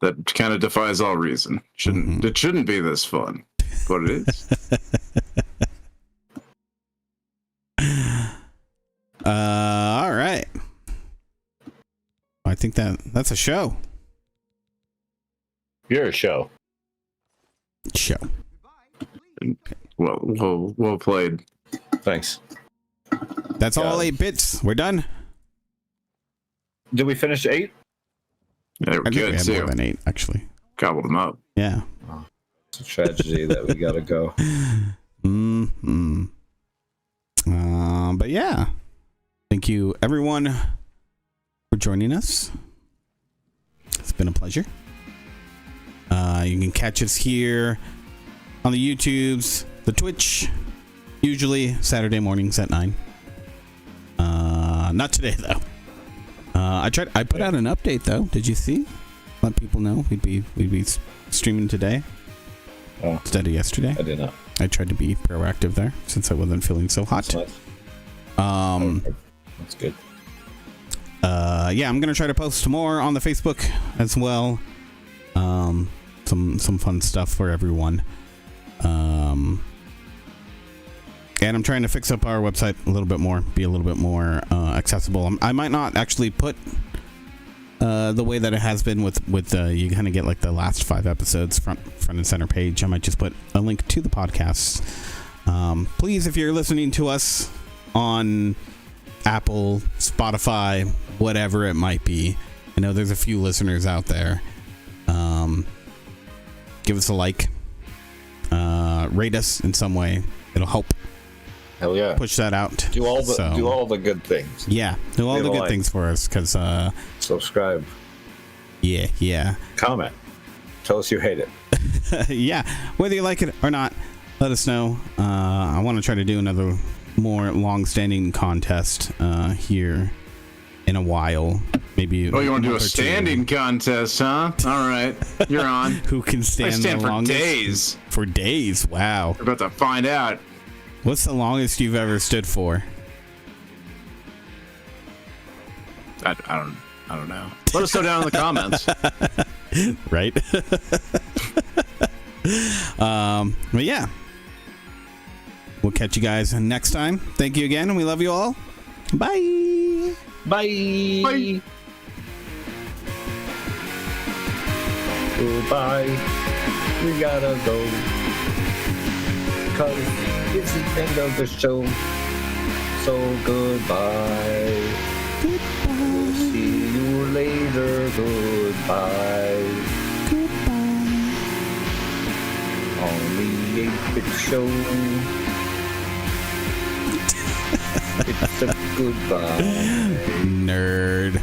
that kind of defies all reason. It shouldn't be this fun, but it is. All right. I think that's a show. You're a show. Well played. Thanks. That's all 8 bits. We're done. Did we finish 8? Yeah, we're good too. More than 8, actually. Gobbled them up. Yeah. Oh, it's a tragedy that we gotta go. But yeah, thank you everyone for joining us. It's been a pleasure. You can catch us here on the YouTubes, the Twitch, usually Saturday mornings at 9. Not today though. I put out an update though. Did you see? Let people know we'd be streaming today instead of yesterday. I did not. I tried to be proactive there since I wasn't feeling so hot. That's nice. That's good. Yeah, I'm gonna try to post more on the Facebook as well. Some fun stuff for everyone. And I'm trying to fix up our website a little bit more, be a little bit more accessible. I might not actually put the way that it has been with you kind of get like the last 5 episodes front and center page. I might just put a link to the podcasts. Please, if you're listening to us on Apple, Spotify, whatever it might be, I know there's a few listeners out there. Give us a like, rate us in some way. It'll help. Hell yeah! Push that out. Do all the good things. Yeah, do all the good things for us. Cause subscribe. Yeah. Comment. Tell us you hate it. Yeah, whether you like it or not, let us know. I want to try to do another more long-standing contest here in a while. Maybe. Oh, you want to do a month or two. standing contest, huh? All right, you're on. Who can I stand, stand the for longest? days. For days. Wow. We're about to find out. What's the longest you've ever stood for? I don't know. Let us know down in the comments. Right. But yeah, we'll catch you guys next time. Thank you again, and we love you all. Bye. Bye. Bye. Goodbye. We gotta go. Cause it's the end of the show. So goodbye. We'll see you later. Goodbye. On the 8-bit show. It's a goodbye. Nerd.